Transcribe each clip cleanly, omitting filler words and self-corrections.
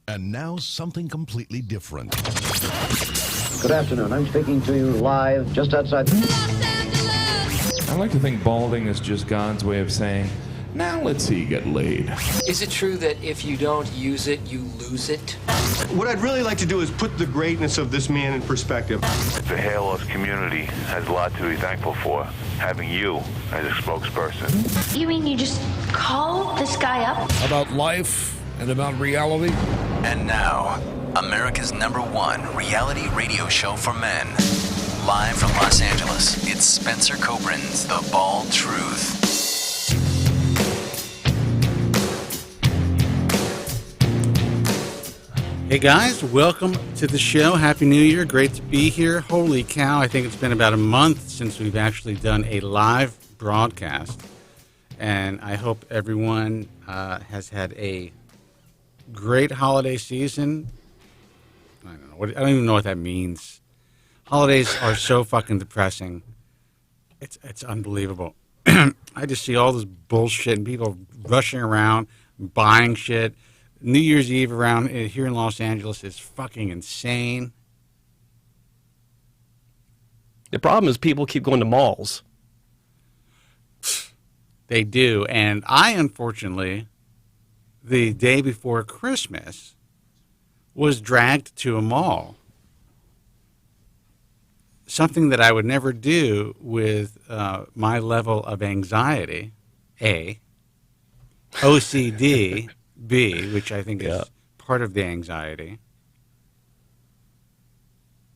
And now something completely different. Good afternoon. I'm speaking to you live just outside I like to think balding is just God's way of saying, now let's see you get laid. Is it true that if you don't use it, you lose it? What I'd really like to do is put the greatness of this man in perspective. The hair loss community has a lot to be thankful for, having you as a spokesperson. You mean you just call this guy up? About life and about reality. And now, America's #1 reality radio show for men. Live from Los Angeles, it's Spencer Kobren's The Bald Truth. Hey guys, welcome to the show. Happy New Year. Great to be here. Holy cow, I think it's been about a month since we've actually done a live broadcast. And I hope everyone has had a great holiday season. I don't even know what that means. Holidays are so fucking depressing. It's unbelievable. I just see all this bullshit and people rushing around, buying shit. New Year's Eve around here in Los Angeles is fucking insane. The problem is people keep going to malls. They do. And I, unfortunately, the day before Christmas, was dragged to a mall. Something that I would never do with my level of anxiety, A, OCD, B, which I think is part of the anxiety.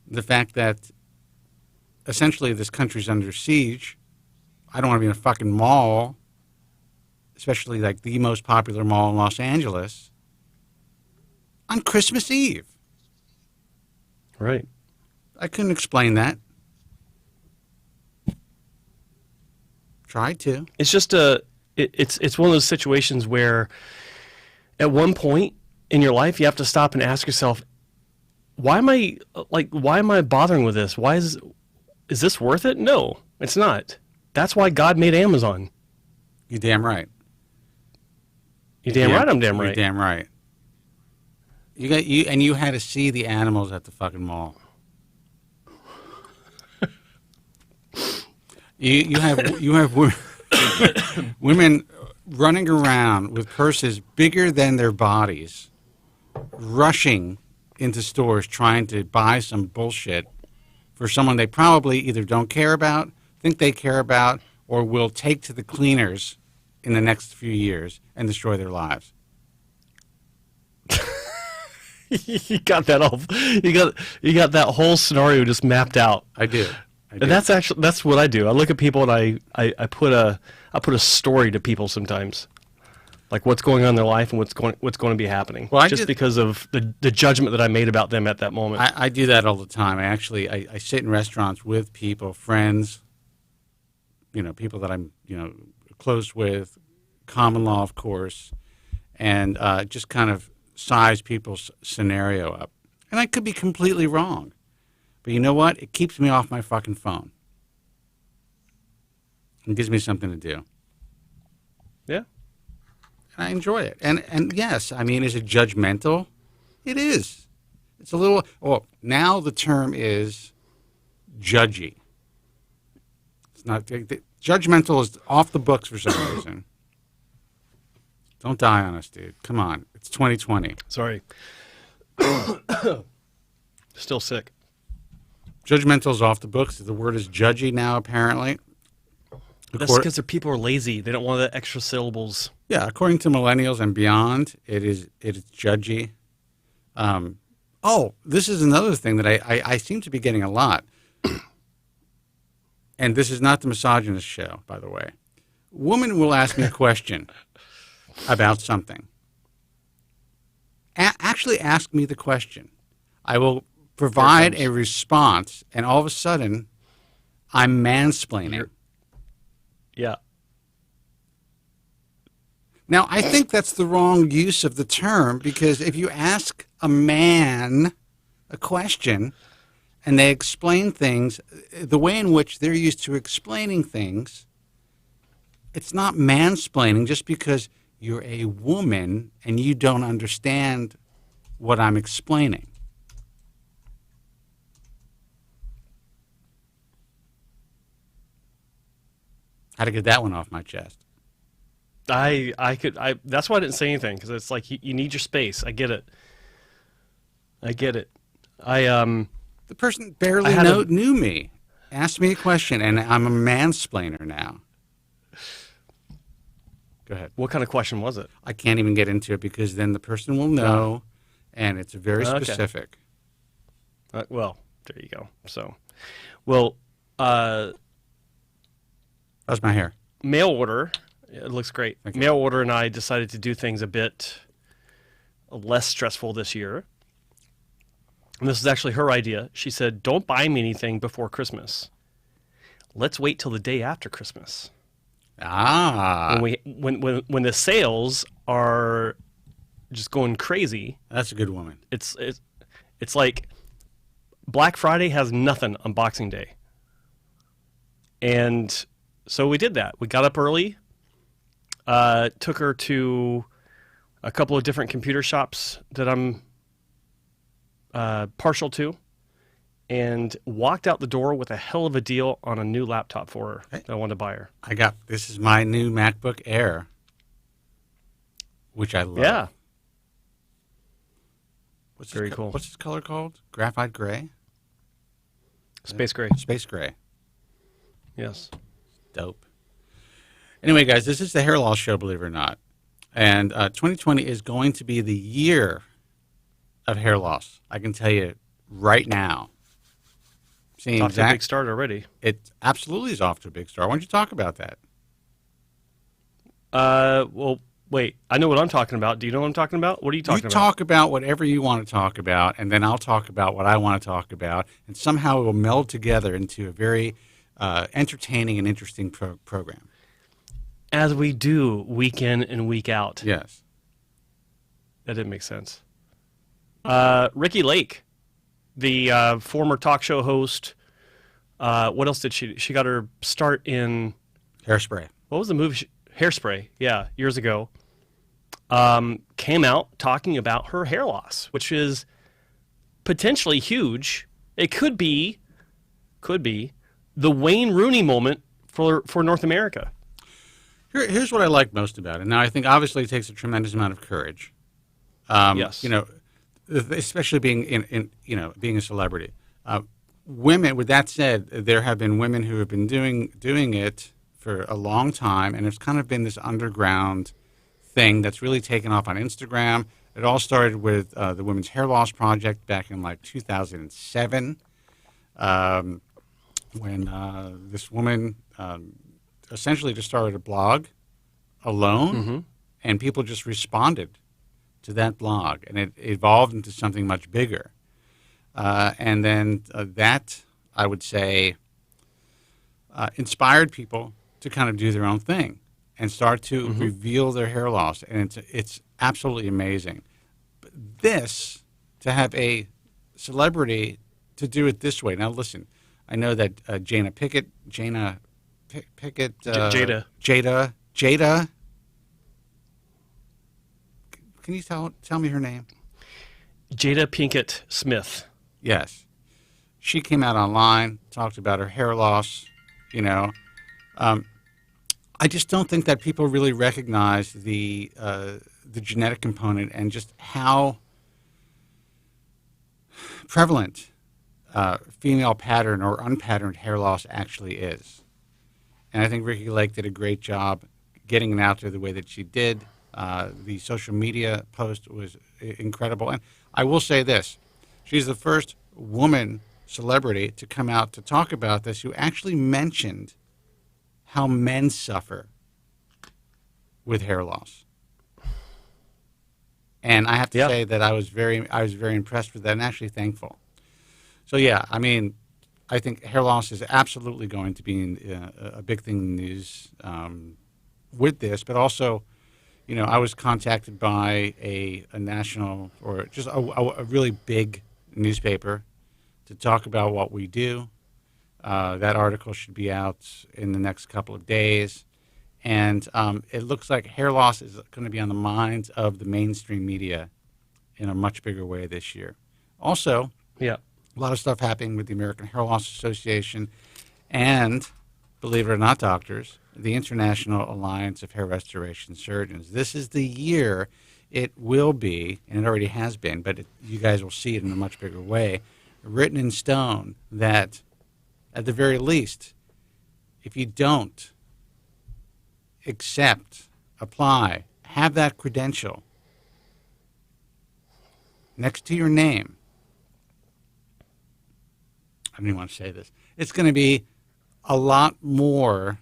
The fact that essentially this country's under siege. I don't want to be in a fucking mall, especially like the most popular mall in Los Angeles, on Christmas Eve. Right. I couldn't explain that. Tried to. It's just it's one of those situations where at one point in your life you have to stop and ask yourself, why am I bothering with this? Why is this worth it? No, it's not. That's why God made Amazon. You damn right. You damn right, I'm damn right. You're damn right. You had to see the animals at the fucking mall. You have women running around with purses bigger than their bodies, rushing into stores trying to buy some bullshit for someone they probably either don't care about, think they care about, or will take to the cleaners in the next few years and destroy their lives. You got that all. You got that whole scenario just mapped out. I do. And that's what I do. I look at people and I put a story to people sometimes, like what's going on in their life and what's going to be happening. Well, because of the judgment that I made about them at that moment. I do that all the time. I sit in restaurants with people, friends, people that I'm close with, common law, of course, and just kind of size people's scenario up. And I could be completely wrong. But you know what? It keeps me off my fucking phone. It gives me something to do. Yeah. And I enjoy it. And yes, I mean, is it judgmental? It is. It's a little, now the term is judgy. It's not, judgmental is off the books for some reason. Don't die on us, dude. Come on. It's 2020. Sorry. Still sick. Judgmental is off the books. The word is judgy now, apparently. That's because people are lazy. They don't want the extra syllables. Yeah, according to millennials and beyond, it is judgy. This is another thing that I seem to be getting a lot. And this is not the misogynist show, by the way. Woman will ask me a question about something. Actually ask me the question. I will provide a response, and all of a sudden, I'm mansplaining. Yeah. Now, I think that's the wrong use of the term, because if you ask a man a question and they explain things, the way in which they're used to explaining things, it's not mansplaining just because you're a woman and you don't understand what I'm explaining. How to get that one off my chest. That's why I didn't say anything, because it's like you need your space. I get it. The person barely knew me, asked me a question, and I'm a mansplainer now. Go ahead. What kind of question was it? I can't even get into it because then the person will know, and it's very specific. Well, there you go. So, well, how's my hair? Mail order. It looks great. Mail order and I decided to do things a bit less stressful this year. And this is actually her idea. She said, "Don't buy me anything before Christmas. Let's wait till the day after Christmas." When the sales are just going crazy. That's a good woman. It's like Black Friday has nothing on Boxing Day. And so we did that. We got up early, took her to a couple of different computer shops that I'm partial to, and walked out the door with a hell of a deal on a new laptop for her that I wanted to buy her. This is my new MacBook Air, which I love. Yeah. Very cool. What's this color called? Graphite gray? Space gray. Space gray. Yes. Dope. Anyway, guys, this is the Hair Loss Show, believe it or not. And 2020 is going to be the year of hair loss. I can tell you right now. Off to a big start already. It absolutely is off to a big start. Why don't you talk about that? Well, wait. I know what I'm talking about. Do you know what I'm talking about? What are you talking about? You talk about whatever you want to talk about, and then I'll talk about what I want to talk about, and somehow it will meld together into a very entertaining and interesting program. As we do week in and week out. Yes. That didn't make sense. Ricki Lake, the former talk show host. What else did she? She got her start in Hairspray. What was the movie? Hairspray. Yeah, years ago. Came out talking about her hair loss, which is potentially huge. It could be the Wayne Rooney moment for North America. Here's what I like most about it. Now, I think obviously it takes a tremendous amount of courage. Yes. Especially being being a celebrity. Women. With that said, there have been women who have been doing it for a long time, and it's kind of been this underground thing that's really taken off on Instagram. It all started with the Women's Hair Loss Project back in like 2007, when this woman essentially just started a blog alone, and people just responded to that blog, and it evolved into something much bigger. And then that, I would say, inspired people to kind of do their own thing and start to reveal their hair loss, and it's absolutely amazing. But to have a celebrity to do it this way. Now, listen, I know that Jada Pickett. Can you tell me her name? Jada Pinkett Smith. Yes. She came out online, talked about her hair loss, I just don't think that people really recognize the genetic component and just how prevalent female pattern or unpatterned hair loss actually is. And I think Ricki Lake did a great job getting it out there the way that she did. The social media post was incredible. And I will say this. She's the first woman celebrity to come out to talk about this who actually mentioned how men suffer with hair loss. And I have to say that I was very impressed with that and actually thankful. So, yeah, I mean, I think hair loss is absolutely going to be a big thing in the news with this, but also, I was contacted by a national or just a really big newspaper to talk about what we do. That article should be out in the next couple of days. And it looks like hair loss is going to be on the minds of the mainstream media in a much bigger way this year. Also, Yeah. a lot of stuff happening with the American Hair Loss Association and, believe it or not, doctors, the International Alliance of Hair Restoration Surgeons. This is the year it will be, and it already has been, but you guys will see it in a much bigger way, written in stone that, at the very least, if you don't accept, apply, have that credential next to your name, I don't even want to say this, it's going to be a lot more,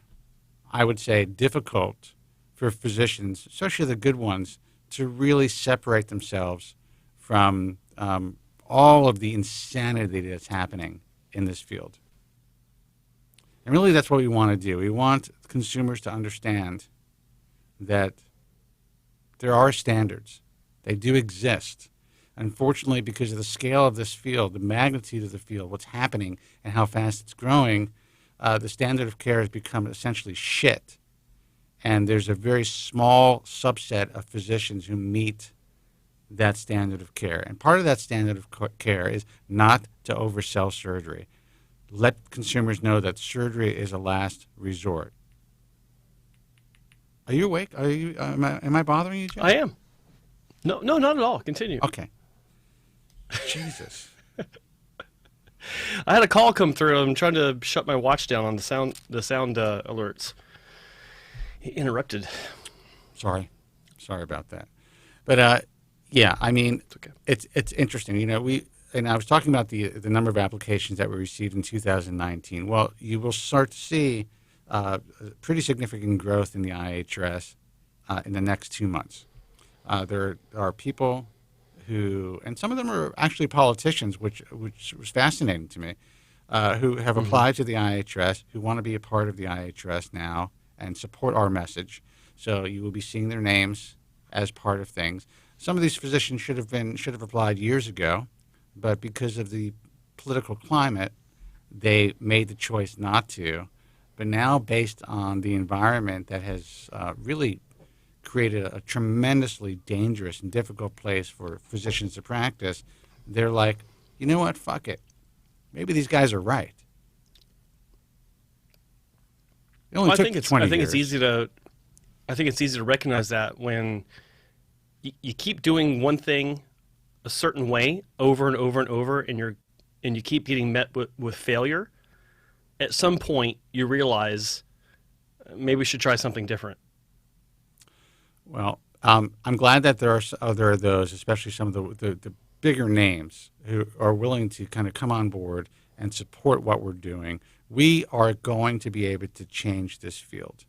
I would say, difficult for physicians, especially the good ones, to really separate themselves from all of the insanity that's happening in this field. And really that's what we want to do. We want consumers to understand that there are standards. They do exist. Unfortunately, because of the scale of this field, the magnitude of the field, what's happening and how fast it's growing, the standard of care has become essentially shit. And there's a very small subset of physicians who meet that standard of care. And part of that standard of care is not to oversell surgery. Let consumers know that surgery is a last resort. Are you awake? Are you? Am I bothering you, Jim? I am. No, not at all. Continue. Okay. Jesus. I had a call come through. I'm trying to shut my watch down on the sound alerts. He interrupted. Sorry about that. But yeah, I mean, it's okay. It's interesting. You know, I was talking about the number of applications that were received in 2019. Well, you will start to see pretty significant growth in the IHRS in the next 2 months. There are people who, and some of them are actually politicians, which was fascinating to me, who have applied to the IHRS, who want to be a part of the IHRS now and support our message. So you will be seeing their names as part of things. Some of these physicians should have applied years ago, but because of the political climate, they made the choice not to. But now, based on the environment that has really created a tremendously dangerous and difficult place for physicians to practice, they're like, you know what, fuck it. Maybe these guys are right. I think it's easy to recognize that when you keep doing one thing a certain way over and over and over, and you keep getting met with failure. At some point, you realize maybe we should try something different. Well, I'm glad that there are those, especially some of the bigger names, who are willing to kind of come on board and support what we're doing. We are going to be able to change this field.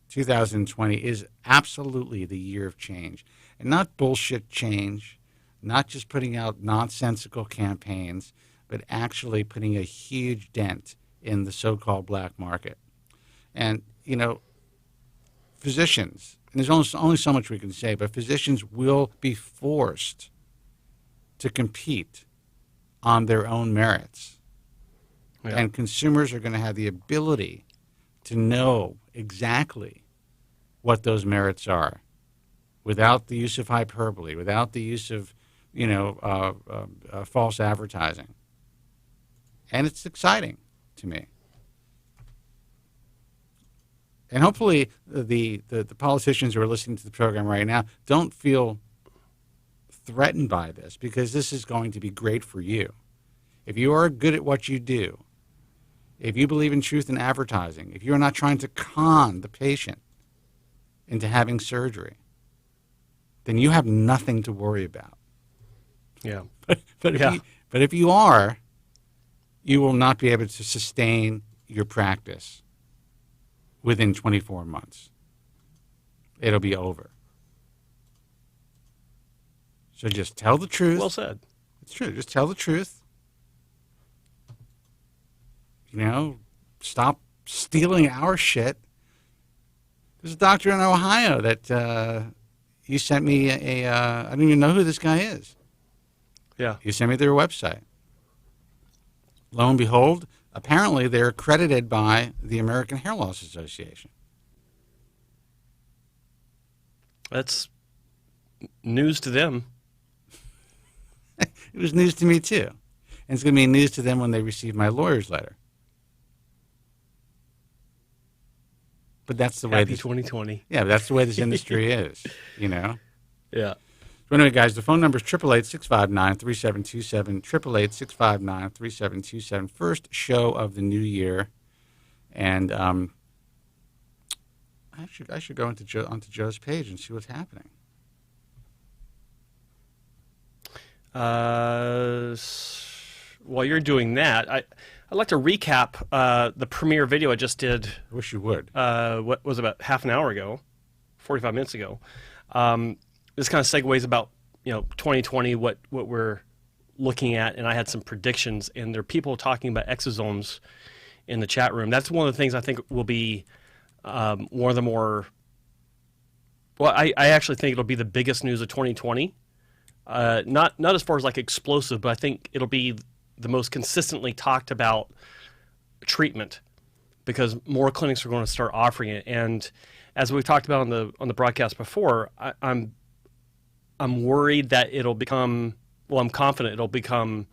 2020 is absolutely the year of change, and not bullshit change, not just putting out nonsensical campaigns, but actually putting a huge dent in the so-called black market. And, you know, physicians, and there's only so much we can say, but physicians will be forced to compete on their own merits. Yeah. And consumers are going to have the ability to know exactly what those merits are without the use of hyperbole, without the use of, false advertising. And it's exciting to me. And hopefully the politicians who are listening to the program right now don't feel threatened by this, because this is going to be great for you. If you are good at what you do, if you believe in truth in advertising, if you're not trying to con the patient into having surgery, then you have nothing to worry about. Yeah. But if you are, you will not be able to sustain your practice within 24 months. It'll be over. So just tell the truth. Well said. It's true. Just tell the truth. Stop stealing our shit. There's a doctor in Ohio that you sent me I don't even know who this guy is. Yeah. You sent me their website. Lo and behold, apparently they're accredited by the American Hair Loss Association. That's news to them. It was news to me, too. And it's going to be news to them when they receive my lawyer's letter. But that's the way Happy 2020. Yeah, but that's the way this industry is, you know? Yeah. So anyway, guys, the phone number is 888-659-3727, 888-659-3727. First show of the new year. And I should go onto Joe's page and see what's happening. While you're doing that, I'd like to recap the premiere video I just did. I wish you would. What was about half an hour ago, 45 minutes ago. This kind of segues about 2020, what we're looking at, and I had some predictions, and there are people talking about exosomes in the chat room. That's one of the things I think will be one of the more. Well, I actually think it'll be the biggest news of 2020. Not as far as like explosive, but I think it'll be the most consistently talked about treatment, because more clinics are going to start offering it. And as we've talked about on the broadcast before, I'm worried that it'll become. Well, I'm confident it'll become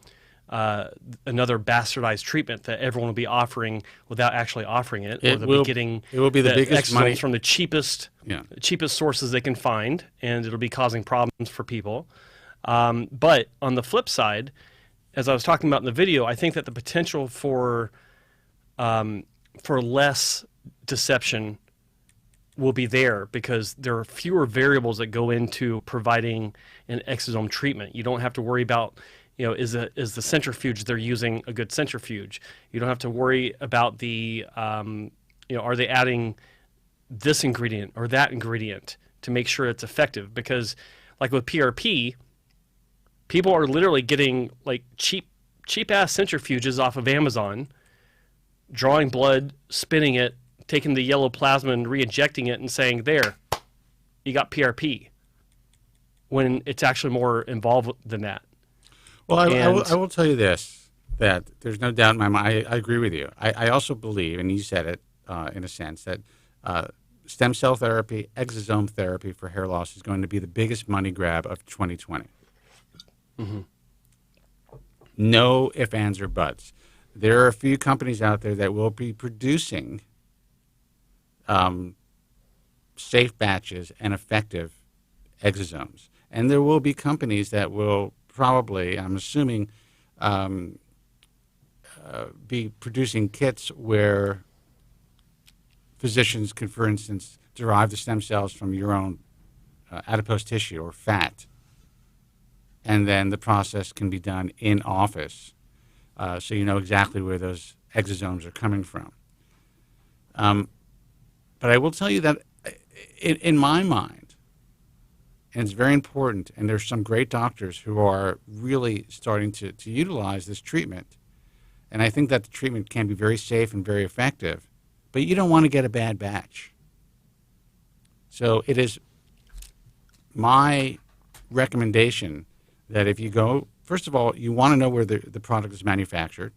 another bastardized treatment that everyone will be offering without actually offering it. Or they'll be getting it will be the biggest money from the cheapest sources they can find, and it'll be causing problems for people. But on the flip side, as I was talking about in the video, I think that the potential for less deception will be there, because there are fewer variables that go into providing an exosome treatment. You don't have to worry about, is the centrifuge they're using a good centrifuge? You don't have to worry about the, are they adding this ingredient or that ingredient to make sure it's effective? Because like with PRP, people are literally getting like cheap ass centrifuges off of Amazon, drawing blood, spinning it, taking the yellow plasma and re-injecting it and saying, there, you got PRP, when it's actually more involved than that. Well, I will tell you this, that there's no doubt in my mind. I agree with you. I also believe, and you said it in a sense, that stem cell therapy, exosome therapy for hair loss is going to be the biggest money grab of 2020. Mm-hmm. No ifs, ands, or buts. There are a few companies out there that will be producing safe batches and effective exosomes. And there will be companies that will probably, I'm assuming, be producing kits where physicians can, for instance, derive the stem cells from your own adipose tissue or fat. And then the process can be done in office, so you know exactly where those exosomes are coming from. But I will tell you that in my mind, and it's very important, and there's some great doctors who are really starting to utilize this treatment, and I think that the treatment can be very safe and very effective, but you don't want to get a bad batch. So it is my recommendation that if you go, first of all, you want to know where the product is manufactured.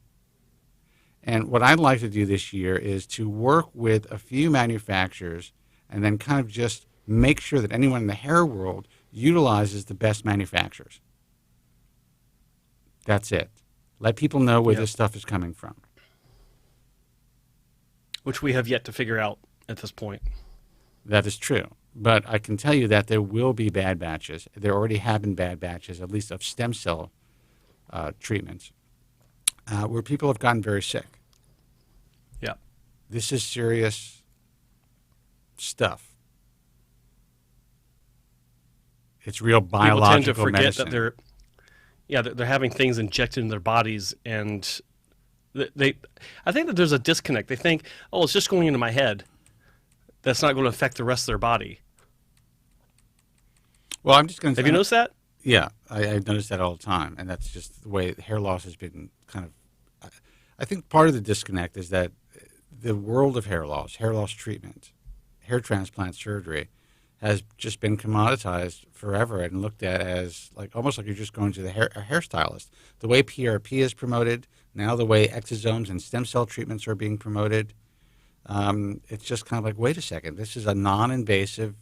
And what I'd like to do this year is to work with a few manufacturers and then kind of just make sure that anyone in the hair world utilizes the best manufacturers. That's it. Let people know where this stuff is coming from. Which we have yet to figure out at this point. That is true. But I can tell you that there will be bad batches. There already have been bad batches, at least of stem cell treatments, where people have gotten very sick. Yeah. This is serious stuff. It's real biological medicine. People tend to medicine. forget that they're having things injected in their bodies, and I think that there's a disconnect. They think, oh, it's just going into my head. That's not going to affect the rest of their body. Well, I'm just going to. Have you noticed that? Yeah, I notice that all the time, and that's just the way hair loss has been kind of. I think part of the disconnect is that the world of hair loss treatment, hair transplant surgery, has just been commoditized forever and looked at as almost like you're just going to a hairstylist. The way PRP is promoted now, the way exosomes and stem cell treatments are being promoted, it's just kind of like, wait a second, this is a non-invasive,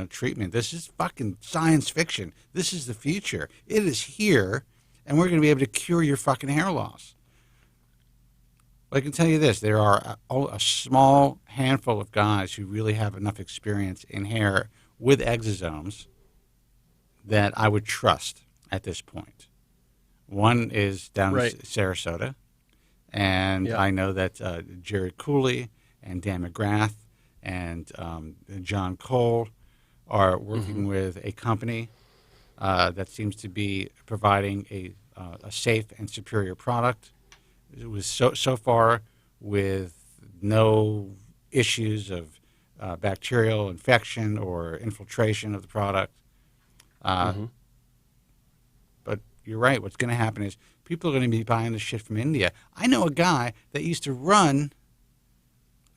treatment. This is fucking science fiction. This is the future. It is here, and we're going to be able to cure your fucking hair loss. But I can tell you this, there are a small handful of guys who really have enough experience in hair with exosomes that I would trust at this point. One is down in Sarasota, and I know that Jerry Cooley and Dan McGrath and John Cole are working with a company that seems to be providing a safe and superior product. It was so far with no issues of bacterial infection or infiltration of the product. But you're right. What's going to happen is people are going to be buying this shit from India. I know a guy that used to run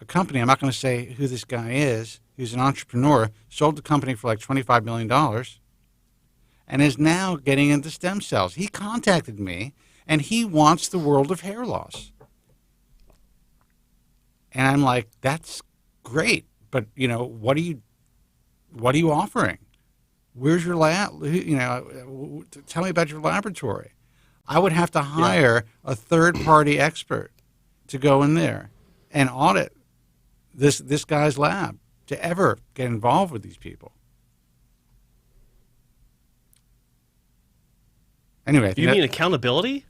a company. I'm not going to say who this guy is. He's an entrepreneur, sold the company for like $25 million, and is now getting into stem cells. He contacted me, and he wants the world of hair loss. And I'm like, that's great, but what are you offering? Where's your lab? Tell me about your laboratory. I would have to hire a third-party expert to go in there and audit this guy's lab to ever get involved with these people. Anyway, you mean accountability?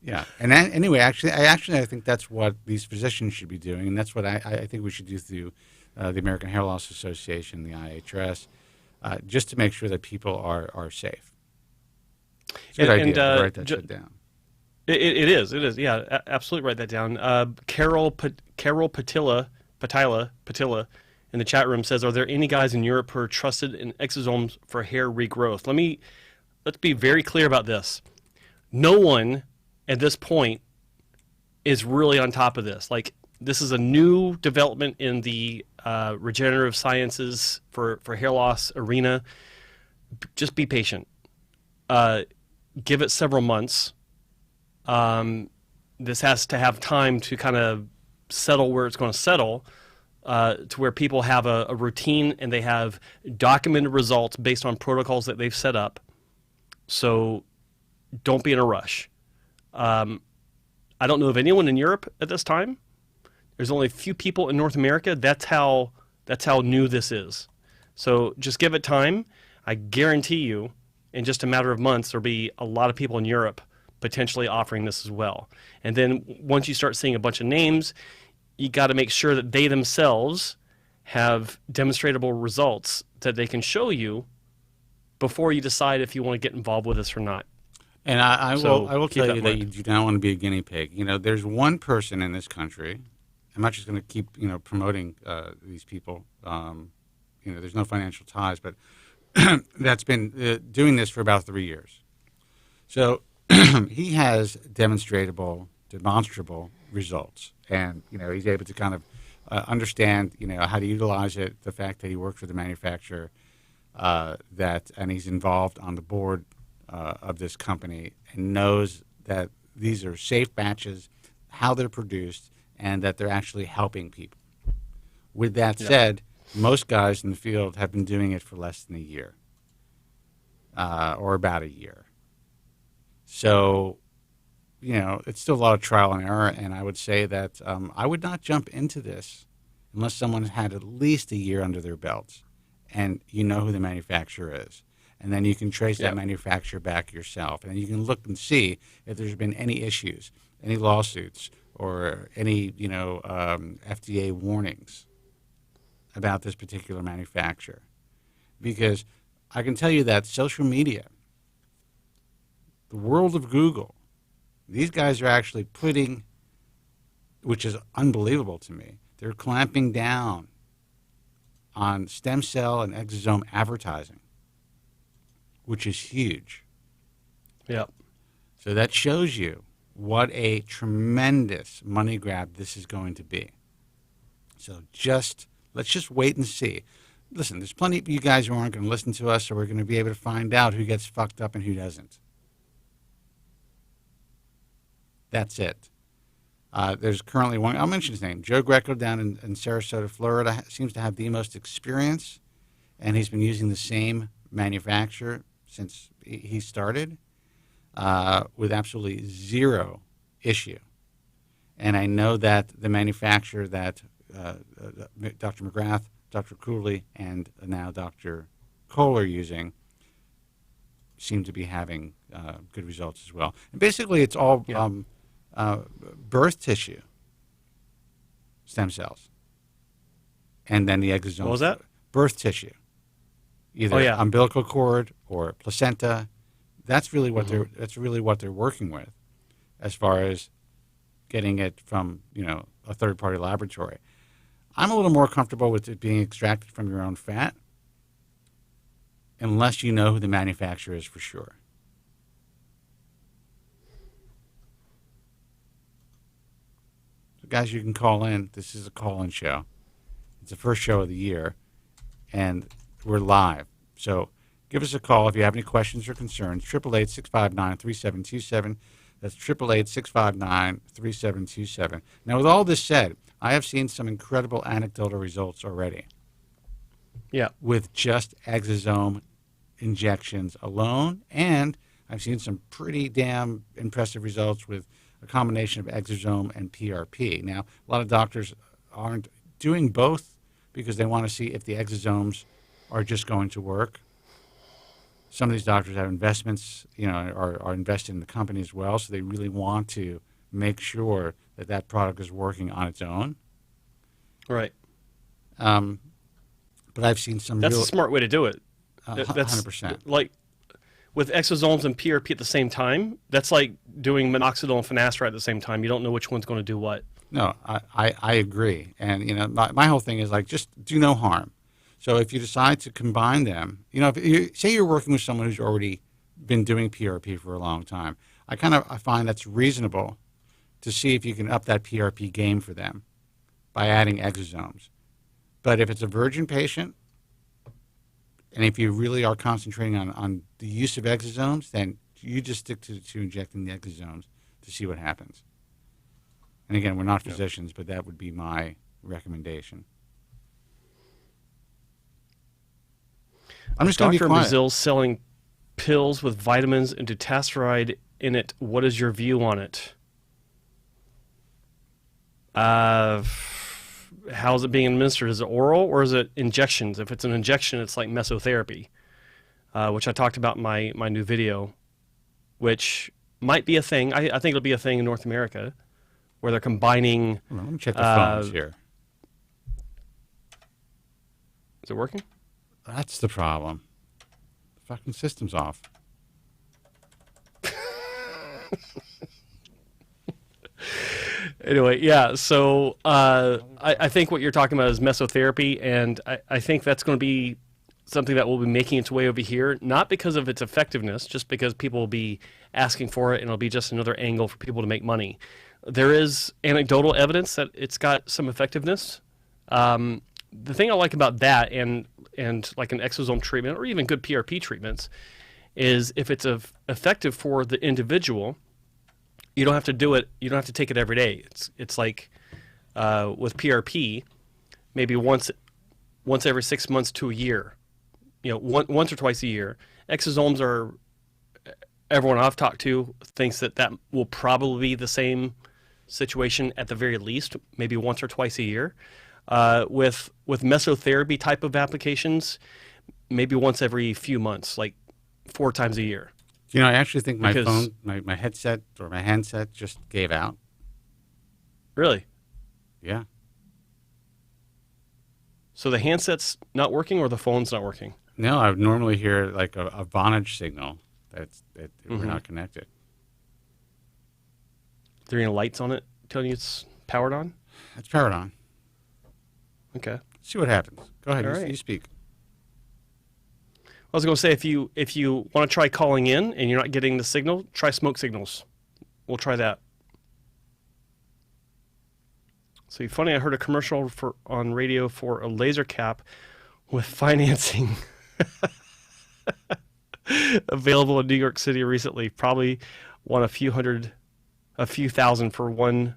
Yeah, and anyway, I think that's what these physicians should be doing, and that's what I think we should do through the American Hair Loss Association, the IHRS, just to make sure that people are safe. It's a good idea to write that shit down. It is, yeah, absolutely write that down. Carol Patilla in the chat room says, are there any guys in Europe who are trusted in exosomes for hair regrowth? Let's be very clear about this. No one at this point is really on top of this. Like, this is a new development in the regenerative sciences for hair loss arena. Just be patient. Give it several months. This has to have time to kind of settle where it's going to settle, to where people have a routine and they have documented results based on protocols that they've set up. So don't be in a rush. I don't know of anyone in Europe at this time. There's only a few people in North America. That's how new this is. So just give it time. I guarantee you, in just a matter of months, there'll be a lot of people in Europe potentially offering this as well. And then once you start seeing a bunch of names, you got to make sure that they themselves have demonstrable results that they can show you before you decide if you want to get involved with this or not. And I will tell you that you do not want to be a guinea pig. There's one person in this country. I'm not just going to keep promoting these people. There's no financial ties, but that's been doing this for about 3 years. So he has demonstrable results, and he's able to kind of understand how to utilize it. The fact that he works with the manufacturer, and he's involved on the board of this company, and knows that these are safe batches, how they're produced, and that they're actually helping people. With that said, most guys in the field have been doing it for less than a year, or about a year. So, it's still a lot of trial and error, and I would say that I would not jump into this unless someone had at least a year under their belts, and you know who the manufacturer is. And then you can trace that manufacturer back yourself, and you can look and see if there's been any issues, any lawsuits, or any FDA warnings about this particular manufacturer. Because I can tell you that social media, the world of Google, these guys are actually putting, which is unbelievable to me, they're clamping down on stem cell and exosome advertising, which is huge. Yep. So that shows you what a tremendous money grab this is going to be. So let's just wait and see. Listen, there's plenty of you guys who aren't going to listen to us, so we're going to be able to find out who gets fucked up and who doesn't. That's it. There's currently one, I'll mention his name, Joe Greco down in Sarasota, Florida, seems to have the most experience, and he's been using the same manufacturer since he started. with absolutely zero issue. And I know that the manufacturer that Dr. McGrath, Dr. Cooley, and now Dr. Cole are using seem to be having good results as well. And basically, it's all birth tissue stem cells, and then the exosomes. What was that? Birth tissue, either umbilical cord or placenta. That's really what they're working with, as far as getting it from a third-party laboratory. I'm a little more comfortable with it being extracted from your own fat, unless you know who the manufacturer is for sure. So guys, you can call in. This is a call-in show. It's the first show of the year, and we're live. So give us a call if you have any questions or concerns. 888-659-3727. That's 888-659-3727. Now, with all this said, I have seen some incredible anecdotal results already. Yeah. With just exosome injections alone, and I've seen some pretty damn impressive results with a combination of exosome and PRP. Now, a lot of doctors aren't doing both because they want to see if the exosomes are just going to work. Some of these doctors have investments, are invested in the company as well, so they really want to make sure that that product is working on its own. Right. But I've seen some. That's a smart way to do it. That's 100%. Like with exosomes and PRP at the same time. That's like doing Minoxidil and Finasteride at the same time. You don't know which one's going to do what. No, I agree, and my whole thing is like just do no harm. So if you decide to combine them, if you say you're working with someone who's already been doing PRP for a long time, I find that's reasonable to see if you can up that PRP game for them by adding exosomes. But if it's a virgin patient, and if you really are concentrating on the use of exosomes, then you just stick to injecting the exosomes to see what happens. And again, we're not physicians, but that would be my recommendation. I'm just going to be quiet. Doctor in Brazil selling pills with vitamins and dutasteride in it. What is your view on it? How is it being administered? Is it oral or is it injections? If it's an injection, it's like mesotherapy, which I talked about in my new video, which might be a thing. I think it'll be a thing in North America where they're combining. Let me check the phones here. Is it working? That's the problem. The fucking system's off. Anyway, yeah, so I think what you're talking about is mesotherapy, and I think that's going to be something that will be making its way over here, not because of its effectiveness, just because people will be asking for it, and it'll be just another angle for people to make money. There is anecdotal evidence that it's got some effectiveness. The thing I like about that and like an exosome treatment or even good PRP treatments is if it's effective for the individual, you don't have to do it. You don't have to take it every day. It's like with PRP, maybe once every 6 months to a year, once or twice a year. Exosomes are, everyone I've talked to thinks that will probably be the same situation at the very least, maybe once or twice a year. With mesotherapy type of applications, maybe once every few months, like 4 times a year. I actually think my phone, my headset or my handset just gave out. Really? Yeah. So the handset's not working or the phone's not working? No, I would normally hear like a Vonage signal that we're not connected. Are there any lights on it telling you it's powered on? It's powered on. Okay. Let's see what happens. Go ahead. Right. You speak. I was going to say, if you want to try calling in and you're not getting the signal, try smoke signals. We'll try that. So funny, I heard a commercial on radio for a laser cap with financing available in New York City recently. Probably won a few thousand for one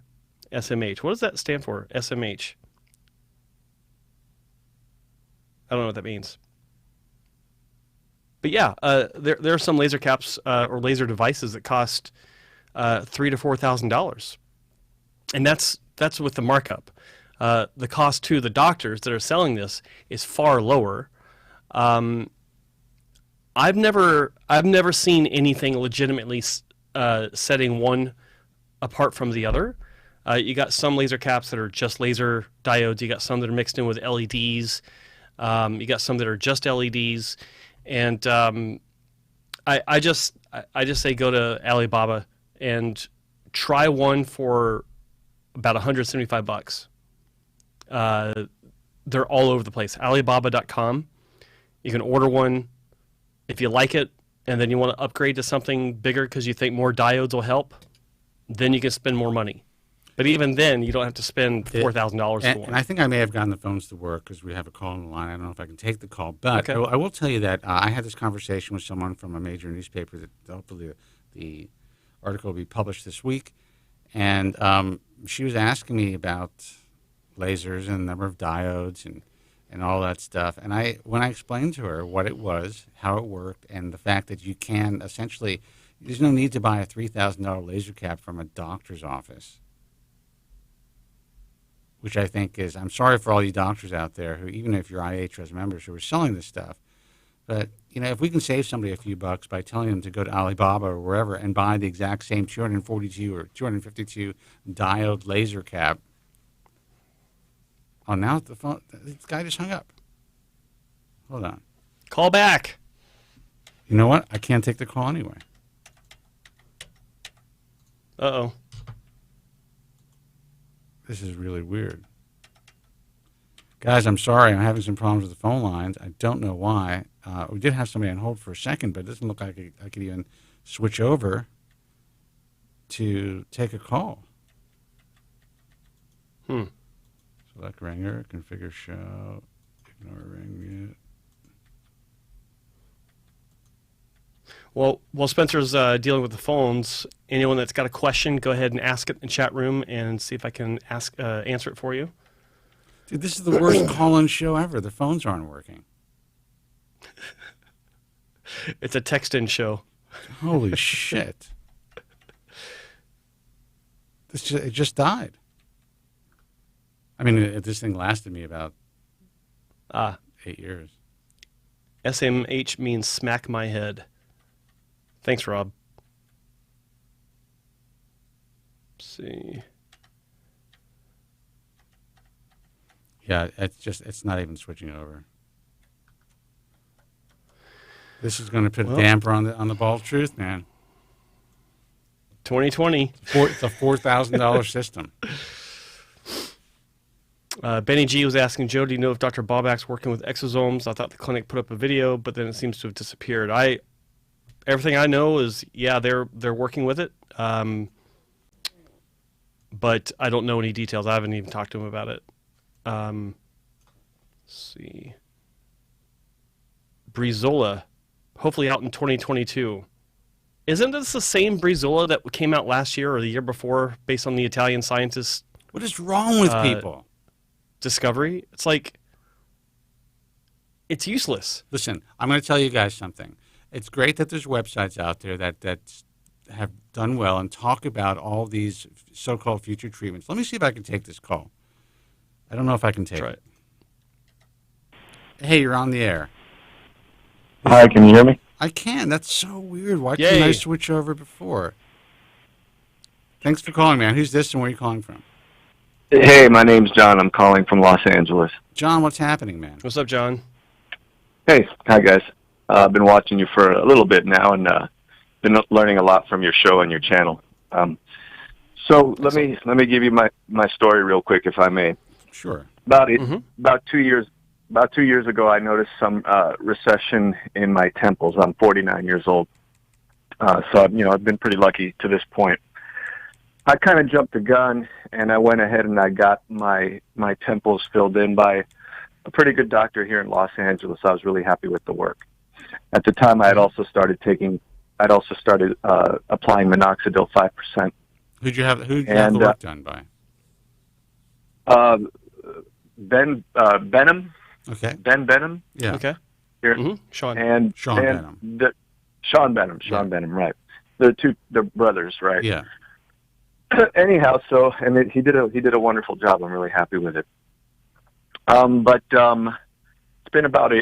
SMH. What does that stand for? SMH. I don't know what that means. But yeah, there are some laser caps or laser devices that cost $3,000 to $4,000, and that's with the markup. The cost to the doctors that are selling this is far lower. I've never seen anything legitimately setting one apart from the other. You got some laser caps that are just laser diodes. You got some that are mixed in with LEDs. You got some that are just LEDs. And I just say go to Alibaba and try one for about $175. They're all over the place. Alibaba.com. You can order one if you like it, and then you want to upgrade to something bigger because you think more diodes will help. Then you can spend more money. But even then, you don't have to spend $4,000 for one. And I think I may have gotten the phones to work because we have a call on the line. I don't know if I can take the call. But okay. I will tell you that I had this conversation with someone from a major newspaper that hopefully the article will be published this week. And she was asking me about lasers and the number of diodes and all that stuff. And when I explained to her what it was, how it worked, and the fact that you can essentially, there's no need to buy a $3,000 laser cap from a doctor's office. Which I think is, I'm sorry for all you doctors out there who, even if you're IHRS members who are selling this stuff, but if we can save somebody a few bucks by telling them to go to Alibaba or wherever and buy the exact same 242 or 252 diode laser cap. Oh, now the phone, this guy just hung up. Hold on. Call back. You know what? I can't take the call anyway. Uh-oh. This is really weird. Guys, I'm sorry. I'm having some problems with the phone lines. I don't know why. We did have somebody on hold for a second, but it doesn't look like I could even switch over to take a call. Select ringer, configure show, ignore ring mute. Well, while Spencer's dealing with the phones, anyone that's got a question, go ahead and ask it in the chat room and see if I can answer it for you. Dude, this is the worst call-in show ever. The phones aren't working. It's a text-in show. Holy shit. It just died. I mean, this thing lasted me about 8 years. SMH means smack my head. Thanks, Rob. Let's see. Yeah, it's not even switching over. This is going to put a damper on the ball of truth, man. 2020. It's a $4,000 system. Benny G was asking, Joe, do you know if Dr. Bobak's working with exosomes? I thought the clinic put up a video, but then it seems to have disappeared. Everything I know is, yeah, they're working with it, but I don't know any details. I haven't even talked to him about it. Let's see. Brizola, hopefully out in 2022. Isn't this the same Brizola that came out last year or the year before, based on the Italian scientists? What is wrong with people? Discovery. It's like, it's useless. Listen, I'm going to tell you guys something. It's great that there's websites out there that have done well and talk about all these so-called future treatments. Let me see if I can take this call. I don't know if I can take it. Hey, you're on the air. Hi, can you hear me? I can. That's so weird. Why couldn't I switch over before? Thanks for calling, man. Who's this and where are you calling from? Hey, my name's John. I'm calling from Los Angeles. John, what's happening, man? What's up, John? Hey, hi, guys. I've been watching you for a little bit now and been learning a lot from your show and your channel. So let me give you my story real quick, if I may. Sure. About 2 years ago, I noticed some recession in my temples. I'm 49 years old, so I've been pretty lucky to this point. I kind of jumped the gun, and I went ahead and I got my temples filled in by a pretty good doctor here in Los Angeles. I was really happy with the work. At the time, I had also started applying Minoxidil 5%. Who'd you have the work done by? Benham. Okay. Ben Benham. Yeah. Okay. Sean. And Sean Benham. Sean Benham, right? The brothers, right? Yeah. Anyhow, he did a wonderful job. I'm really happy with it. But it's been about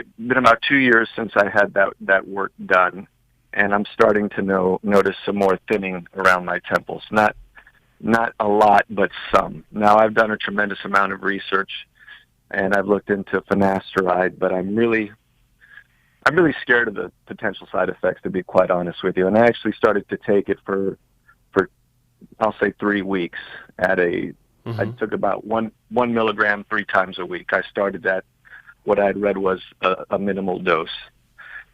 2 years since I had that work done, and I'm starting to notice some more thinning around my temples. Not a lot, but some. Now, I've done a tremendous amount of research, and I've looked into Finasteride, but I'm really scared of the potential side effects, to be quite honest with you. And I actually started to take it for I'll say 3 weeks I took about one milligram 3 times a week. I started at what I had read was a minimal dose.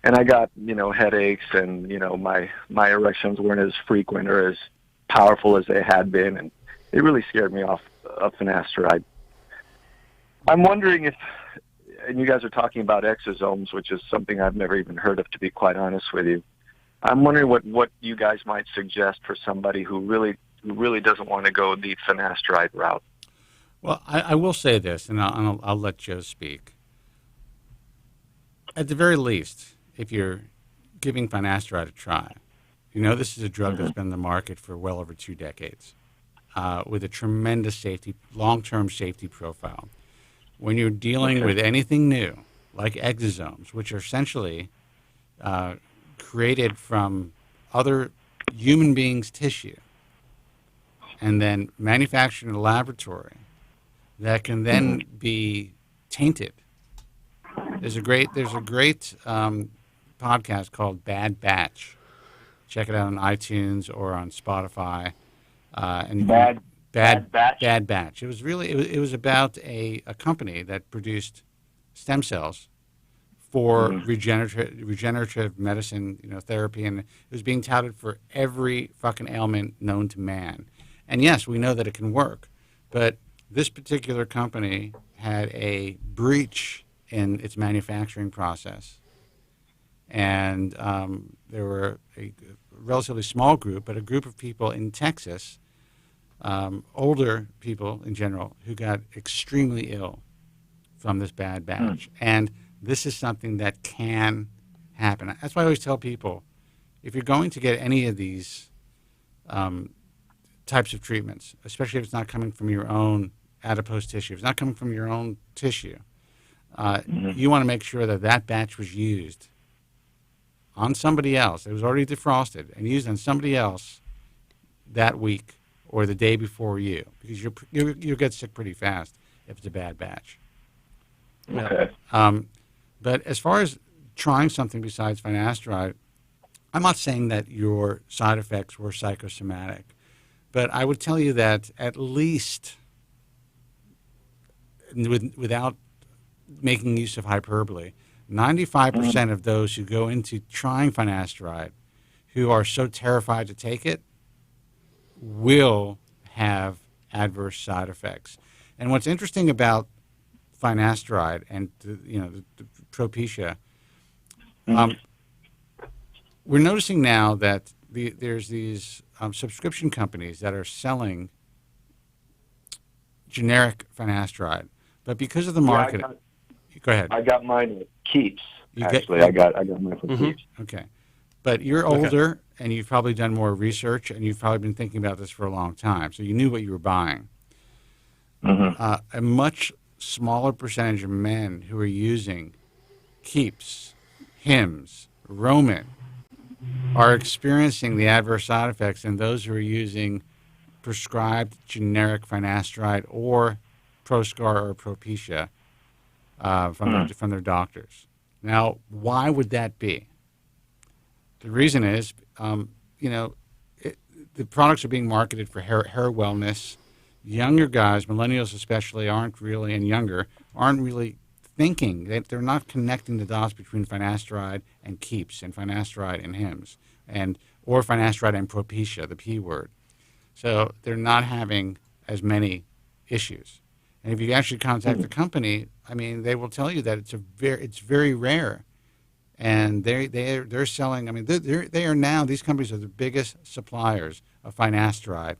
And I got, headaches, and, my erections weren't as frequent or as powerful as they had been, and it really scared me off of Finasteride. I'm wondering if, and you guys are talking about exosomes, which is something I've never even heard of, to be quite honest with you. I'm wondering what you guys might suggest for somebody who really doesn't want to go the Finasteride route. Well, I will say this, and I'll let Joe speak. At the very least, if you're giving Finasteride a try, this is a drug that's been in the market for well over 2 decades, with a tremendous long-term safety profile. When you're dealing with anything new, like exosomes, which are essentially created from other human beings' tissue and then manufactured in a laboratory that can then be tainted. There's a great podcast called Bad Batch. Check it out on iTunes or on Spotify. Bad Batch. It was really it was about a company that produced stem cells for regenerative medicine, therapy, and it was being touted for every fucking ailment known to man. And yes, we know that it can work, but this particular company had a breach in its manufacturing process, and there were a relatively small group, but a group of people in Texas, older people in general, who got extremely ill from this bad batch. And this is something that can happen. That's why I always tell people, if you're going to get any of these types of treatments, especially if it's not coming from your own adipose tissue, if it's not coming from your own tissue, you want to make sure that batch was used on somebody else. It was already defrosted and used on somebody else that week or the day before you, because you'll get sick pretty fast if it's a bad batch. Okay. But as far as trying something besides Finasteride, I'm not saying that your side effects were psychosomatic, but I would tell you that at least, without making use of hyperbole, 95% of those who go into trying Finasteride, who are so terrified to take it, will have adverse side effects. And what's interesting about Finasteride and the Propecia, we're noticing now that there's these subscription companies that are selling generic Finasteride, but because of the market, go ahead. I got mine at Keeps. I got mine from Keeps. Okay, but you're older and you've probably done more research and you've probably been thinking about this for a long time, so you knew what you were buying. A much smaller percentage of men who are using Keeps, Hims, Roman are experiencing the adverse side effects than those who are using prescribed generic Finasteride or Proscar or Propecia from their doctors. Now, why would that be? The reason is, the products are being marketed for hair wellness. Younger guys, millennials especially, aren't really thinking. They're not connecting the dots between Finasteride and Keeps and Finasteride and Hims or Finasteride and Propecia, the P word. So they're not having as many issues. And if you actually contact the company, they will tell you that it's very rare, and they're selling. They are now, these companies are the biggest suppliers of Finasteride,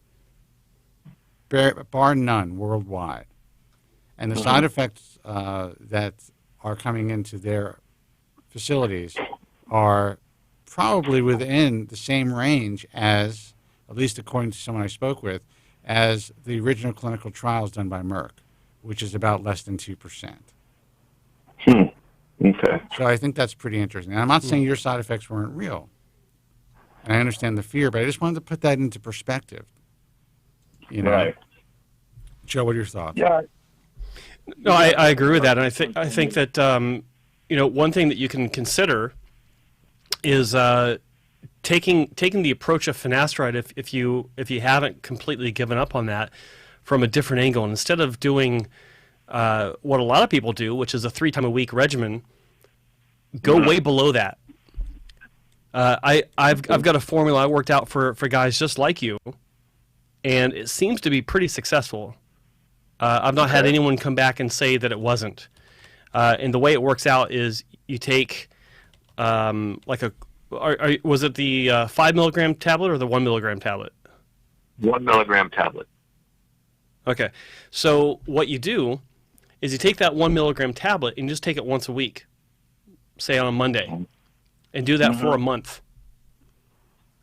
bar none, worldwide. And the side effects that are coming into their facilities are probably within the same range as, at least according to someone I spoke with, as the original clinical trials done by Merck, which is about less than 2%. Okay. So I think that's pretty interesting. And I'm not saying your side effects weren't real. And I understand the fear, but I just wanted to put that into perspective. You know? Right. Joe, what are your thoughts? Yeah. No, I agree with that, and I think that one thing that you can consider is taking the approach of finasteride if you haven't completely given up on that from a different angle, and instead of doing what a lot of people do, which is a 3-time-a-week regimen, go way below that. I've got a formula I worked out for guys just like you, and it seems to be pretty successful. I've not had anyone come back and say that it wasn't. And the way it works out is you take was it the 5 milligram tablet or the 1 milligram tablet? 1 milligram tablet. Okay. So what you do is you take that 1 milligram tablet and just take it once a week, say on a Monday, and do that for a month.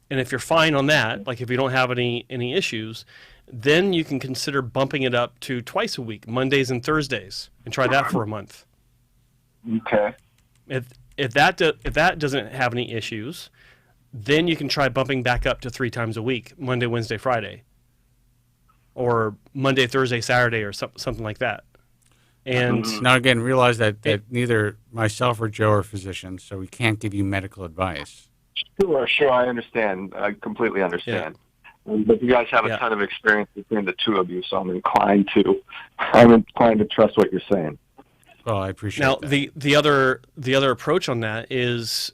And if you're fine on that, like if you don't have any issues, then you can consider bumping it up to twice a week, Mondays and Thursdays, and try that for a month. Okay. If that doesn't have any issues, then you can try bumping back up to 3 times a week, Monday, Wednesday, Friday, or Monday, Thursday, Saturday, or something like that. And now again, realize that neither myself or Joe are physicians, so we can't give you medical advice. Sure, I understand. I completely understand. But you guys have a ton of experience between the two of you, so I'm inclined to trust what you're saying. Well, I appreciate that. Now, the other approach on that is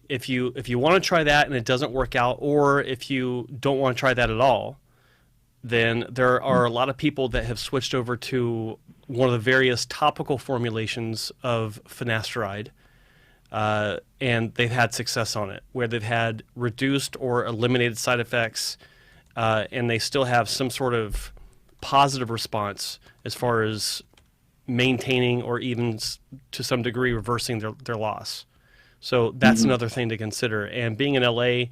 if you want to try that and it doesn't work out, or if you don't want to try that at all, then there are a lot of people that have switched over to one of the various topical formulations of finasteride, and they've had success on it, where they've had reduced or eliminated side effects, and they still have some sort of positive response as far as maintaining or even to some degree reversing their loss. So that's another thing to consider. And being in LA,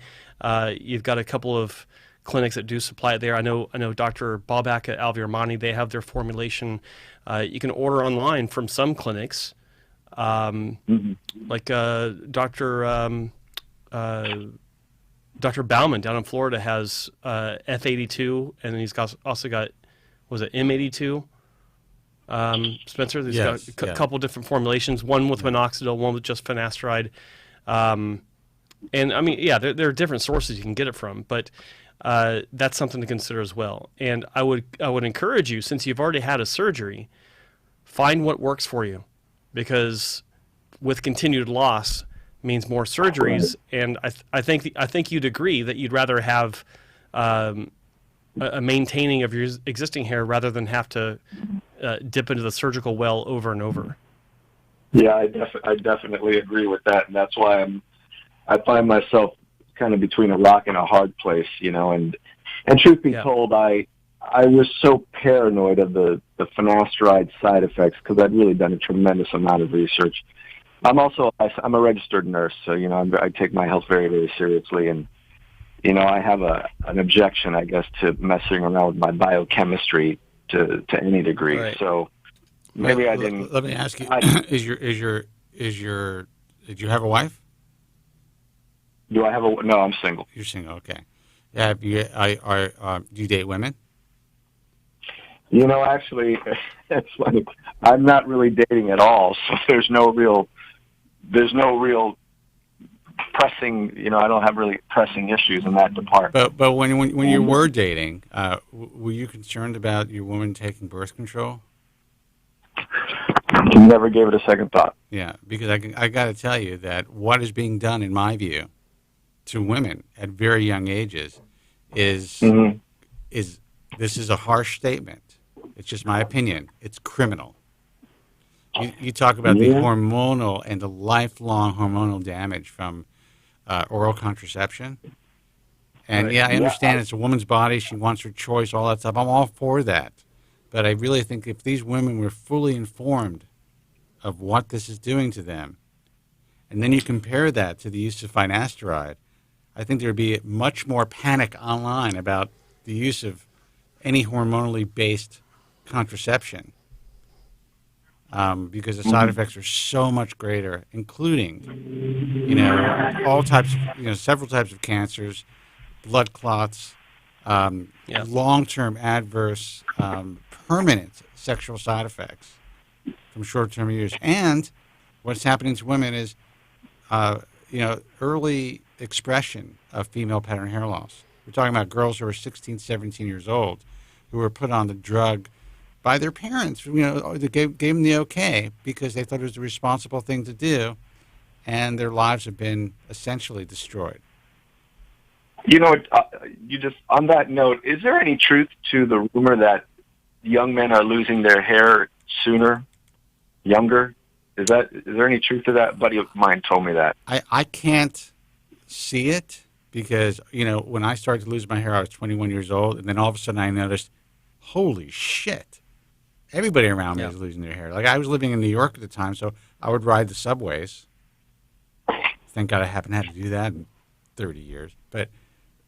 you've got a couple of clinics that do supply it there. I know Dr. Bobak at Alviarmani, they have their formulation. You can order online from some clinics, like Dr. Bauman down in Florida has F82, and then he's also got, was it M82? Spencer, there's got a couple different formulations, one with Minoxidil, one with just Finasteride. And I mean, there are different sources you can get it from, but that's something to consider as well. And I would encourage you, since you've already had a surgery, find what works for you, because with continued loss means more surgeries. And I think you'd agree that you'd rather have a maintaining of your existing hair rather than have to dip into the surgical well over and over. Yeah, I definitely agree with that, and that's why I find myself kind of between a rock and a hard place, and truth be told, I was so paranoid of the finasteride side effects because I'd really done a tremendous amount of research. I'm a registered nurse, so I take my health very, very seriously, and I have an objection, I guess, to messing around with my biochemistry to any degree. Right. So maybe I didn't. Let me ask you: did you have a wife? Do I have a? No, I'm single. You're single. Okay. Do you date women? Actually, it's funny. I'm not really dating at all, so there's no real pressing. I don't have really pressing issues in that department. But when you were dating, were you concerned about your woman taking birth control? Never gave it a second thought. Yeah, because I got to tell you that what is being done, in my view, to women at very young ages is this is a harsh statement. It's just my opinion. It's criminal. You talk about the hormonal and the lifelong hormonal damage from oral contraception. And I understand it's a woman's body. She wants her choice, all that stuff. I'm all for that. But I really think if these women were fully informed of what this is doing to them, and then you compare that to the use of finasteride, I think there would be much more panic online about the use of any hormonally based contraception, because the side effects are so much greater, including, all types, several types of cancers, blood clots, long-term adverse, permanent sexual side effects from short-term use. And what's happening to women is, early expression of female pattern hair loss. We're talking about girls who are 16, 17 years old who were put on the drug by their parents. They gave them the okay because they thought it was the responsible thing to do, and their lives have been essentially destroyed. On that note, is there any truth to the rumor that young men are losing their hair sooner, younger? Is there any truth to that? A buddy of mine told me that. I can't see it because, when I started to lose my hair, I was 21 years old, and then all of a sudden I noticed, holy shit, everybody around me is losing their hair. Like, I was living in New York at the time, so I would ride the subways. Thank God I haven't had to do that in 30 years. But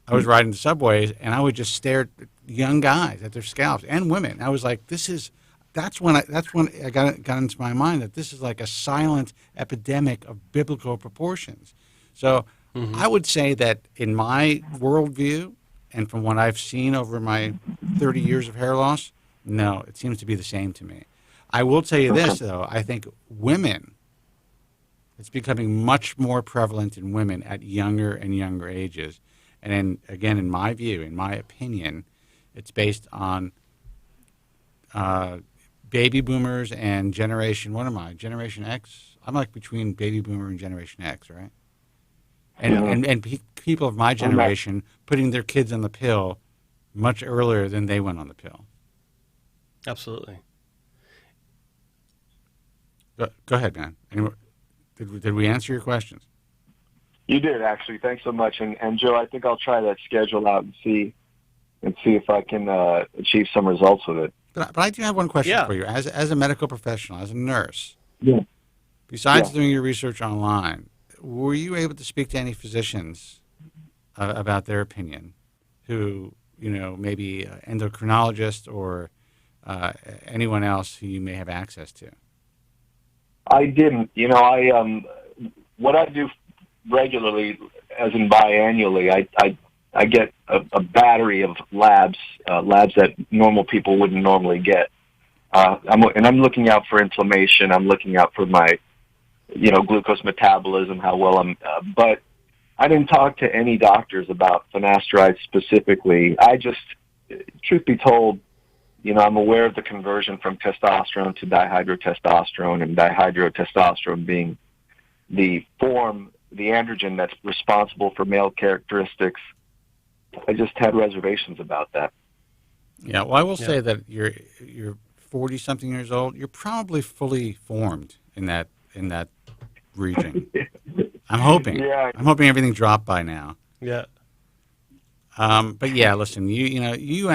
I was riding the subways, and I would just stare at young guys at their scalps and women. I was like, that's when I got into my mind that this is like a silent epidemic of biblical proportions. So I would say that in my worldview, and from what I've seen over my 30 years of hair loss, no, it seems to be the same to me. I will tell you this, though. I think women, it's becoming much more prevalent in women at younger and younger ages. And again, in my view, in my opinion, it's based on baby boomers and Generation X? I'm like between baby boomer and Generation X, right? And people of my generation putting their kids on the pill much earlier than they went on the pill. Absolutely. Go ahead, man. Did we answer your questions? You did, actually. Thanks so much. And Joe, I think I'll try that schedule out and see if I can achieve some results with it. But I do have one question for you. As a medical professional, as a nurse, besides doing your research online, were you able to speak to any physicians about their opinion who, maybe endocrinologist or anyone else who you may have access to? I didn't. What I do regularly, as in biannually, I get a battery of labs that normal people wouldn't normally get. I'm looking out for inflammation. I'm looking out for my, glucose metabolism, how well I'm. But I didn't talk to any doctors about finasteride specifically. I just, truth be told, I'm aware of the conversion from testosterone to dihydrotestosterone, and dihydrotestosterone being the androgen that's responsible for male characteristics. I just had reservations about that. Yeah, well, I will say that you're 40-something years old. You're probably fully formed in that region. I'm hoping. Yeah. I'm hoping everything dropped by now. Yeah. But yeah, listen, you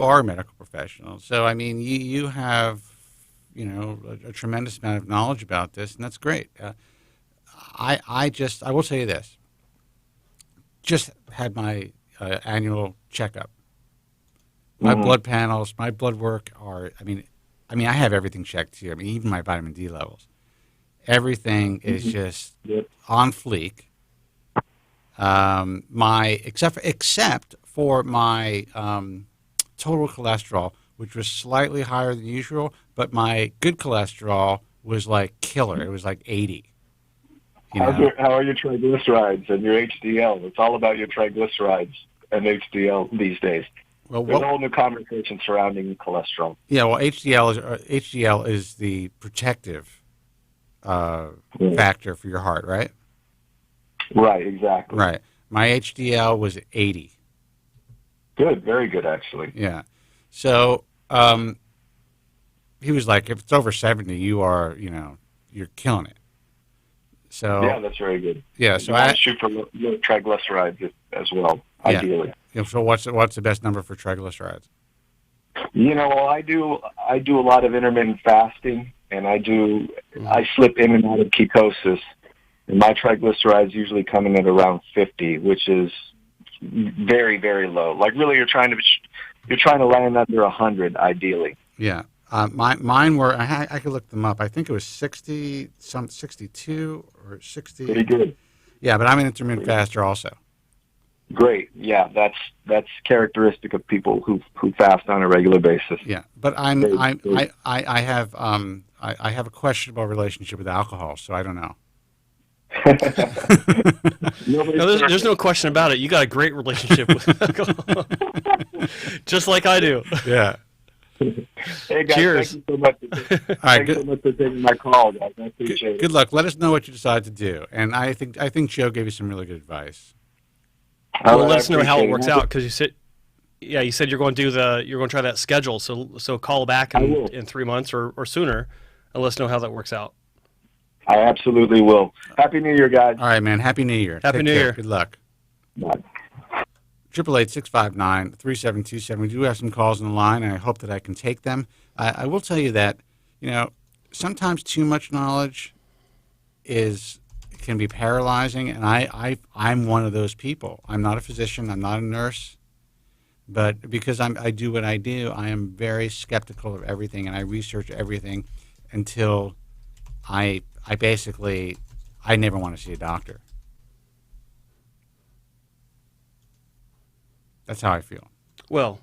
are a medical professional. So, I mean, you have, a tremendous amount of knowledge about this, and that's great. I will say this. Just had my annual checkup. My blood panels, my blood work I have everything checked here. Even my vitamin D levels. Everything is just on fleek. Except for my total cholesterol, which was slightly higher than usual, but my good cholesterol was like killer. It was like 80. How are your triglycerides and your HDL? It's all about your triglycerides and HDL these days. Well, there's a whole new conversation surrounding cholesterol. Yeah, well, HDL is the protective factor for your heart, right? Right, exactly. Right. My HDL was 80. Good, very good, actually. Yeah. So he was like, if it's over 70, you're killing it. So yeah, that's very good. Yeah, so I shoot for low triglycerides as well, ideally. Yeah, so what's the best number for triglycerides? I do a lot of intermittent fasting, and I slip in and out of ketosis. And my triglycerides usually come in at around 50, which is very, very low. Like really, you're trying to land under 100 ideally. Yeah. Mine were, I could look them up. I think it was 62 or 60. Pretty good. Yeah, but I'm an intermittent faster also. Great. Yeah, that's characteristic of people who fast on a regular basis. Yeah, but I have a questionable relationship with alcohol, so I don't know. No, there's no question about it. You got a great relationship with alcohol. Just like I do. Yeah. Hey guys, Cheers. thank you so much. Thank you so much for taking my call, guys. I appreciate it. Good luck. Let us know what you decide to do. And I think Joe gave you some really good advice. Well, let us know how it works out, because you said you're going to try that schedule. So call back in 3 months or sooner, and let us know how that works out. I absolutely will. Happy New Year, guys. All right, man. Happy New Year. Happy New Year. Good luck. Bye. 888-659-3727. We do have some calls on the line, and I hope that I can take them. I will tell you that, sometimes too much knowledge can be paralyzing, and I'm one of those people. I'm not a physician. I'm not a nurse. But because I do what I do, I am very skeptical of everything, and I research everything until I never want to see a doctor. That's how I feel. Well,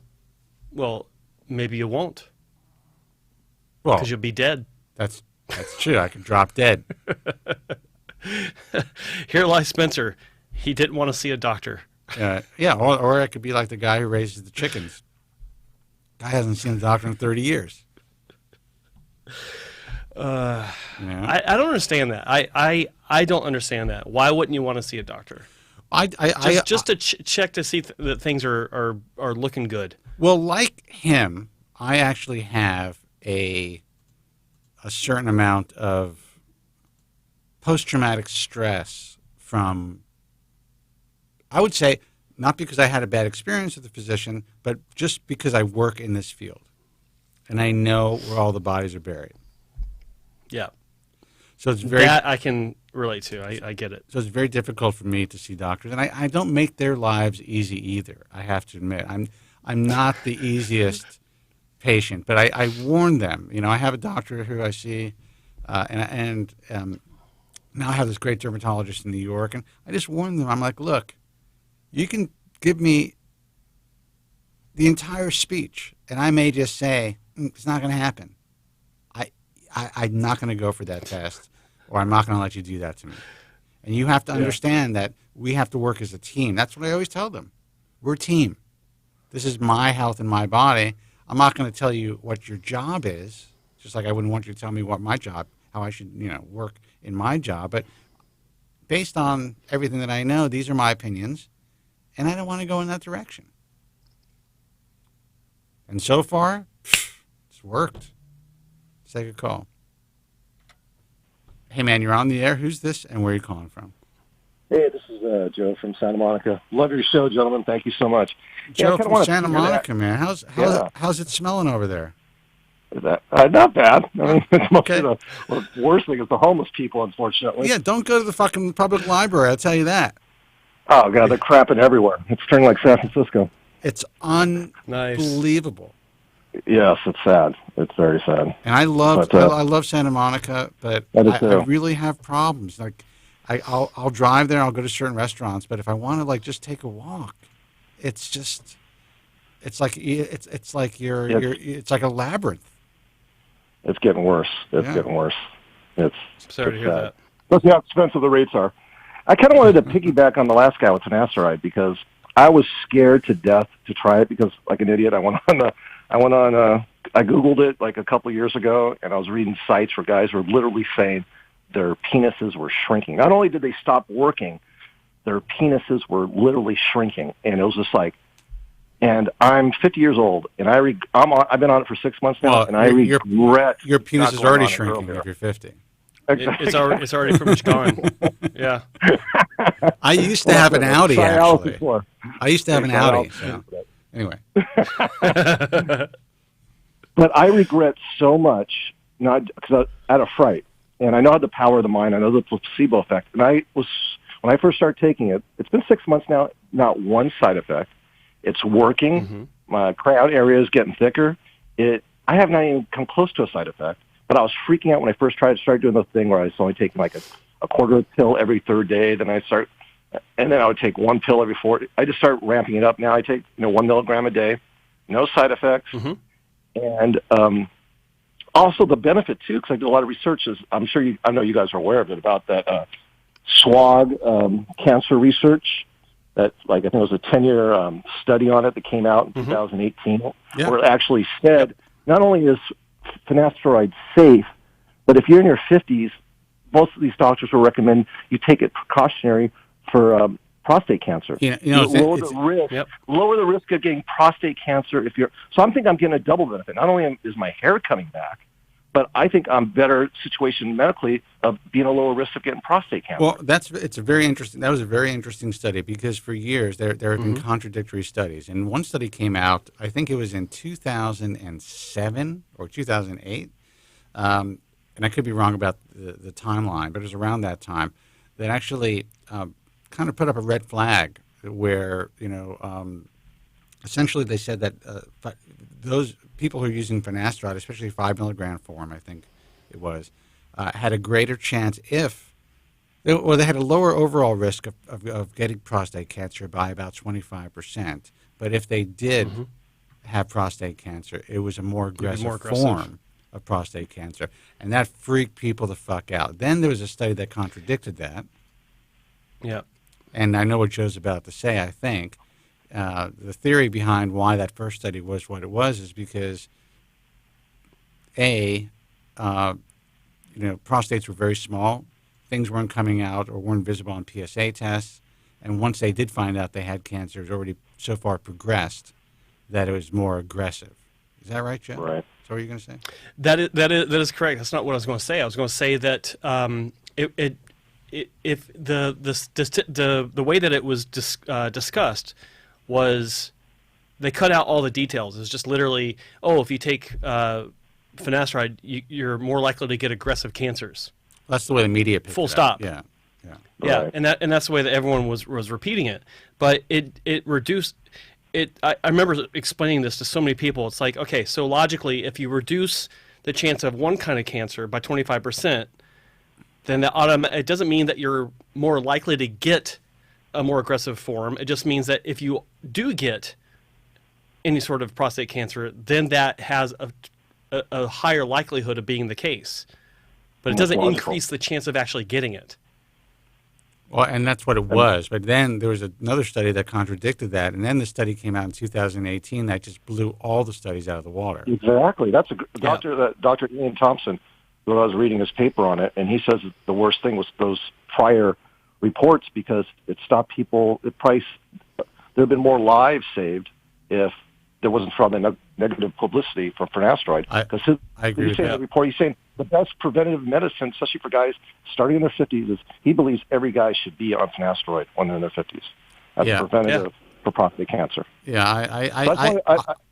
maybe you won't. Well, because you'll be dead. That's true. I could drop dead. Here lies Spencer. He didn't want to see a doctor. Yeah, or I could be like the guy who raises the chickens. Guy hasn't seen a doctor in 30 years. I don't understand that. I don't understand that. Why wouldn't you want to see a doctor? Just to check to see that things are looking good. Well, like him, I actually have a certain amount of post-traumatic stress from, I would say, not because I had a bad experience with a physician, but just because I work in this field. And I know where all the bodies are buried. Yeah. So it's very... That I can relate to. I get it. So it's very difficult for me to see doctors. And I don't make their lives easy either, I have to admit. I'm not the easiest patient, but I warn them. I have a doctor who I see, and now I have this great dermatologist in New York, and I just warn them. I'm like, look, you can give me the entire speech, and I may just say, it's not going to happen. I'm not going to go for that test, or I'm not going to let you do that to me. And you have to understand that we have to work as a team. That's what I always tell them. We're a team. This is my health and my body. I'm not going to tell you what your job is, just like I wouldn't want you to tell me what my job, how I should, work in my job. But based on everything that I know, these are my opinions, and I don't want to go in that direction. And so far, it's worked. Let's take a call. Hey, man, you're on the air. Who's this, and where are you calling from? Hey, this is Joe from Santa Monica. Love your show, gentlemen. Thank you so much. Joe from Santa Monica, man. How's it smelling over there? Not bad. I mean, it's mostly the worst thing is the homeless people, unfortunately. Yeah, don't go to the fucking public library, I'll tell you that. Oh, God, they're crapping everywhere. It's turning like San Francisco. It's unbelievable. Yes, it's sad. It's very sad. And I love Santa Monica, but I really have problems. Like, I'll drive there, I'll go to certain restaurants, but if I want to just take a walk, it's like a labyrinth. It's getting worse. It's getting worse. It's sorry to hear that. Let's see how expensive the rates are. I kind of wanted to piggyback on the last guy with Finasteride because I was scared to death to try it because, like an idiot, I Googled it like a couple of years ago, and I was reading sites where guys were literally saying their penises were shrinking. Not only did they stop working, their penises were literally shrinking, and it was just like. And I'm 50 years old, and I've been on it for 6 months now, and I regret. Your penis is already shrinking if you're 50. Exactly. It's already pretty much gone. Yeah. I used to have an Audi, actually. I used to have an Audi. So. Anyway. But I regret so much, not because out of fright, and I know the power of the mind. I know the placebo effect. And when I first started taking it, it's been 6 months now, not one side effect. It's working. Mm-hmm. My crown area is getting thicker. I have not even come close to a side effect, but I was freaking out when I first started doing the thing where I was only taking like a quarter of a pill every third day. Then and then I would take one pill every 4. I just start ramping it up. Now I take 1 milligram a day, no side effects, mm-hmm. and also the benefit too, because I do a lot of research. I know you guys are aware of it about that SWOG cancer research. That I think it was a 10-year study on it that came out in mm-hmm. 2018, where it actually said not only is finasteride safe, but if you're in your 50s, most of these doctors will recommend you take it precautionary for prostate cancer. Lower the risk of getting prostate cancer So I'm getting a double benefit. Not only is my hair coming back, but I think I'm better situation medically of being a lower risk of getting prostate cancer. Well, that was a very interesting study because for years there have mm-hmm. been contradictory studies. And one study came out, I think it was in 2007 or 2008, and I could be wrong about the timeline, but it was around that time, that actually kind of put up a red flag where, essentially they said that those people who are using finasteride, especially 5 milligram form, I think it was, had a greater chance they had a lower overall risk of getting prostate cancer by about 25%. But if they did mm-hmm. have prostate cancer, it was a more aggressive form of prostate cancer. And that freaked people the fuck out. Then there was a study that contradicted that. Yeah. And I know what Joe's about to say, I think. The theory behind why that first study was what it was is because, prostates were very small. Things weren't coming out or weren't visible on PSA tests. And once they did find out they had cancer, it was already so far progressed that it was more aggressive. Is that right, Joe? Right. So what are you going to say? That is correct. That's not what I was going to say. I was going to say that if the way that it was discussed was they cut out all the details. It's just literally, if you take finasteride, you're more likely to get aggressive cancers. That's the way the media picked Full it stop. Up. Yeah. Yeah, and that's the way that everyone was repeating it. But it reduced it. I remember explaining this to so many people. It's like, okay, so logically, if you reduce the chance of one kind of cancer by 25%, then it doesn't mean that you're more likely to get a more aggressive form. It just means that if you do get any sort of prostate cancer, then that has a higher likelihood of being the case. But it doesn't increase the chance of actually getting it. Well, and that's what it was. But then there was another study that contradicted that, and then the study came out in 2018 that just blew all the studies out of the water. Exactly. That's Dr. Ian Thompson, who I was reading his paper on it, and he says that the worst thing was those prior reports because it stopped people. There have been more lives saved if there wasn't from the negative publicity for finasteride. I agree with that. He's saying the best preventative medicine, especially for guys starting in their 50s, is he believes every guy should be on finasteride when they're in their 50s. That's preventative for prostate cancer. Yeah,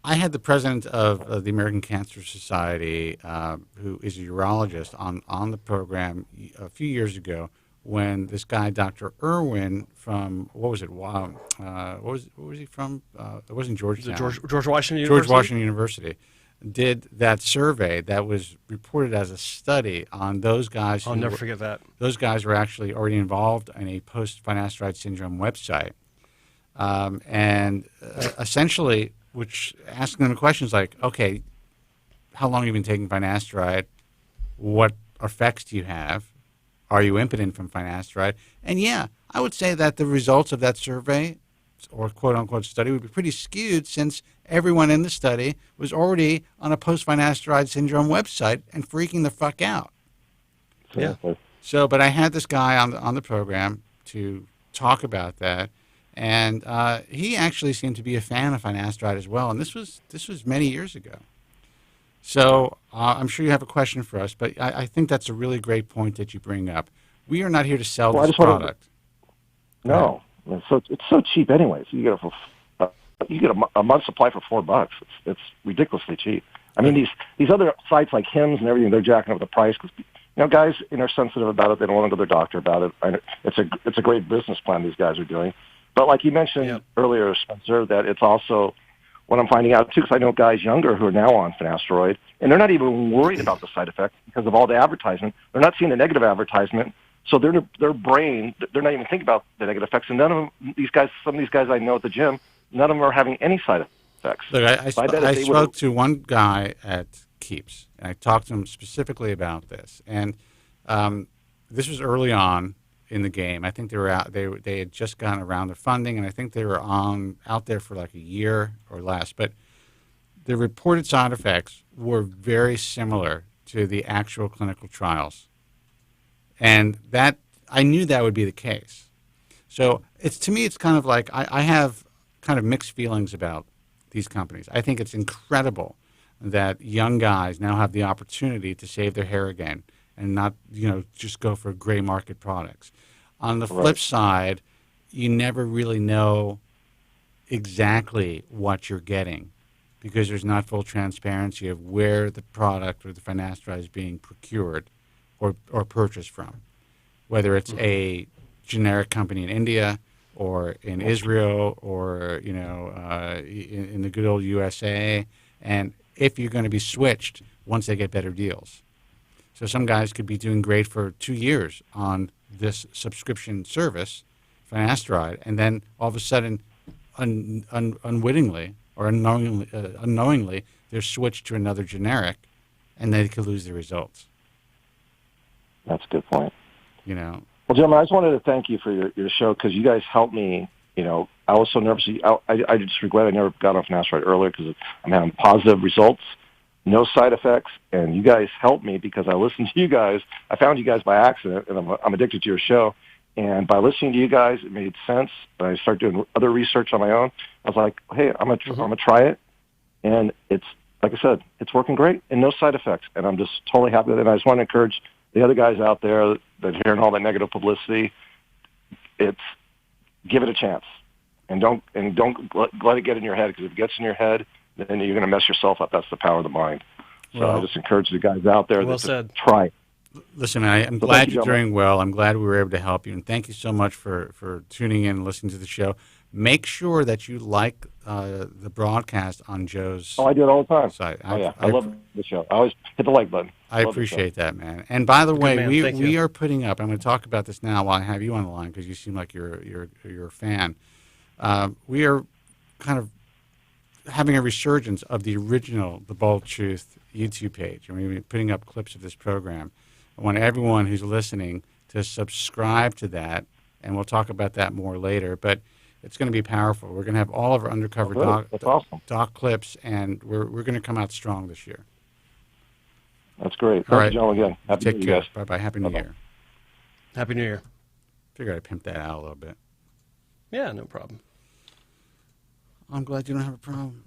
I had the president of the American Cancer Society, who is a urologist, on the program a few years ago when this guy, Dr. Irwin from, what was he from? It wasn't Georgetown. George Washington University? George Washington University did that survey that was reported as a study on those guys. I'll never forget that. Those guys were actually already involved in a post-finasteride syndrome website. Essentially, which asking them questions like, okay, how long have you been taking finasteride? What effects do you have? Are you impotent from finasteride? And I would say that the results of that survey or quote-unquote study would be pretty skewed since everyone in the study was already on a post-finasteride syndrome website and freaking the fuck out. Yeah. So, but I had this guy on the program to talk about that, and he actually seemed to be a fan of finasteride as well, and this was many years ago. So I'm sure you have a question for us, but I think that's a really great point that you bring up. We are not here to sell this product. No. So it's so cheap anyways. You get a month's supply for $4. It's ridiculously cheap. I mean, these other sites like Hims and everything, they're jacking up the price because guys, are sensitive about it. They don't want to go to their doctor about it. It's a great business plan these guys are doing. But like you mentioned earlier, Spencer, that it's also what I'm finding out too, because I know guys younger who are now on finasteride, and they're not even worried about the side effects because of all the advertisement. They're not seeing the negative advertisement, so their brain, they're not even thinking about the negative effects. And none of them, some of these guys I know at the gym, none of them are having any side effects. Look, I spoke to one guy at Keeps, and I talked to him specifically about this. And this was early on in the game. I think they were out. They had just gotten around their funding, and I think they were out there for like a year or less. But the reported side effects were very similar to the actual clinical trials, and that I knew that would be the case. So to me, it's kind of like I have kind of mixed feelings about these companies. I think it's incredible that young guys now have the opportunity to save their hair again and not, just go for gray market products. On the flip side, you never really know exactly what you're getting because there's not full transparency of where the product or the finasteride is being procured or purchased from, whether it's a generic company in India or in Israel or, in the good old USA, and if you're going to be switched once they get better deals. So some guys could be doing great for 2 years on this subscription service, Finasteride, and then all of a sudden, unwittingly or unknowingly, they're switched to another generic, and they could lose the results. That's a good point. Well, gentlemen, I just wanted to thank you for your show because you guys helped me. I was so nervous. I just regret I never got on Finasteride earlier because I'm having positive results. No side effects, and you guys helped me because I listened to you guys. I found you guys by accident, and I'm addicted to your show. And by listening to you guys, it made sense. I started doing other research on my own. I was like, hey, I'm gonna try it, and it's like I said, it's working great and no side effects. And I'm just totally happy with it. And I just want to encourage the other guys out there that are hearing all that negative publicity. Give it a chance, and don't let it get in your head because if it gets in your head, then you're going to mess yourself up. That's the power of the mind. So I just encourage the guys out there to try it. Listen, man, I'm glad you're doing well. I'm glad we were able to help you. And thank you so much for tuning in and listening to the show. Make sure that you like the broadcast on Joe's I do it all the time. Site. I love the show. I always hit the like button. I appreciate that, man. And by the way, we are putting up, I'm going to talk about this now while I have you on the line because you seem like you're a fan. We are kind of having a resurgence of the original The Bald Truth YouTube page. I mean, we're putting up clips of this program. I want everyone who's listening to subscribe to that, and we'll talk about that more later. But it's going to be powerful. We're going to have all of our undercover doc clips, and we're going to come out strong this year. That's great. All right, John, again. Happy New Year, guys. Bye-bye. Happy New Year. Happy New Year. Figured I'd pimp that out a little bit. Yeah, no problem. I'm glad you don't have a problem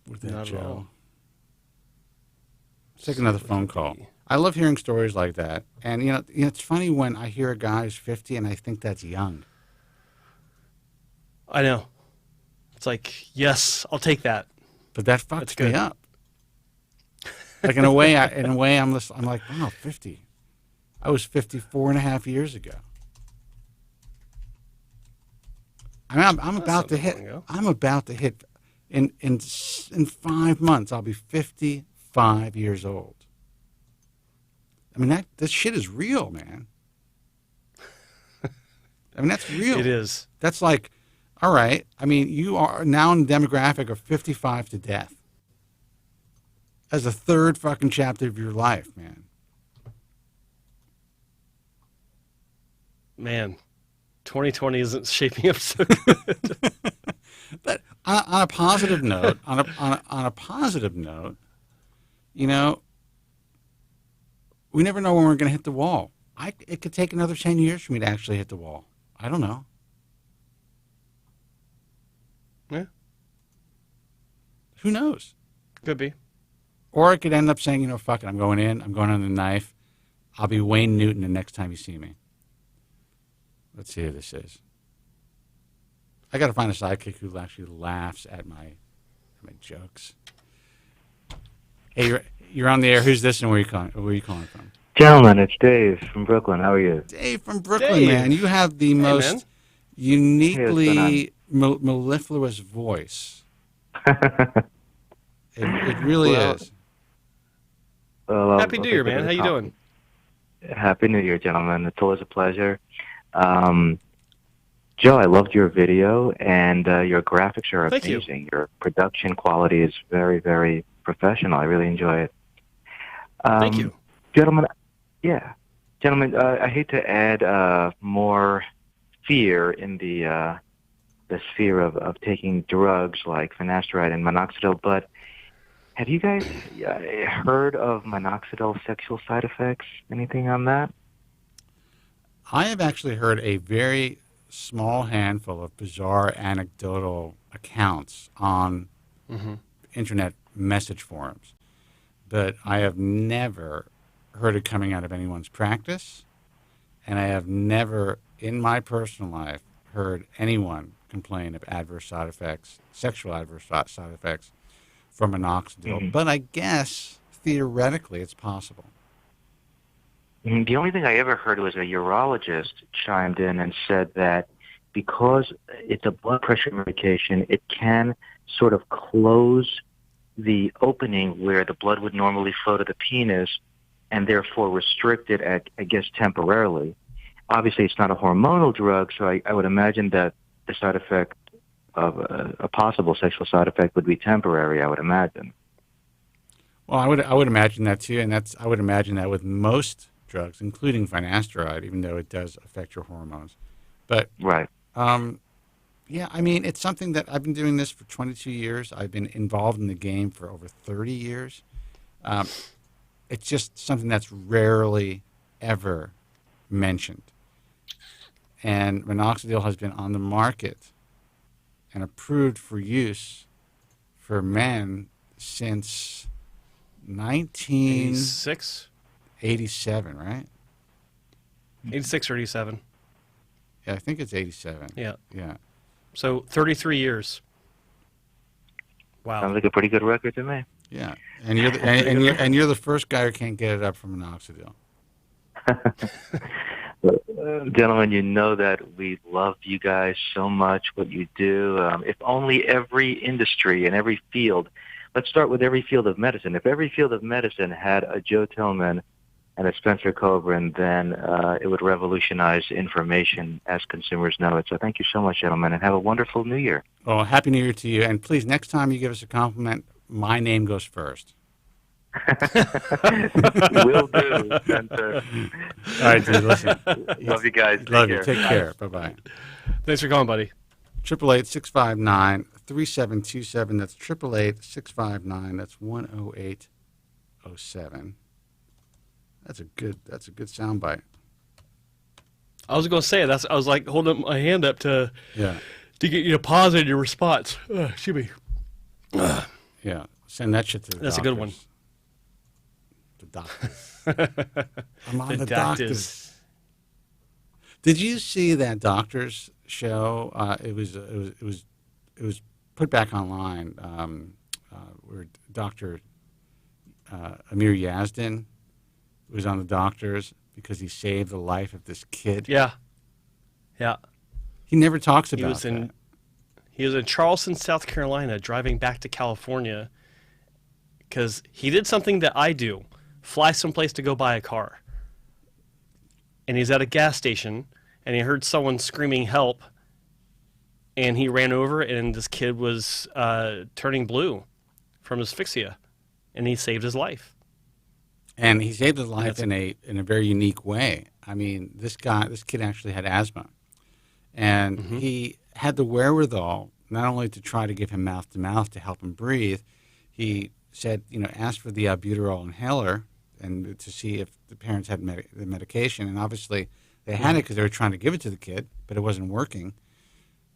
with that, Not Joe. at all. Let's take another phone call. I love hearing stories like that. And, it's funny when I hear a guy who's 50 and I think that's young. I know. It's like, yes, I'll take that. But that fucks me up. Like, in a way, I'm like, wow, 50. I was 54 and a half years ago. I mean, I'm about to hit in 5 months, I'll be 55 years old. I mean, that shit is real, man. I mean, that's real. It is. That's like, all right, I mean, you are now in the demographic of 55 to death. As a third fucking chapter of your life, man. Man, 2020 isn't shaping up so good. But on a positive note, on a positive note, we never know when we're going to hit the wall. It could take another 10 years for me to actually hit the wall. I don't know. Yeah. Who knows? Could be. Or I could end up saying, fuck it, I'm going on the knife. I'll be Wayne Newton the next time you see me. Let's see who this is. I got to find a sidekick who actually laughs at my jokes. Hey, you're on the air. Who's this and where are you calling from? Gentlemen, it's Dave from Brooklyn. How are you? Dave from Brooklyn, man. You have the most uniquely mellifluous voice. It really is. Well, Happy New Year, man. How you doing? Happy New Year, gentlemen. It's always a pleasure. Joe, I loved your video, and your graphics are amazing. Your production quality is very, very professional. I really enjoy it. Thank you. Gentlemen, I hate to add more fear in the sphere of taking drugs like Finasteride and Minoxidil, but have you guys heard of Minoxidil sexual side effects? Anything on that? I have actually heard a very small handful of bizarre anecdotal accounts on internet message forums, but I have never heard it coming out of anyone's practice, and I have never in my personal life heard anyone complain of adverse side effects, sexual adverse side effects from minoxidil, but I guess theoretically it's possible. The only thing I ever heard was a urologist chimed in and said that because it's a blood pressure medication, it can sort of close the opening where the blood would normally flow to the penis and therefore restrict it, I guess, temporarily. Obviously, it's not a hormonal drug, so I would imagine that the side effect of a possible sexual side effect would be temporary, I would imagine. Well, I would imagine that too, and I would imagine that with most drugs, including Finasteride, even though it does affect your hormones. But right. Yeah, I mean, it's something that I've been doing this for 22 years. I've been involved in the game for over 30 years. It's just something that's rarely ever mentioned. And Minoxidil has been on the market and approved for use for men since 1987, right? 86 or 87. Yeah, I think it's 87. Yeah. Yeah. So 33 years. Wow. Sounds like a pretty good record to me. Yeah. And you're the first guy who can't get it up from Minoxidil. Gentlemen, you know that we love you guys so much, what you do. If only every industry and every field, let's start with every field of medicine. If every field of medicine had a Joe Tillman and a Spencer Kobren, then it would revolutionize information as consumers know it. So thank you so much, gentlemen, and have a wonderful New Year. Oh, Happy New Year to you. And please, next time you give us a compliment, my name goes first. Will do, Spencer. All right, dude, listen. Love you guys. Love you. Take care. Bye-bye. Thanks for calling, buddy. 888-659-3727. That's 888-659. That's 10807. That's a good soundbite. I was going to say I was like holding my hand up to get you to pause in your response. Excuse me. Yeah, send that shit to the That's doctors. a good one. The doctors. I'm on the doctors. Did you see that doctors show? It was put back online where Dr. Amir Yazdan was on the doctors because he saved the life of this kid. Yeah. Yeah. He never talks about that. He was in Charleston, South Carolina, driving back to California because he did something that I do, fly someplace to go buy a car. And he's at a gas station, and he heard someone screaming help, and he ran over, and this kid was turning blue from asphyxia, and he saved his life. And he saved his life in a very unique way. I mean, this kid actually had asthma, and he had the wherewithal not only to try to give him mouth-to-mouth to help him breathe. He said, asked for the albuterol inhaler and to see if the parents had the medication, and obviously they had it because they were trying to give it to the kid, but it wasn't working.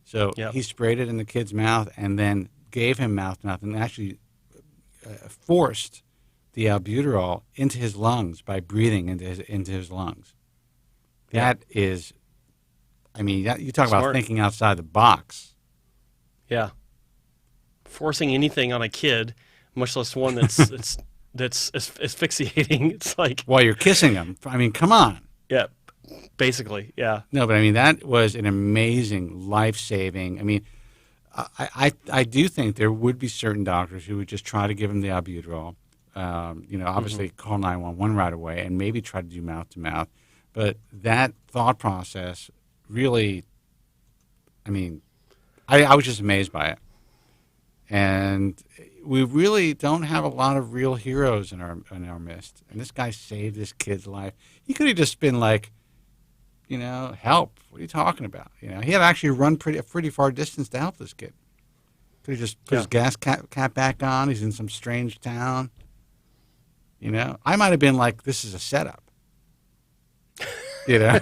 So he sprayed it in the kid's mouth and then gave him mouth-to-mouth and actually forced the albuterol into his lungs by breathing into his lungs. That is, I mean, you talk about thinking outside the box. Yeah. Forcing anything on a kid, much less one that's that's asphyxiating. It's like while you're kissing them. I mean, come on. Yeah, basically, yeah. No, but I mean that was an amazing, life-saving. I mean, I do think there would be certain doctors who would just try to give them the albuterol. Obviously call 911 right away and maybe try to do mouth-to-mouth. But that thought process really, I mean, I was just amazed by it. And we really don't have a lot of real heroes in our midst. And this guy saved this kid's life. He could have just been like, help. What are you talking about? He had to actually run a pretty far distance to help this kid. Could have just put his gas cap back on. He's in some strange town. I might have been like, this is a setup. Yeah.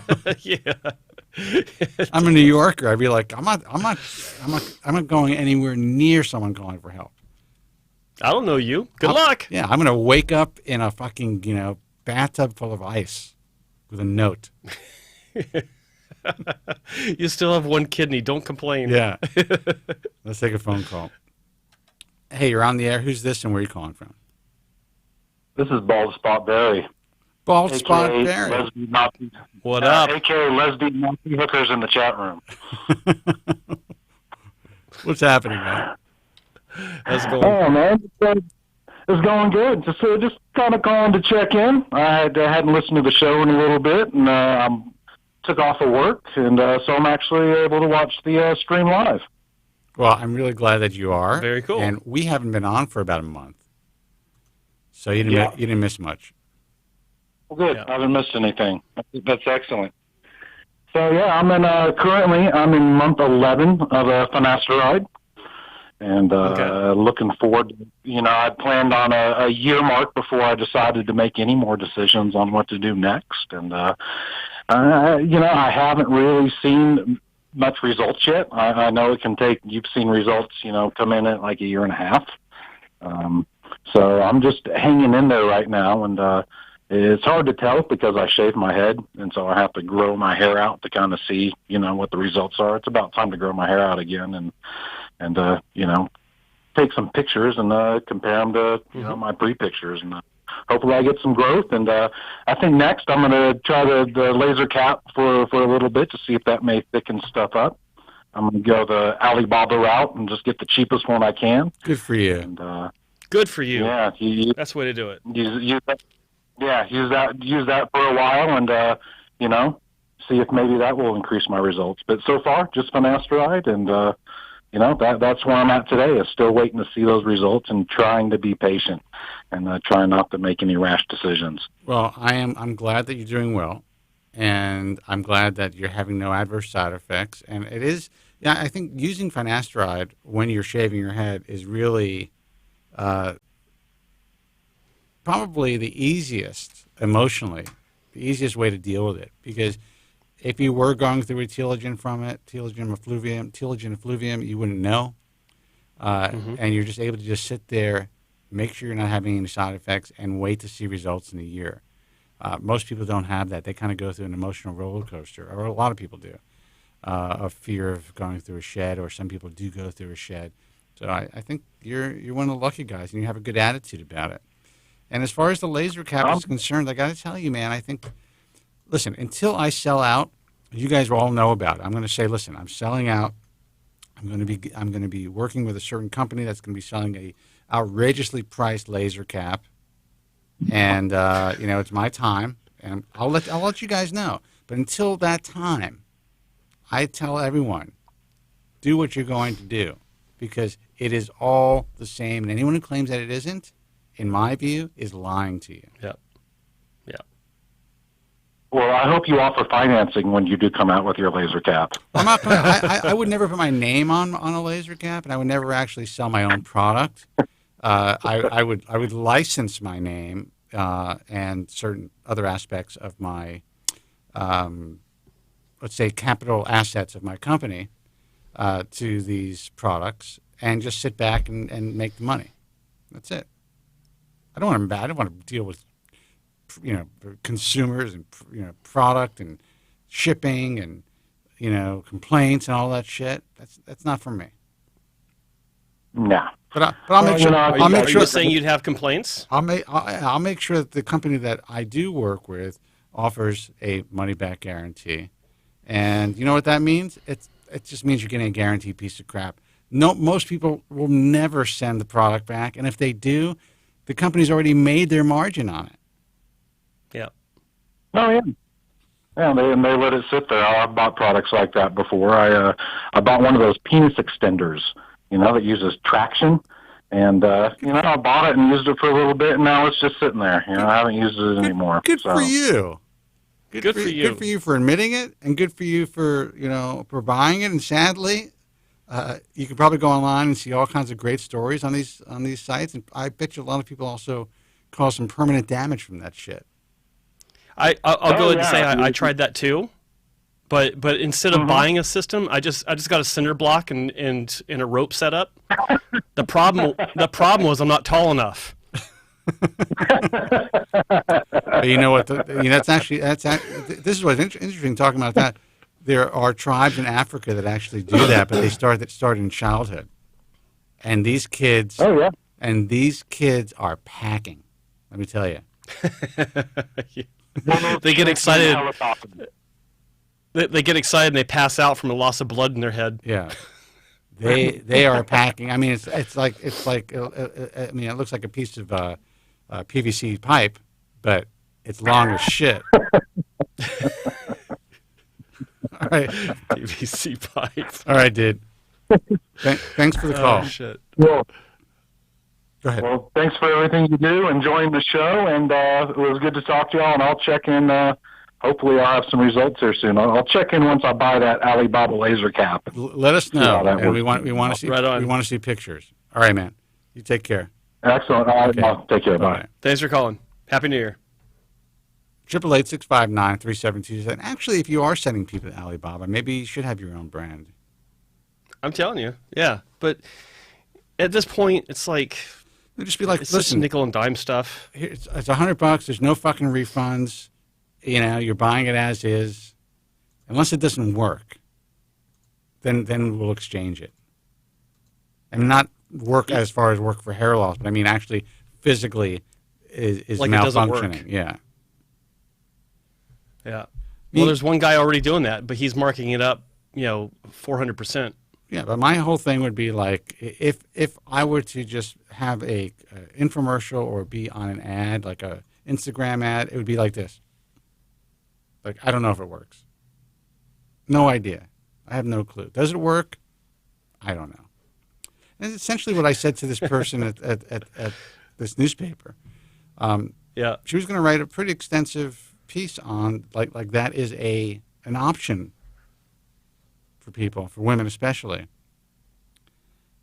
I'm a New Yorker. I'd be like, I'm not going anywhere near someone calling for help. I don't know you. Good luck. Yeah, I'm gonna wake up in a fucking bathtub full of ice with a note. You still have one kidney. Don't complain. Yeah. Let's take a phone call. Hey, you're on the air. Who's this and where are you calling from? This is Bald Spot Barry. Bald Spot Barry. What up? A.k.a. lesbian Nazi hookers in the chat room. What's happening, man? How's it going? Oh, man. It's going good. Just kind of calling to check in. I hadn't listened to the show in a little bit, and I took off of work, and so I'm actually able to watch the stream live. Well, I'm really glad that you are. Very cool. And we haven't been on for about a month. So you didn't miss much. Well, good. I haven't missed anything. That's excellent. So, yeah, currently I'm in month 11 of Finasteride. And looking forward, I planned on a year mark before I decided to make any more decisions on what to do next. And, I haven't really seen much results yet. I know it can take, you've seen results, come in at like a year and a half. So I'm just hanging in there right now. And it's hard to tell because I shaved my head. And so I have to grow my hair out to kind of see, what the results are. It's about time to grow my hair out again. And take some pictures and compare them to my pre-pictures, and hopefully I get some growth. And I think next I'm going to try the laser cap for a little bit to see if that may thicken stuff up. I'm going to go the Alibaba route and just get the cheapest one I can. Good for you. And, good for you. Yeah, that's the way to do it. Use that. Yeah, use that for a while, and see if maybe that will increase my results. But so far, just Finasteride, and that's where I'm at today, is still waiting to see those results and trying to be patient and trying not to make any rash decisions. Well, I'm glad that you're doing well, and I'm glad that you're having no adverse side effects. And it is, I think using Finasteride when you're shaving your head is really probably the easiest, emotionally, the easiest way to deal with it. Because if you were going through a telogen from it, telogen effluvium, you wouldn't know. And you're just able to just sit there, make sure you're not having any side effects, and wait to see results in a year. Most people don't have that. They kind of go through an emotional roller coaster, or a lot of people do, of fear of going through a shed, or some people do go through a shed. So I think you're one of the lucky guys, and you have a good attitude about it. And as far as the laser cap is concerned, I got to tell you, man, I think, listen, until I sell out, you guys will all know about it. I'm going to say, listen, I'm selling out. I'm going to be working with a certain company that's going to be selling a outrageously priced laser cap, and it's my time, and I'll let you guys know. But until that time, I tell everyone, do what you're going to do, because it is all the same, and anyone who claims that it isn't, in my view, is lying to you. Yep. Yeah. Well, I hope you offer financing when you do come out with your laser cap. I'm not I would never put my name on a laser cap, and I would never actually sell my own product. I would license my name and certain other aspects of my, let's say, capital assets of my company to these products, and just sit back and make the money. That's it. I don't want to deal with consumers and product and shipping and complaints and all that shit. That's not for me. Nah. But I'll make sure. I'll make sure. Are you saying you'd have complaints? I'll make sure that the company that I do work with offers a money back guarantee, and you know what that means? It just means you're getting a guaranteed piece of crap. No, most people will never send the product back, and if they do, the company's already made their margin on it. Yeah. Oh yeah. Yeah, they let it sit there. I've bought products like that before. I bought one of those penis extenders, that uses traction. And, I bought it and used it for a little bit, and now it's just sitting there. I haven't used it anymore. Good for you. Good for you. Good for you for admitting it, and good for you for, for buying it. And sadly, you can probably go online and see all kinds of great stories on these sites. And I bet you a lot of people also cause some permanent damage from that shit. I'll go ahead and say I tried that too. But instead of buying a system, I just got a cinder block and a rope set up. The problem was I'm not tall enough. But you know what? This is what's interesting talking about that. There are tribes in Africa that actually do that, but they start in childhood, and these kids. Oh yeah. And these kids are packing. Let me tell you. They get excited. They get excited and they pass out from a loss of blood in their head. Yeah, they are packing. I mean, it's like I mean, it looks like a piece of PVC pipe, but it's long as shit. All right, PVC pipe. All right, dude. Thanks for the call. Oh, shit. Well, go ahead. Well, thanks for everything you do. Enjoying the show, and it was good to talk to y'all. And I'll check in. Hopefully, I'll have some results here soon. I'll check in once I buy that Alibaba laser cap. Let us know. And we want to see. Right on. We want to see pictures. All right, man. You take care. Excellent. All right, Okay. well, take care. Bye. Bye. Thanks for calling. Happy New Year. 888-659-3727. Actually, if you are sending people to Alibaba, maybe you should have your own brand. I'm telling you, yeah. But at this point, it's like It'd just be like, it's listen, just nickel and dime stuff. It's $100. There's no fucking refunds. You're buying it as is. Unless it doesn't work, then we'll exchange it. And not work as far as work for hair loss, but I mean actually physically is Like it doesn't work. malfunctioning. Yeah. Yeah. Well, there's one guy already doing that, but he's marking it up, 400%. Yeah, but my whole thing would be like, if I were to just have a infomercial or be on an ad, like a Instagram ad, it would be like this. Like, I don't know if it works. No idea. I have no clue. Does it work? I don't know. And it's essentially what I said to this person at this newspaper. Yeah. She was going to write a pretty extensive piece on like that is an option for people, for women especially.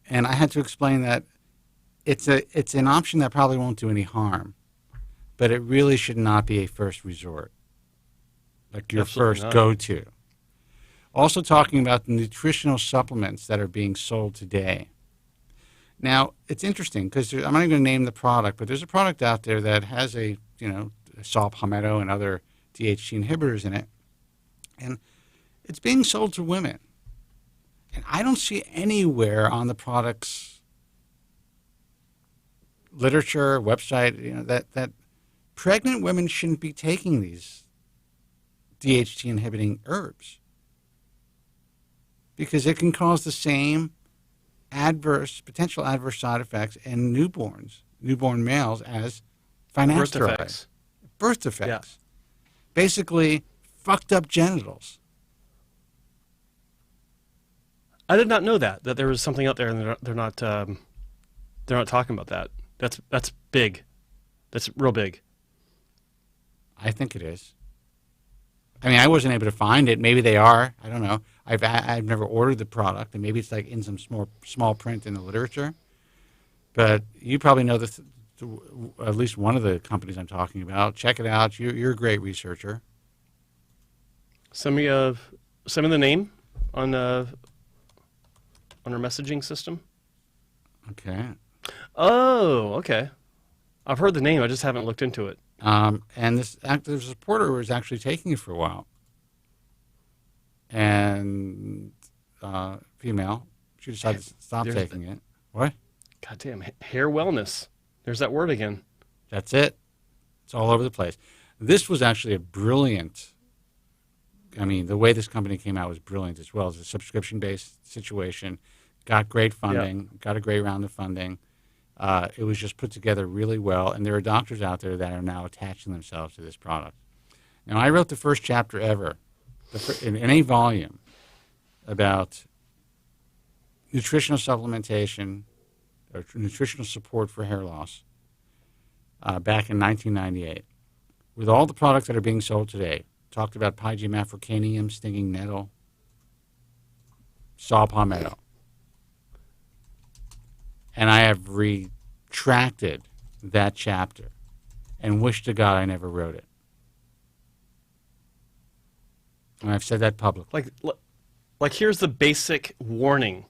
And I had to explain that it's an option that probably won't do any harm, but it really should not be a first resort, like your Absolutely first not. go-to. Also talking about the nutritional supplements that are being sold today. Now, it's interesting because I'm not even going to name the product, but there's a product out there that has a saw palmetto and other DHT inhibitors in it, and it's being sold to women. And I don't see anywhere on the product's literature, website, that pregnant women shouldn't be taking these DHT inhibiting herbs because it can cause the same potential adverse side effects in newborn males as finasteride. Birth defects. Yeah. Basically, fucked up genitals. I did not know that there was something out there, and they're not talking about that. That's big. That's real big. I think it is. I mean, I wasn't able to find it. Maybe they are. I don't know. I've never ordered the product, and maybe it's like in some small print in the literature. But you probably know at least one of the companies I'm talking about. Check it out. You're a great researcher. Send me the name on our messaging system. Okay. Oh, okay. I've heard the name. I just haven't looked into it. And this active supporter was actually taking it for a while. And female, she decided to stop taking it. What? Goddamn, hair wellness. There's that word again. That's it. It's all over the place. This was actually a brilliant, I mean, the way this company came out was brilliant as well. It's a subscription-based situation. Got great funding. Got a great round of funding. It was just put together really well, and there are doctors out there that are now attaching themselves to this product. Now, I wrote the first chapter ever in any volume about nutritional supplementation or nutritional support for hair loss back in 1998. With all the products that are being sold today, talked about Pygium africanum, stinging nettle, saw palmetto. And I have retracted that chapter and wish to God I never wrote it. And I've said that publicly. Like here's the basic warning.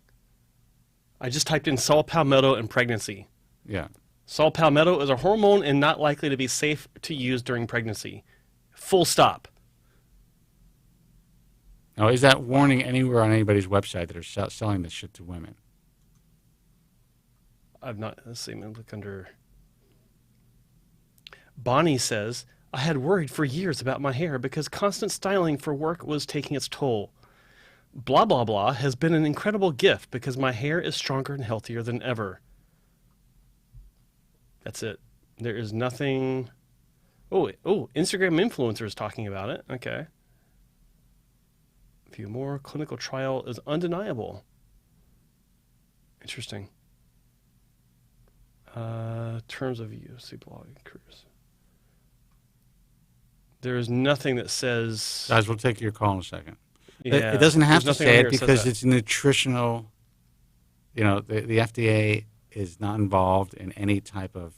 I just typed in saw palmetto and pregnancy. Yeah. Saw palmetto is a hormone and not likely to be safe to use during pregnancy. Full stop. Now, is that warning anywhere on anybody's website that are selling this shit to women? I've not. Let's see. I'm gonna look under. Bonnie says, I had worried for years about my hair because constant styling for work was taking its toll. Blah, blah, blah has been an incredible gift because my hair is stronger and healthier than ever. That's it. There is nothing. Oh, Instagram influencers talking about it. Okay. A few more. Clinical trial is undeniable. Interesting. Terms of use, blog careers. There is nothing that says. Guys, we'll take your call in a second. Yeah, it doesn't have to nothing say on it here because that it's nutritional. You know, the FDA is not involved in any type of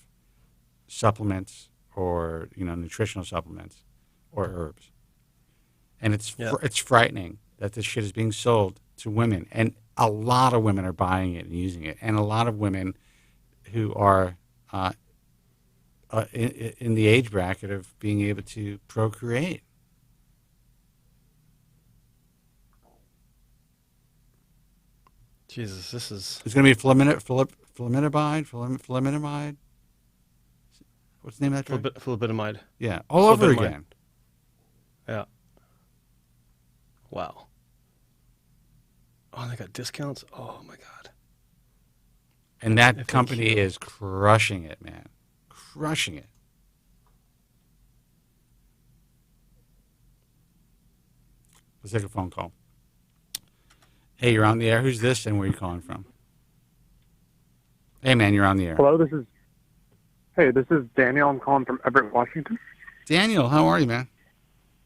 supplements or, you know, nutritional supplements or herbs. And it's frightening that this shit is being sold to women. And a lot of women are buying it and using it. And a lot of women who are in the age bracket of being able to procreate. Jesus, this is... It's going to be fluminimide. What's the name of that drug? Flubidomide. Yeah, all over again. Yeah. Wow. Oh, they got discounts? Oh, my God. And that company is crushing it, man. Crushing it. Let's take a phone call. Hey, you're on the air. Who's this and where are you calling from? Hey, man, you're on the air. Hello, this is Daniel. I'm calling from Everett, Washington. Daniel, how are you, man?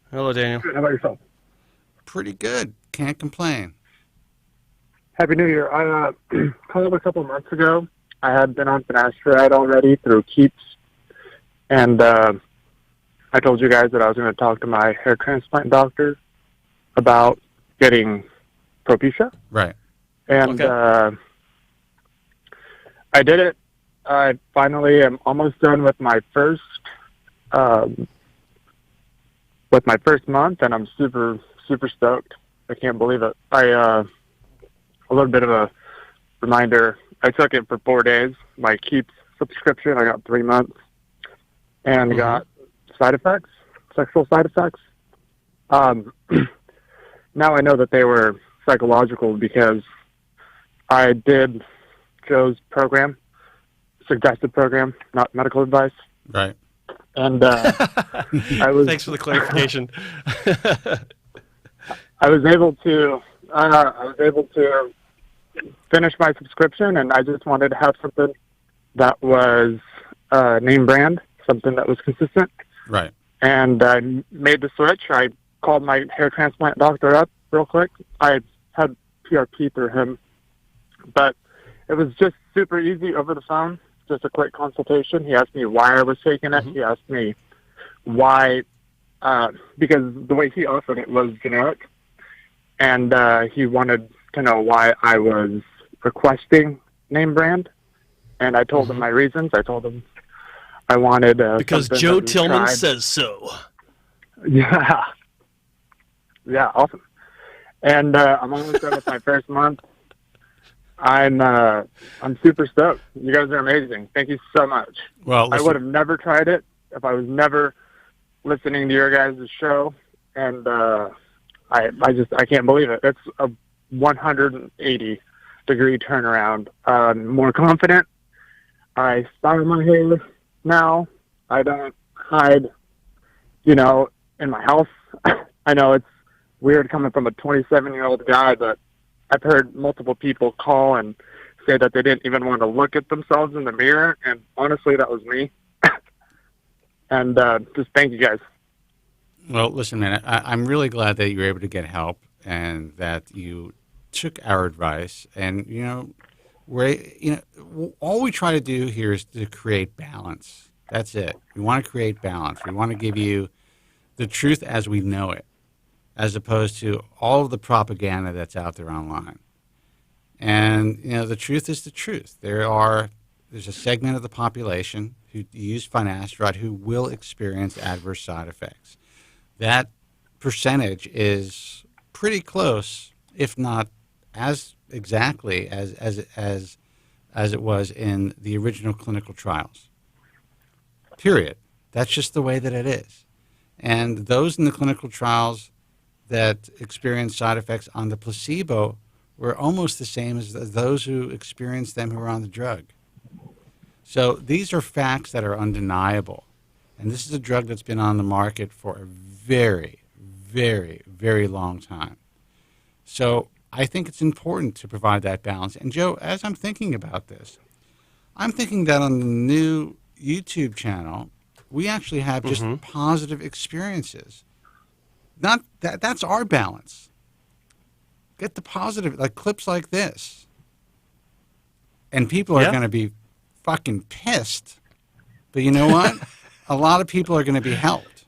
Hello, Daniel. Good. How about yourself? Pretty good. Can't complain. Happy New Year. I called up a couple of months ago. I had been on Finasteride already through Keeps, and I told you guys that I was going to talk to my hair transplant doctor about getting Propecia. Right. And I did it. I finally am almost done with my first month, and I'm super stoked. I can't believe it. A little bit of a reminder. I took it for 4 days. My Keeps subscription, I got 3 months, and got side effects, sexual side effects. Now I know that they were psychological because I did Joe's program, suggested program, not medical advice. Right. And I was. Thanks for the clarification. I was able to finish my subscription, and I just wanted to have something that was name brand, something that was consistent. Right. And I made the switch. I called my hair transplant doctor up real quick. I had PRP through him, but it was just super easy over the phone, just a quick consultation. He asked me why I was taking it. He asked me why, because the way he offered it was generic, and he wanted to know why I was requesting name brand, and I told him my reasons. I told him I wanted because Joe Tillman says so. Yeah, awesome. And I'm almost done with my first month. I'm super stoked. You guys are amazing. Thank you so much. Well, I would have never tried it if I was never listening to your guys' show, and I can't believe it. It's a 180-degree turnaround. More confident. I style my hair now. I don't hide, in my house. I know it's weird coming from a 27-year-old guy, but I've heard multiple people call and say that they didn't even want to look at themselves in the mirror, and honestly, that was me. And just thank you guys. Well, listen, man, I'm really glad that you were able to get help and that you took our advice. And, all we try to do here is to create balance. That's it. We want to create balance. We want to give you the truth as we know it, as opposed to all of the propaganda that's out there online. And, the truth is the truth. There's a segment of the population who use finasteride who will experience adverse side effects. That percentage is pretty close, if not as exactly as it was in the original clinical trials. Period. That's just the way that it is. And those in the clinical trials that experienced side effects on the placebo were almost the same as those who experienced them who were on the drug. So these are facts that are undeniable. And this is a drug that's been on the market for a very, very, very long time. So I think it's important to provide that balance. And Joe, as I'm thinking about this, I'm thinking that on the new YouTube channel, we actually have just positive experiences. Not that's our balance. Get the positive, like clips like this. And people are going to be fucking pissed. But you know what? A lot of people are going to be helped.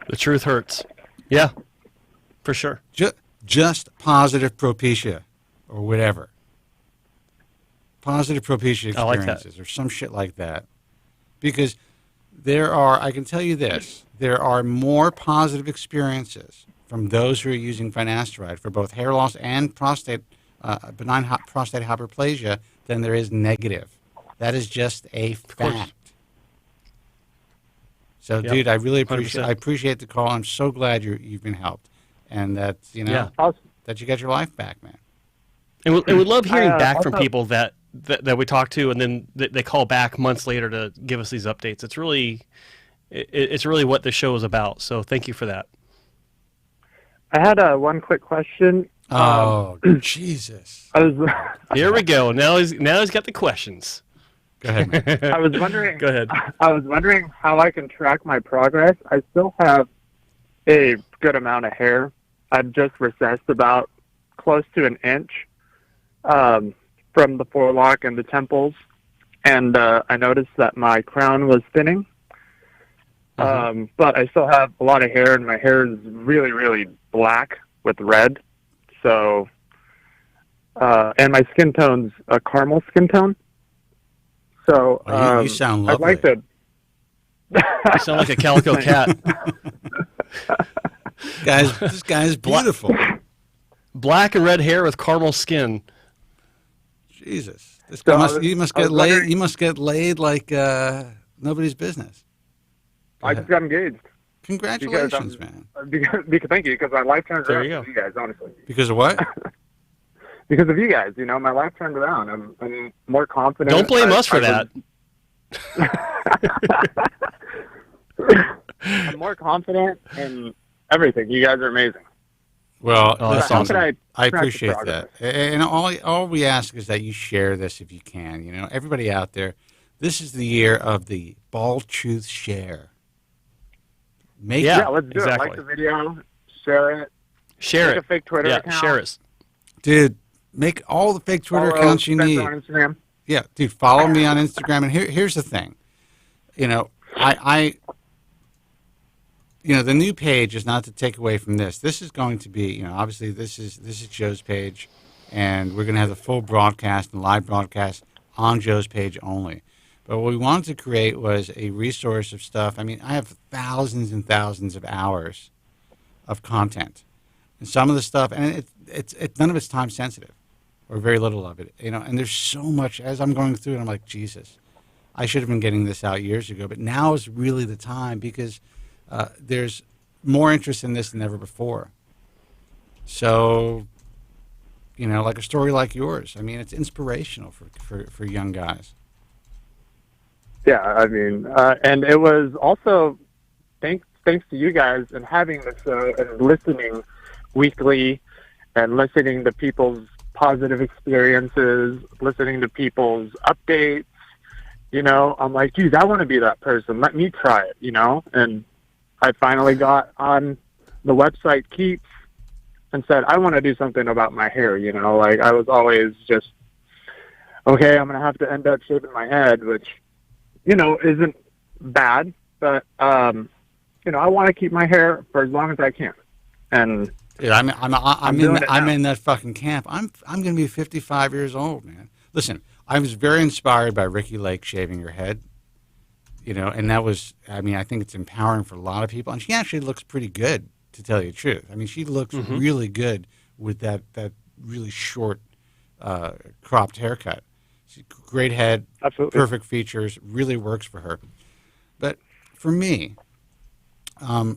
The truth hurts. Yeah, for sure. Just positive Propecia or whatever. Positive Propecia experiences or some shit like that. Because I can tell you this, there are more positive experiences from those who are using finasteride for both hair loss and benign prostate hyperplasia than there is negative. That is just a fact. So, dude, I really appreciate the call. I'm so glad you've been helped, and that that you got your life back, man. And we love hearing back from people that we talk to, and then they call back months later to give us these updates. It's really what the show is about. So, thank you for that. I had one quick question. Oh, Jesus! Here we go. Now he's got the questions. Go ahead, man. I was wondering. Go ahead. I was wondering how I can track my progress. I still have a good amount of hair. I've just recessed about close to an inch from the forelock and the temples, and I noticed that my crown was thinning. But I still have a lot of hair, and my hair is really, really black with red. So, and my skin tone's a caramel skin tone. So you sound lovely. I'd like to. You sound like a calico cat. This guy's beautiful. Black and red hair with caramel skin. Jesus, this guy you must get laid. You must get laid like nobody's business. I just got engaged. Congratulations, man. Thank you, because my life turned around because of you guys, honestly. Because of what? Because of you guys, my life turned around. I'm more confident. Don't blame us for that. I'm more confident in everything. You guys are amazing. Well, that's awesome. I appreciate that. And all we ask is that you share this if you can. Everybody out there, this is the year of the Bald Truth Share. Yeah, let's do it. Like the video, share it. Make a fake Twitter account. Share it. Dude, make all the fake Twitter accounts you need. On Instagram. Yeah, dude, follow me on Instagram. And here's the thing. The new page is not to take away from this. This is going to be, obviously this is Joe's page, and we're going to have the full broadcast and live broadcast on Joe's page only. But what we wanted to create was a resource of stuff. I mean, I have thousands and thousands of hours of content, and some of the stuff, and it's none of it's time sensitive. or very little of it. And there's so much as I'm going through it. I'm like, Jesus, I should have been getting this out years ago. But now is really the time because there's more interest in this than ever before. So, like a story like yours. I mean, it's inspirational for young guys. Yeah, I mean, and it was also thanks to you guys and having this and listening weekly and listening to people's positive experiences, listening to people's updates. I'm like, geez, I want to be that person. Let me try it, And I finally got on the website Keeps and said, I want to do something about my hair, Like, I was always just, okay, I'm going to have to end up shaving my head, which, isn't bad. But, I want to keep my hair for as long as I can. And yeah, I'm in that fucking camp. I'm going to be 55 years old, man. Listen, I was very inspired by Ricki Lake shaving her head, and that was, I think it's empowering for a lot of people. And she actually looks pretty good, to tell you the truth. I mean, she looks really good with that really short, cropped haircut. She's great head, absolutely perfect features, really works for her. But for me, I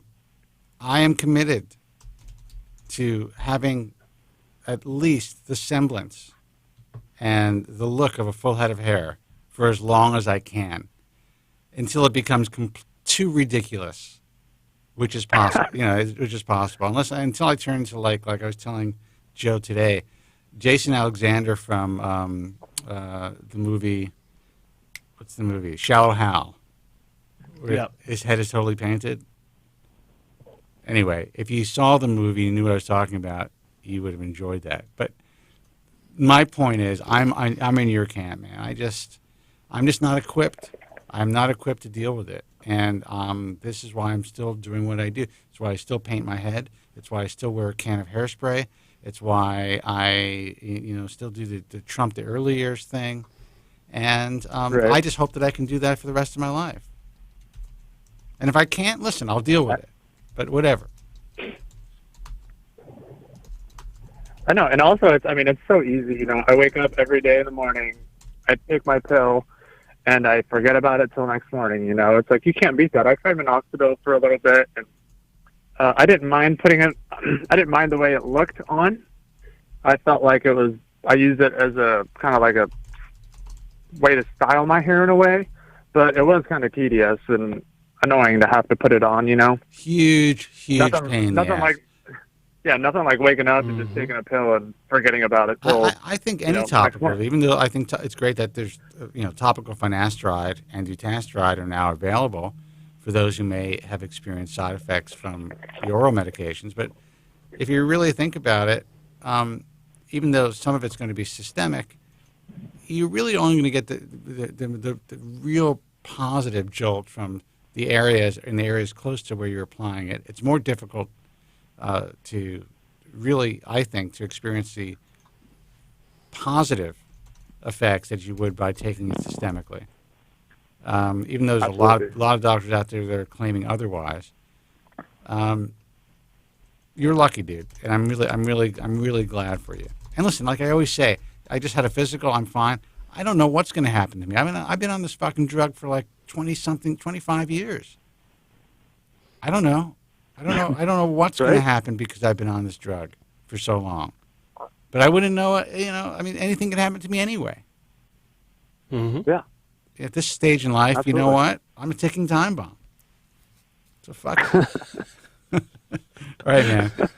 am committed to having at least the semblance and the look of a full head of hair for as long as I can, until it becomes too ridiculous, which is possible. Which is possible, until I turn into like I was telling Joe today, Jason Alexander from the movie. What's the movie? Shallow Hal. Yep. His head is totally painted. Anyway, if you saw the movie and knew what I was talking about, you would have enjoyed that. But my point is, I'm in your camp, man. I'm just not equipped. I'm not equipped to deal with it, and this is why I'm still doing what I do. It's why I still paint my head. It's why I still wear a can of hairspray. It's why I still do the Trump the early years thing, and right. I just hope that I can do that for the rest of my life. And if I can't, listen, I'll deal with it. But whatever. I know, and also it's so easy. I wake up every day in the morning, I take my pill, and I forget about it till next morning. It's like you can't beat that. I tried Minoxidil for a little bit, and I didn't mind putting it. I didn't mind the way it looked on. I felt like it was. I used it as a kind of like a way to style my hair in a way, but it was kind of tedious and annoying to have to put it on. Huge pain in the ass. Nothing like waking up and just taking a pill and forgetting about it. I think any topical, even though I think it's great that there's topical finasteride and dutasteride are now available for those who may have experienced side effects from the oral medications. But if you really think about it, even though some of it's going to be systemic, you're really only going to get the real positive jolt from the areas close to where you're applying it. It's more difficult to really, I think, to experience the positive effects that you would by taking it systemically. Even though there's a lot of doctors out there that are claiming otherwise. You're lucky, dude, and I'm really glad for you. And listen, like I always say, I just had a physical. I'm fine. I don't know what's going to happen to me. I've been on this fucking drug for like 25 years. I don't know. I don't know what's going to happen because I've been on this drug for so long. But I wouldn't know, anything can happen to me anyway. Mm-hmm. Yeah. At this stage in life, Absolutely. You know what? I'm a ticking time bomb. So fuck it. All right, man. All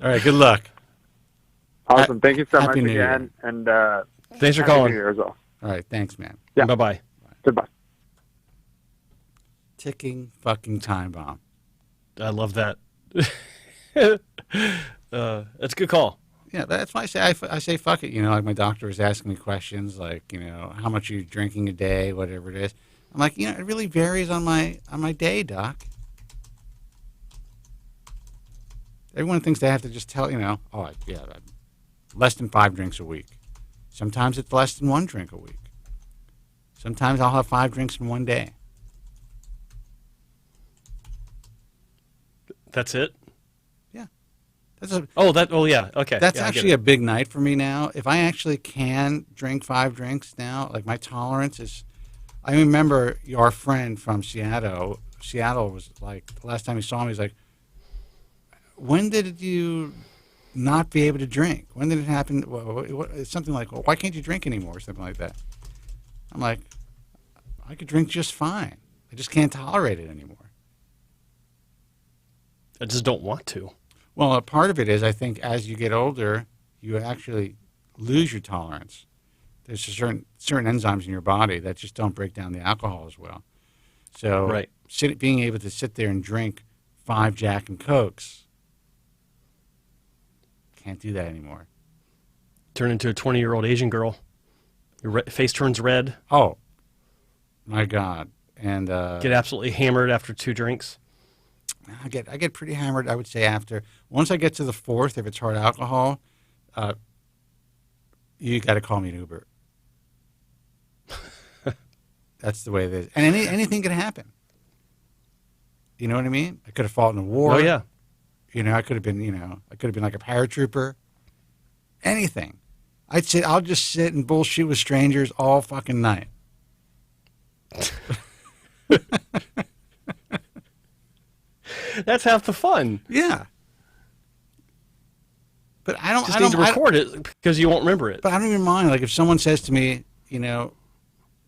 right, good luck. Awesome. Thank you so much Happy New Year. again. And thanks for Happy calling. New Year as well. All right, thanks, man. Yeah. Bye-bye. Goodbye. Ticking fucking time bomb. I love that. That's a good call. Yeah, that's why I say fuck it. Like my doctor is asking me questions like, how much are you drinking a day, whatever it is. I'm like, it really varies on my day, doc. Everyone thinks they have to just tell, less than 5 drinks a week. Sometimes it's less than 1 drink a week. Sometimes I'll have 5 drinks in one day. That's it? Yeah. Okay. That's Yeah, actually a big night for me now. If I actually can drink 5 drinks now, like my tolerance is. I remember our friend from Seattle. Seattle was like the last time he saw me. He's like, "When did you not be able to drink? When did it happen?" Something like, "Well, why can't you drink anymore?" Or something like that. I'm like, I could drink just fine. I just can't tolerate it anymore. I just don't want to. Well, a part of it is I think as you get older, you actually lose your tolerance. There's certain enzymes in your body that just don't break down the alcohol as well. So being able to sit there and drink 5 Jack and Cokes, can't do that anymore. Turn into a 20-year-old Asian girl. Your face turns red. Oh, my God. And get absolutely hammered after 2 drinks. I get pretty hammered, I would say, after. Once I get to the 4th, if it's hard alcohol, you got to call me an Uber. That's the way it is. And anything could happen. You know what I mean? I could have fought in a war. Oh, yeah. I could have been, like a paratrooper. Anything. I'll just sit and bullshit with strangers all fucking night. That's half the fun. Yeah. But I don't need to record it because you won't remember it. But I don't even mind. Like if someone says to me,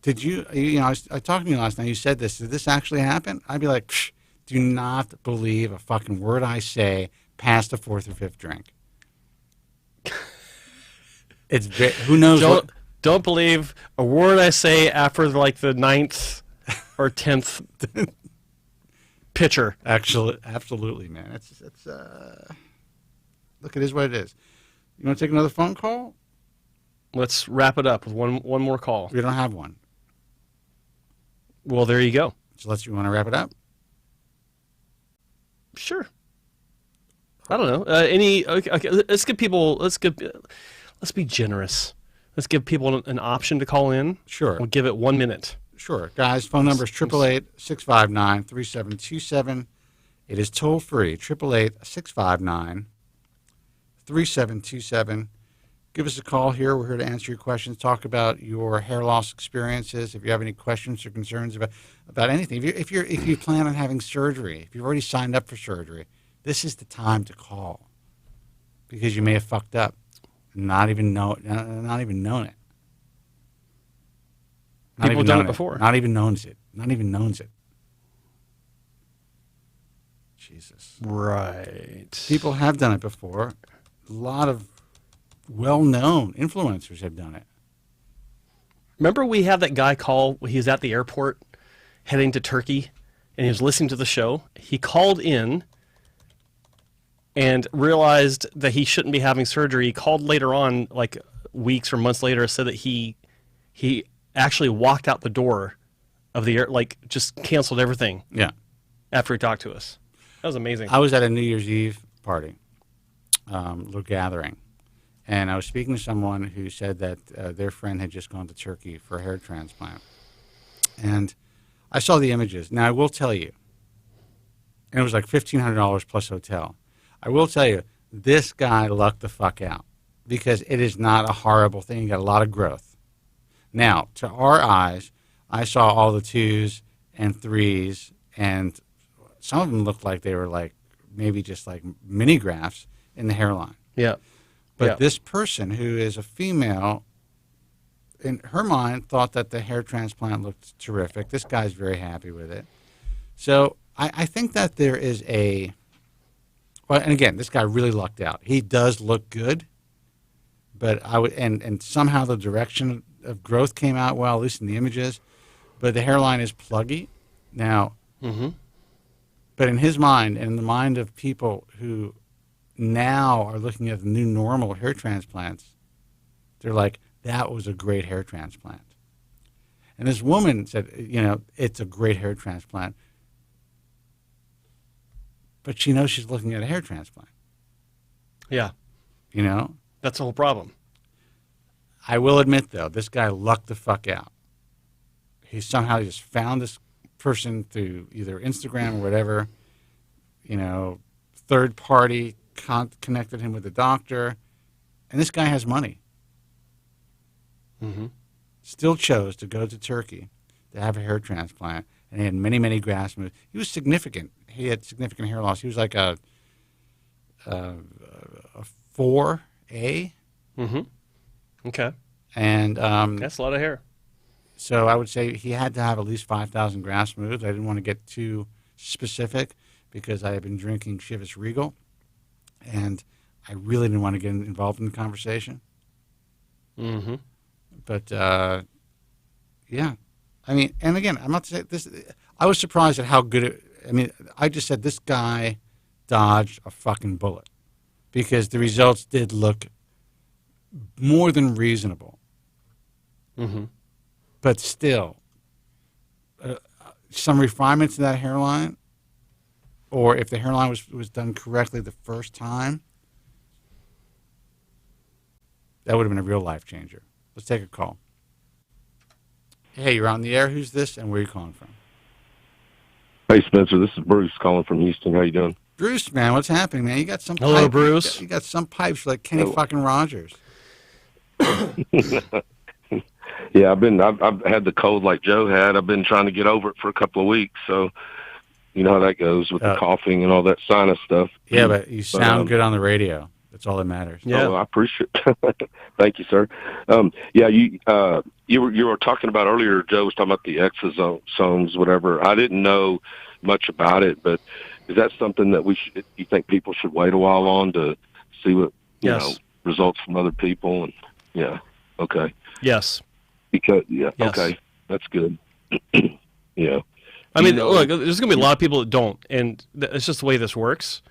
did you I talked to you last night, you said this, did this actually happen? I'd be like, psh, do not believe a fucking word I say past the 4th or 5th drink. Who knows? Don't believe a word I say after like the 9th or 10th pitcher. Actually, absolutely, man. It's look, it is what it is. You want to take another phone call? Let's wrap it up with one more call. We don't have one. Well, there you go. So you want to wrap it up? Sure. I don't know. Okay, let's be generous. Let's give people an option to call in. Sure. We'll give it 1 minute. Sure. Guys, phone number is 888-659-3727. It is toll free, 888-659-3727. Give us a call here. We're here to answer your questions, talk about your hair loss experiences. If you have any questions or concerns about anything, if you plan on having surgery, if you've already signed up for surgery, this is the time to call because you may have fucked up, not even known it. People have done it before. Not even knows it. Jesus. Right. People have done it before. A lot of well-known influencers have done it. Remember we had that guy call, he was at the airport heading to Turkey, and he was listening to the show. He called in and realized that he shouldn't be having surgery. He called later on, like weeks or months later, said that he actually walked out the door of the air, like just canceled everything. Yeah. After he talked to us. That was amazing. I was at a New Year's Eve party, little gathering, and I was speaking to someone who said that their friend had just gone to Turkey for a hair transplant. And I saw the images. Now, I will tell you, and it was like $1,500 plus hotel. I will tell you, this guy lucked the fuck out because it is not a horrible thing. You got a lot of growth. Now, to our eyes, I saw all the 2s and 3s, and some of them looked like they were like maybe just like mini grafts in the hairline. Yeah. But this person who is a female, in her mind, thought that the hair transplant looked terrific. This guy's very happy with it. So I think that there is well, and again, this guy really lucked out. He does look good, but and somehow the direction of growth came out well, at least in the images, but the hairline is pluggy. Now, but in his mind and in the mind of people who now are looking at the new normal hair transplants, they're like, that was a great hair transplant. And this woman said, it's a great hair transplant. But she knows she's looking at a hair transplant. Yeah. That's the whole problem. I will admit, though, this guy lucked the fuck out. He somehow just found this person through either Instagram or whatever, third-party connected him with a doctor, and this guy has money. Mm-hmm. Still chose to go to Turkey to have a hair transplant, and he had many, many grass moves. He was significant. He had significant hair loss. He was like a 4A. Mm-hmm. Okay. And that's a lot of hair. So I would say he had to have at least 5,000 grass moves. I didn't want to get too specific because I had been drinking Chivas Regal, and I really didn't want to get involved in the conversation. Mm-hmm. But, yeah. I mean, and again, I'm not saying this. I was surprised at how good it. I mean, I just said this guy dodged a fucking bullet because the results did look more than reasonable. Mm-hmm. But still, some refinement to that hairline, or if the hairline was done correctly the first time, that would have been a real life changer. Let's take a call. Hey, you're on the air. Who's this, and where are you calling from? Hey, Spencer. This is Bruce calling from Houston. How you doing? Bruce, man, what's happening, man? You got some. Hello, Bruce. You got some pipes like Kenny fucking Rogers. Yeah, I've had the cold like Joe had. I've been trying to get over it for a couple of weeks. So, you know how that goes with the coughing and all that sinus stuff. Yeah, but you sound good on the radio. That's all that matters. Yeah, I appreciate it. Thank you, sir. Yeah, you were talking about earlier. Joe was talking about the exosomes, whatever. I didn't know much about it, but is that something that you think people should wait a while on to see what you know results from other people? And yeah, okay. Yes. Because okay, that's good. Yeah. I mean, look, there's going to be a lot of people that don't, and it's just the way this works.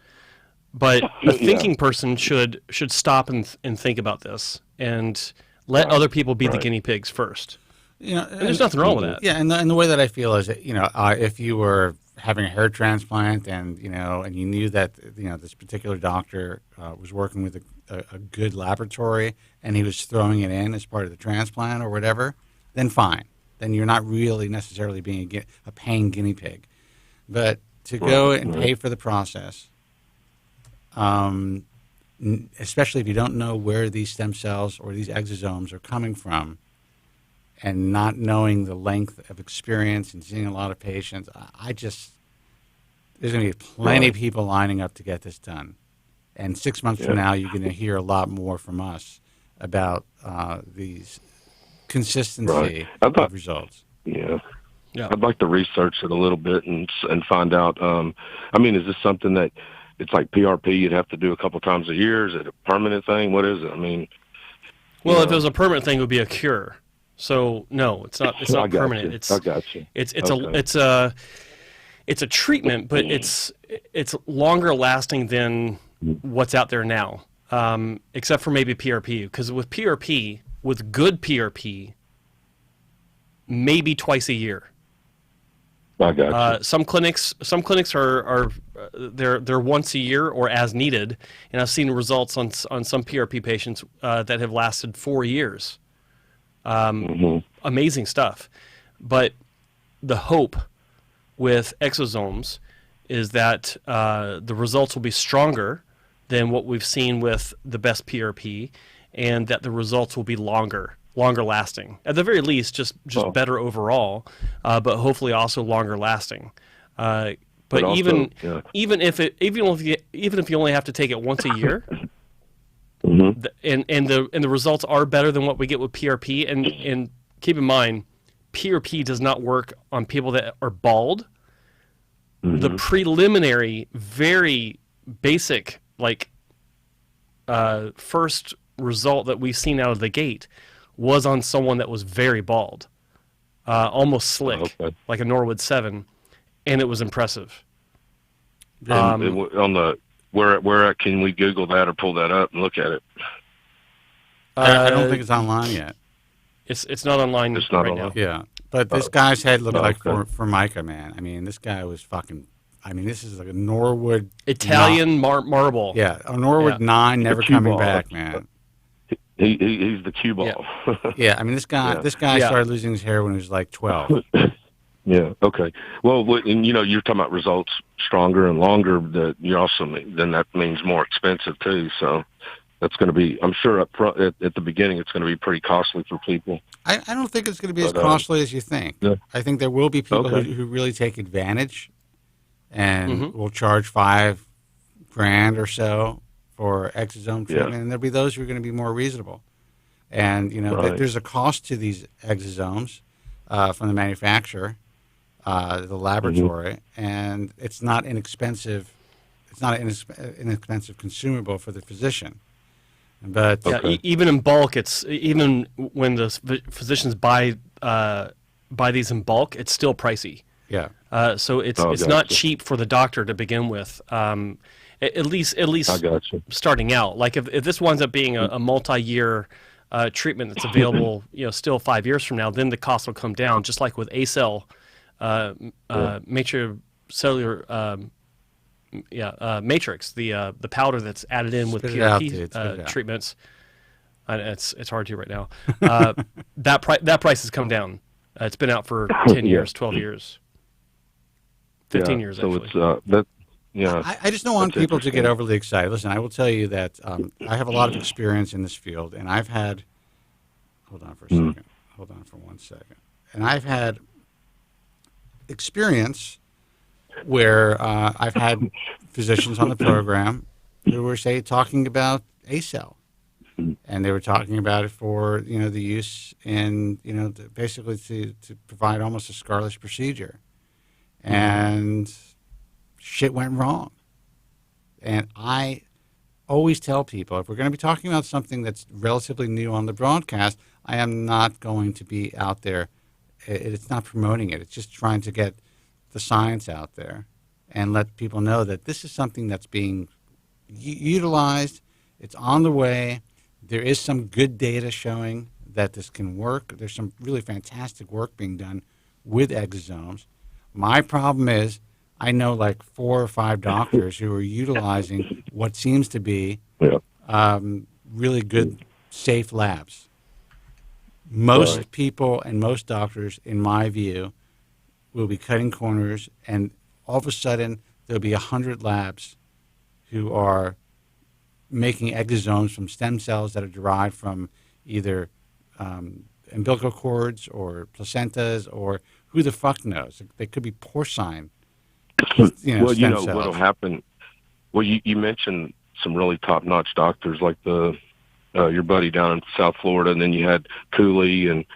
But a thinking person should stop and think about this and let other people be the guinea pigs first. You know, and there's nothing wrong with that. Yeah, and the way that I feel is that, if you were having a hair transplant and you knew that this particular doctor was working with a good laboratory and he was throwing it in as part of the transplant or whatever, then fine. Then you're not really necessarily being a paying guinea pig. But to go and pay for the process, especially if you don't know where these stem cells or these exosomes are coming from, and not knowing the length of experience and seeing a lot of patients, there's going to be plenty of people lining up to get this done. And 6 months from now, you're going to hear a lot more from us about these consistency of results. Yeah. I'd like to research it a little bit and find out. I mean, is this something that it's like PRP you'd have to do a couple times a year? Is it a permanent thing? What is it? I mean, well, if it was a permanent thing, it would be a cure. So no, it's not. It's not permanent. I got you. It's a treatment, but it's longer lasting than what's out there now, except for maybe PRP. Because with PRP, with good PRP, maybe twice a year. I got you. Some clinics are they're once a year or as needed, and I've seen results on some PRP patients that have lasted 4 years. Amazing stuff. But the hope with exosomes is that the results will be stronger than what we've seen with the best PRP, and that the results will be longer lasting. At the very least, just better overall, but hopefully also longer lasting. But also, even if you only have to take it once a year, and the results are better than what we get with PRP, and keep in mind, PRP does not work on people that are bald. The preliminary, very basic, first result that we've seen out of the gate was on someone that was very bald, almost slick, like a Norwood 7, and it was impressive. On the where can we Google that or pull that up and look at it? I don't think it's online yet. It's not online now. Yeah, but this guy's head looked like Formica, man. I mean, this guy was fucking. I mean, this is like a Norwood Italian marble. Yeah, a Norwood 9, never coming back, man. He's the cue ball. Yeah, I mean, this guy started losing his hair when he was like 12. Yeah. Okay. Well, and you're talking about results stronger and longer. That you also then that means more expensive too. So that's going to be, I'm sure, up front at the beginning, it's going to be pretty costly for people. I don't think it's going to be as costly as you think. Yeah. I think there will be people Okay. who really take advantage and will charge $5,000 or so for exosome treatment, and there'll be those who are going to be more reasonable. And there's a cost to these exosomes from the manufacturer, the laboratory, and it's not inexpensive. It's not an inexpensive consumable for the physician. But even in bulk, it's even when the physicians buy these in bulk, it's still pricey. Yeah. So it's not cheap for the doctor to begin with. At least starting out. Like if this winds up being a multi-year treatment that's available, still 5 years from now, then the cost will come down. Just like with ACell, matrixcellular. Matrix, the powder that's added in with PRP treatments. It's hard to right now. That price has come down. It's been out for 10 years, 12 years, 15 years. So actually. I just don't want people to get overly excited. Listen, I will tell you that I have a lot of experience in this field, and I've had. Hold on for a second. Hold on for 1 second. And I've had experience where I've had physicians on the program who were, say, talking about ACell, and they were talking about it for the use in basically to provide almost a scarless procedure, and shit went wrong. And I always tell people, if we're going to be talking about something that's relatively new on the broadcast, I am not going to be out there. It's not promoting it. It's just trying to get the science out there and let people know that this is something that's being utilized. It's on the way. There is some good data showing that this can work. There's some really fantastic work being done with exosomes. My problem is I know like 4 or 5 doctors who are utilizing what seems to be really good, safe labs. Most people and most doctors, in my view, will be cutting corners, and all of a sudden there'll be 100 labs who are making exosomes from stem cells that are derived from either umbilical cords or placentas, or who the fuck knows. They could be porcine. Stem cells. What'll happen. Well, you mentioned some really top-notch doctors like your buddy down in South Florida, and then you had Cooley and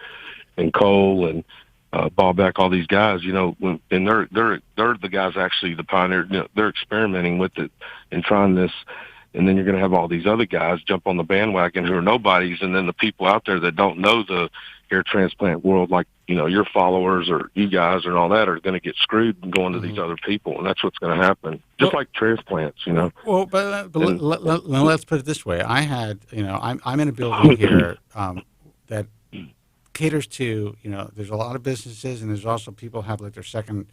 Cole and Ballback, all these guys, and they're the guys actually the pioneer. They're experimenting with it and trying this, and then you're going to have all these other guys jump on the bandwagon who are nobodies, and then the people out there that don't know the hair transplant world, like your followers or you guys and all that, are going to get screwed and go into these other people, and that's what's going to happen. Just like transplants, Well, but let's put it this way: I had, I'm in a building here that caters to, there's a lot of businesses, and there's also people have like their second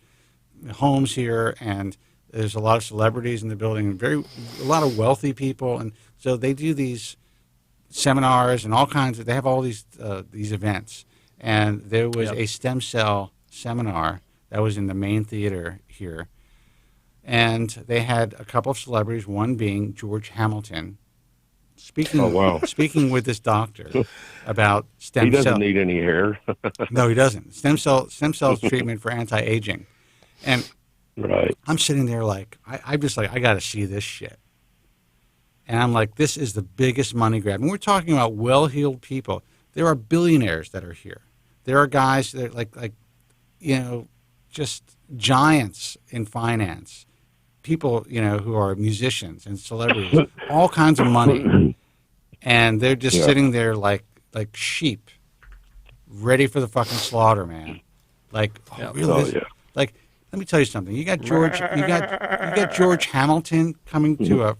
homes here, and there's a lot of celebrities in the building, and a lot of wealthy people, and so they do these seminars and all kinds of. They have all these events, and there was a stem cell seminar that was in the main theater here, and they had a couple of celebrities, one being George Hamilton. Speaking with this doctor about stem cell. He doesn't need any hair. No, he doesn't. Stem cell treatment for anti-aging. And I'm sitting there like, I'm just like, I got to see this shit. And I'm like, this is the biggest money grab. And we're talking about well-heeled people. There are billionaires that are here. There are guys that are like just giants in finance. People, who are musicians and celebrities, all kinds of money. And they're just sitting there like sheep, ready for the fucking slaughter, man. Like, really? Like, let me tell you something. You got George Hamilton coming to a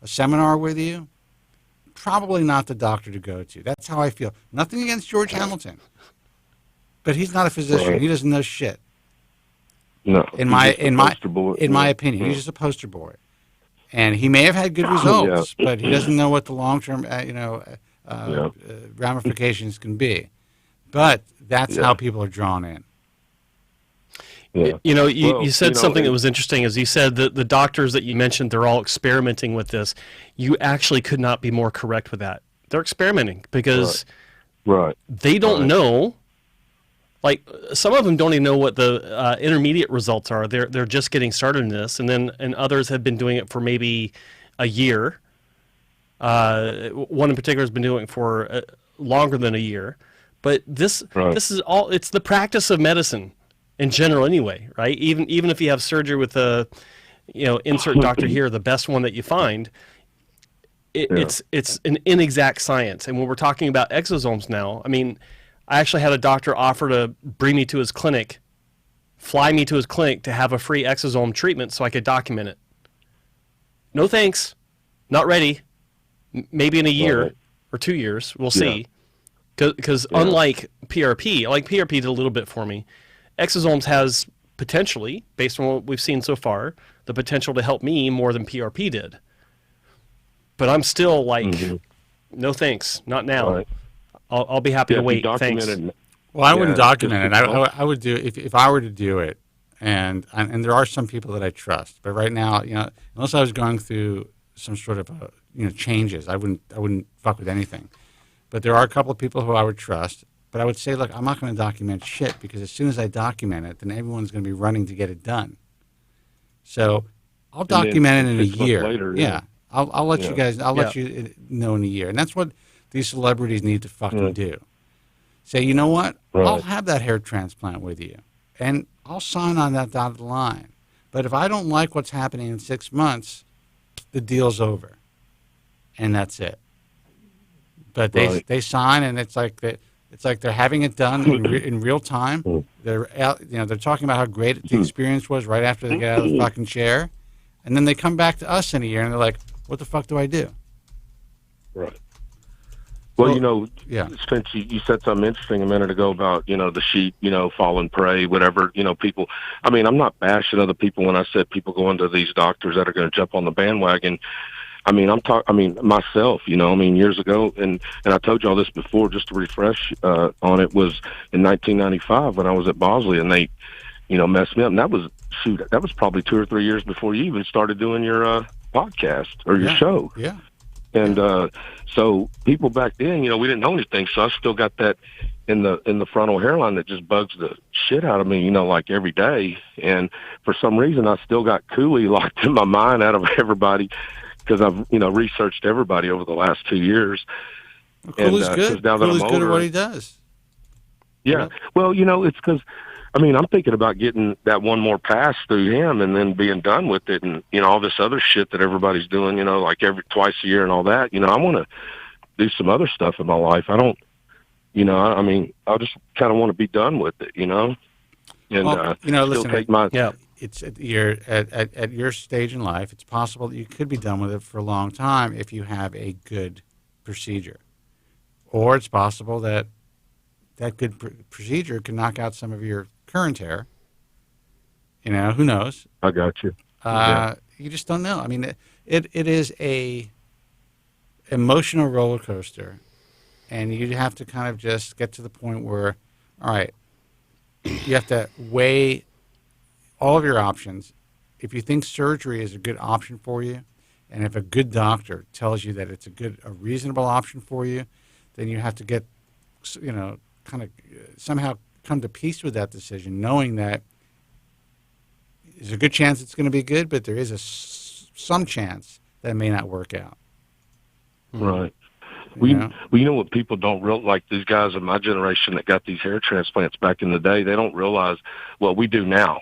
seminar with you. Probably not the doctor to go to. That's how I feel. Nothing against George Hamilton, but he's not a physician. Right. He doesn't know shit. No, in my opinion, he's just a poster boy, and he may have had good results, but he doesn't know what the long-term ramifications can be. But that's how people are drawn in. Yeah. You said something that was interesting. Is you said that the doctors that you mentioned, they're all experimenting with this. You actually could not be more correct with that. They're experimenting because they don't know. Like some of them don't even know what the intermediate results are. They're just getting started in this, and others have been doing it for maybe a year. One in particular has been doing it for longer than a year. But this is all. It's the practice of medicine in general, anyway, right? Even if you have surgery with a, insert doctor here, the best one that you find. It's an inexact science, and when we're talking about exosomes now, I mean, I actually had a doctor offer to bring me to his clinic, fly me to his clinic to have a free exosome treatment so I could document it. No thanks, not ready. Maybe in a year or 2 years, we'll see. Because unlike PRP, like PRP did a little bit for me, exosomes has potentially, based on what we've seen so far, the potential to help me more than PRP did. But I'm still like, no thanks, not now. Right. I'll be happy to wait. Thanks. Well, I wouldn't document it. I would do if I were to do it, and there are some people that I trust. But right now, unless I was going through some sort of changes, I wouldn't fuck with anything. But there are a couple of people who I would trust. But I would say, look, I'm not going to document shit because as soon as I document it, then everyone's going to be running to get it done. So I'll document it in a year. Later, I'll let you guys. I'll let you know in a year, and that's what these celebrities need to fucking do. Say, you know what? I'll have that hair transplant with you, and I'll sign on that dotted line. But if I don't like what's happening in 6 months, the deal's over, and that's it. But they sign, and it's like they're having it done in real time. They're they're talking about how great the experience was right after they get out of the fucking chair, and then they come back to us in a year, and they're like, "What the fuck do I do?" Right. Well, Spence, you said something interesting a minute ago about, the sheep, falling prey, whatever, people. I mean, I'm not bashing other people when I said people going to these doctors that are going to jump on the bandwagon. I mean, myself, years ago, and I told you all this before, just to refresh on it, was in 1995 when I was at Bosley, and they, messed me up. And that was probably 2 or 3 years before you even started doing your podcast or your show. Yeah. And so people back then, we didn't know anything, so I still got that in the frontal hairline that just bugs the shit out of me, like every day. And for some reason, I still got Cooley locked in my mind out of everybody because I've researched everybody over the last 2 years. Well, Cooley's good. Cooley's good at what he does. Yeah. Well, it's because. I'm thinking about getting that one more pass through him and then being done with it and, all this other shit that everybody's doing, like twice a year and all that. I want to do some other stuff in my life. I don't, I just kind of want to be done with it, And, listen, take my... It's at your stage in life, it's possible that you could be done with it for a long time if you have a good procedure. Or it's possible that good procedure can knock out some of your current hair. Who knows? I got you. You just don't know. I mean, it is a emotional roller coaster, and you have to kind of just get to the point where, all right, you have to weigh all of your options. If you think surgery is a good option for you, and if a good doctor tells you that it's a reasonable option for you, then you have to get, kind of somehow come to peace with that decision, knowing that there's a good chance it's going to be good, but there is some chance that it may not work out. Right. You know what people don't realize, like these guys of my generation that got these hair transplants back in the day, they don't realize what we do now.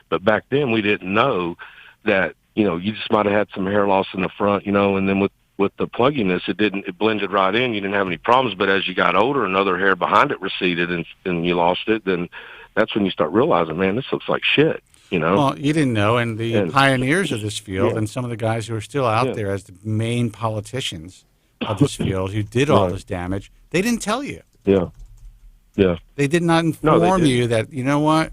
But back then we didn't know that, you just might have had some hair loss in the front, and then with the plugginess, it blended right in. You didn't have any problems. But as you got older and other hair behind it receded and you lost it, then that's when you start realizing, man, this looks like shit, Well, you didn't know. And the pioneers of this field and some of the guys who are still out there as the main politicians of this field who did all this damage, they didn't tell you. Yeah. Yeah. They did not inform you that, you know what,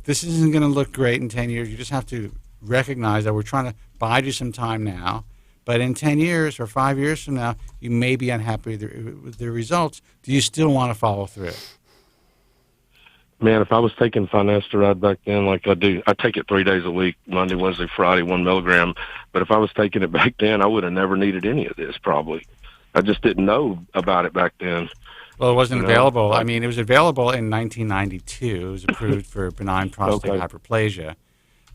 this isn't going to look great in 10 years. You just have to recognize that we're trying to bide you some time now. But in 10 years or 5 years from now, you may be unhappy with the results. Do you still want to follow through? Man, if I was taking Finasteride back then, like I do, I take it 3 days a week, Monday, Wednesday, Friday, 1 milligram. But if I was taking it back then, I would have never needed any of this, probably. I just didn't know about it back then. Well, it wasn't available. I mean, it was available in 1992. It was approved for benign prostate hyperplasia.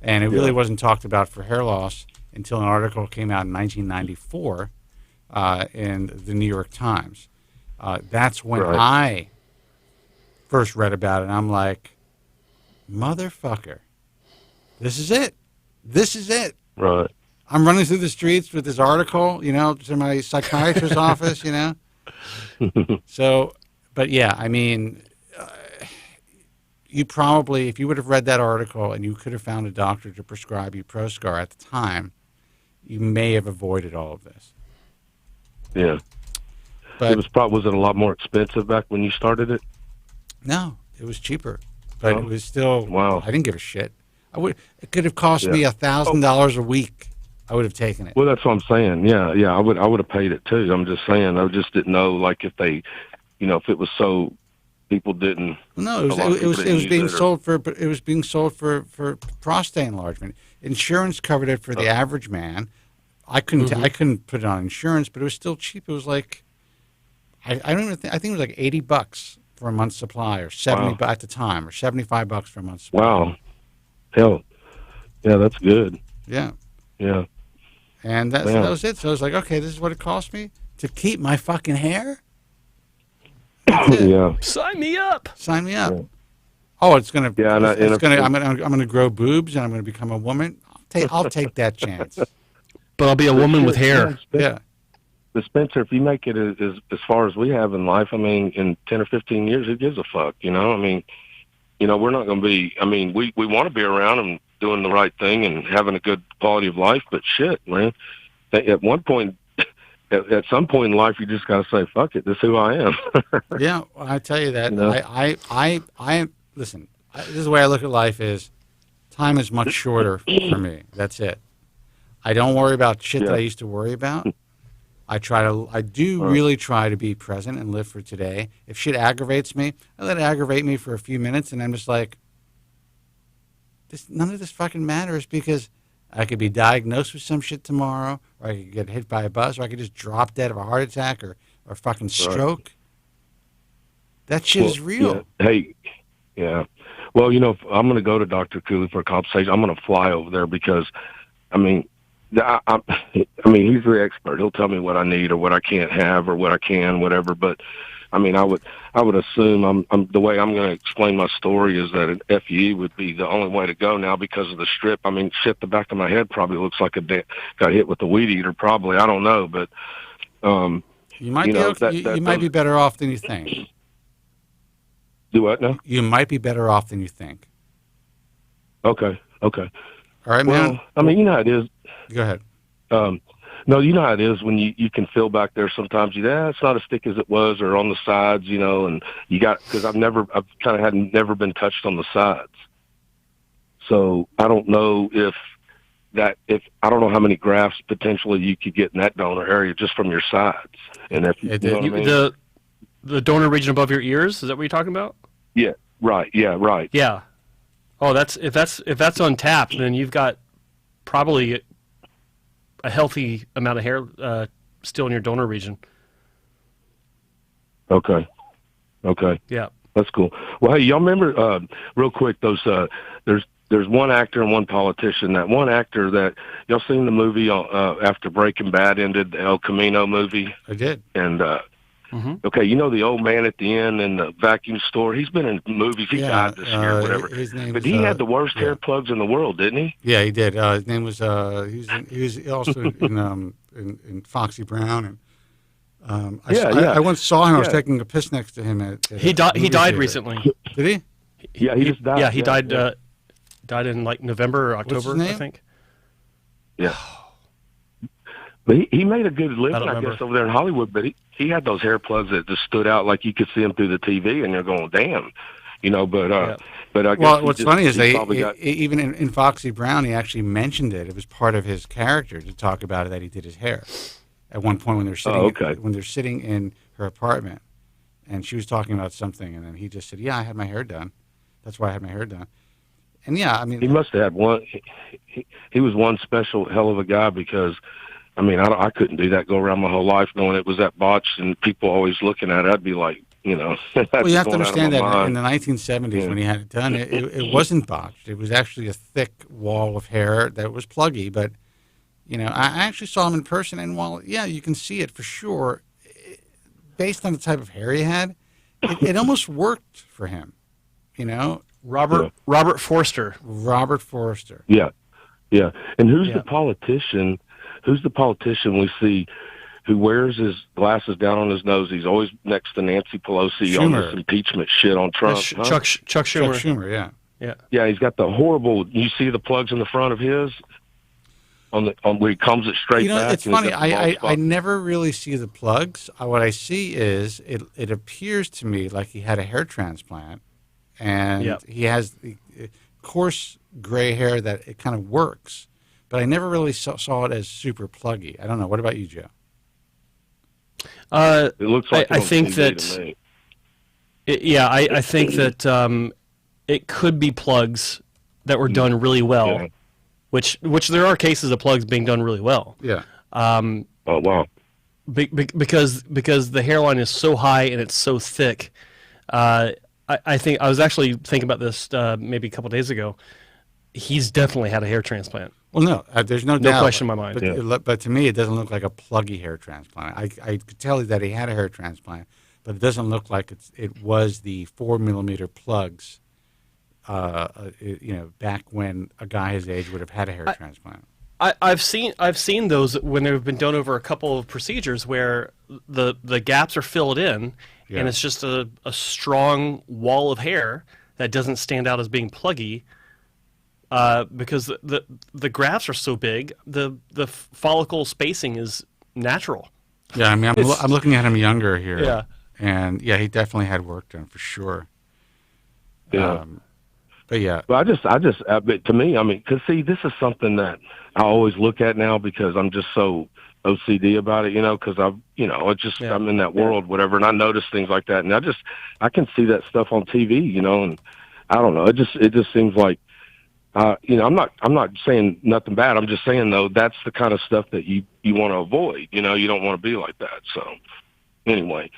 And it really wasn't talked about for hair loss until an article came out in 1994 in the New York Times. That's when I first read about it, and I'm like, motherfucker, this is it. This is it. Right. I'm running through the streets with this article, to my psychiatrist's office, So, but yeah, I mean, you probably, if you would have read that article and you could have found a doctor to prescribe you Proscar at the time, you may have avoided all of this. Yeah. But was it a lot more expensive back when you started it? No, it was cheaper, but it was still. Wow. I didn't give a shit. It could have cost me $1,000 a week. I would have taken it. Well, that's what I'm saying. Yeah, I would have paid it too. I'm just saying. I just didn't know, like, if they, if it was so people didn't. No, it was being sold for prostate enlargement. Insurance covered it for the average man. I couldn't put it on insurance, but it was still cheap. It was like, I think it was like $80 for a month's supply, or 70 at the time, or $75 for a month's supply. Wow, hell, yeah, that's good. Yeah, yeah, and that was it. So I was like, okay, this is what it cost me to keep my fucking hair. Yeah, sign me up. Sign me up. Yeah. Oh, it's gonna. Yeah, I'm gonna grow boobs, and I'm gonna become a woman. I'll take that chance. But I'll be a woman with hair. Yeah. But Spencer, if you make it as far as we have in life, I mean, in 10 or 15 years, who gives a fuck? I mean, we're not going to be. I mean, we want to be around and doing the right thing and having a good quality of life. But shit, man, at one point, at some point in life, you just got to say, fuck it. This is who I am. Yeah, I tell you that. I listen. This is the way I look at life: is time is much shorter for me. That's it. I don't worry about shit that I used to worry about. I really try to be present and live for today. If shit aggravates me, I let it aggravate me for a few minutes, and I'm just like, none of this fucking matters, because I could be diagnosed with some shit tomorrow, or I could get hit by a bus, or I could just drop dead of a heart attack or fucking stroke. That shit is real. Yeah. Hey, yeah. Well, I'm going to go to Dr. Cooley for a consultation. I'm going to fly over there because, I mean, I mean, he's the expert. He'll tell me what I need or what I can't have or what I can, whatever. But I mean, I would assume the way I'm going to explain my story is that an FUE would be the only way to go now because of the strip. I mean, shit, the back of my head probably looks like got hit with a weed eater. Probably, I don't know, but you might you might be better off than you think. Do what now? You might be better off than you think. Okay. All right, man. I mean, you know how it is. Go ahead. No, you know how it is when you can feel back there sometimes. It's not as thick as it was, or on the sides, and you got, because I've never been touched on the sides. So I don't know if I don't know how many grafts potentially you could get in that donor area just from your sides. And if you know what I mean? The donor region above your ears, is that what you're talking about? Yeah, right. Yeah, right. Yeah. Oh, if that's untapped, then you've got probably a healthy amount of hair still in your donor region. Okay. Yeah. That's cool. Well, hey, y'all remember real quick those there's one actor and one politician. That one actor that y'all seen the movie after Breaking Bad ended, the El Camino movie? I did. And okay, the old man at the end in the vacuum store. He's been in movies. He died this year, whatever. But he had the worst hair plugs in the world, didn't he? Yeah, he did. His name was. He was also in Foxy Brown, and I once saw him. I was taking a piss next to him. He died recently. Did he? Yeah, he just died. Yeah, he died. Died in like November or October, What's his name? I think. Yeah. But he made a good living, I guess, over there in Hollywood. But he had those hair plugs that just stood out, like you could see them through the TV, and you're going, damn, But I guess what's funny is even in Foxy Brown, he actually mentioned it. It was part of his character to talk about it, that he did his hair at one point when they're sitting in her apartment, and she was talking about something, and then he just said, "Yeah, I had my hair done." That's why I had my hair done. And yeah, I mean, he must have had one. He was one special hell of a guy because, I mean, I couldn't do that. Go around my whole life knowing it was that botched and people always looking at it. I'd be like, you know. Well, you have to understand that in the 1970s when he had it done, it wasn't botched. It was actually a thick wall of hair that was pluggy. But you know, I actually saw him in person, and while you can see it for sure, based on the type of hair he had, it almost worked for him. You know. Robert Forster. Robert Forster. Yeah. And who's the politician? Who's the politician we see who wears his glasses down on his nose? He's always next to Nancy Pelosi on this impeachment shit on Trump. Chuck Schumer. Chuck Schumer. Yeah. Yeah, he's got the horrible. You see the plugs in the front of his on where he combs it straight back. It's funny. I never really see the plugs. What I see is it appears to me like he had a hair transplant. And he has the coarse gray hair that it kind of works, but I never really saw it as super pluggy. I don't know. What about you, Joe? It looks like I think that. I think that it could be plugs that were done really well, which there are cases of plugs being done really well. Yeah. Oh wow. Because the hairline is so high and it's so thick. I think I was actually thinking about this maybe a couple of days ago. He's definitely had a hair transplant. Well, no, there's no doubt. No question in my mind. But to me, it doesn't look like a pluggy hair transplant. I could tell you that he had a hair transplant, but it doesn't look like it was the 4mm plugs. You know, back when a guy his age would have had a hair transplant. I've seen those when they've been done over a couple of procedures where the gaps are filled in. Yeah. And it's just a strong wall of hair that doesn't stand out as being pluggy because the grafts are so big, the follicle spacing is natural. Yeah, I mean, I'm looking at him younger here. Yeah. And, he definitely had work done for sure. Yeah. But, yeah. But but to me, I mean, because, see, this is something that I always look at now because I'm just so OCD about it, you know, because I'm in that world, whatever, and I notice things like that, and I can see that stuff on TV, you know, and I don't know, it just seems like, you know, I'm not saying nothing bad. I'm just saying though that's the kind of stuff that you want to avoid, you know, you don't want to be like that. So anyway,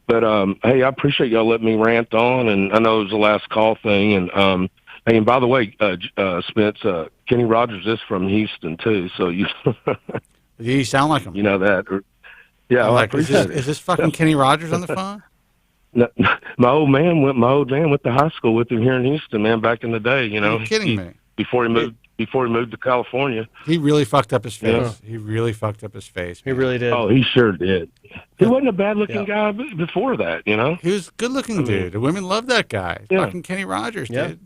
but hey, I appreciate y'all letting me rant on, and I know it was the last call thing, and hey, and by the way, Spence, Kenny Rogers is from Houston too, so you. You sound like him. You know that. Yeah. Like, is this fucking Kenny Rogers on the phone? No, my old man went to high school with him here in Houston, man, back in the day, you know. Are you kidding me? Before he moved to California. He really fucked up his face. Yeah. He really fucked up his face. Man. He really did. Oh, he sure did. He wasn't a bad looking guy before that, you know. He was a good looking dude. The women loved that guy. Yeah. Fucking Kenny Rogers did.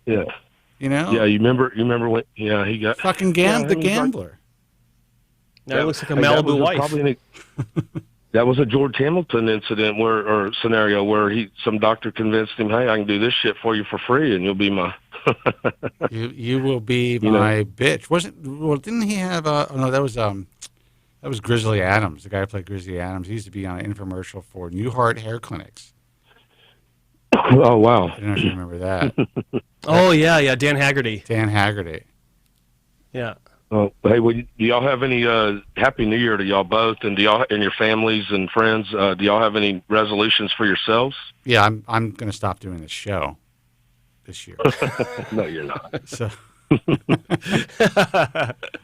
Yeah. You know? Yeah, you remember when he got fucking the gambler. Now he looks like a Malibu wife. That was a George Hamilton incident or scenario where some doctor convinced him, hey, I can do this shit for you for free, and you'll be my. you will be my bitch. Didn't he have? No, that was Grizzly Adams, the guy who played Grizzly Adams. He used to be on an infomercial for Newhart Hair Clinics. Oh wow! I don't know if you remember that. Oh yeah, Dan Haggerty. Yeah. Hey, do y'all have any Happy New Year to y'all both, and do y'all and your families and friends? Do y'all have any resolutions for yourselves? Yeah, I'm going to stop doing this show this year. No, you're not. So.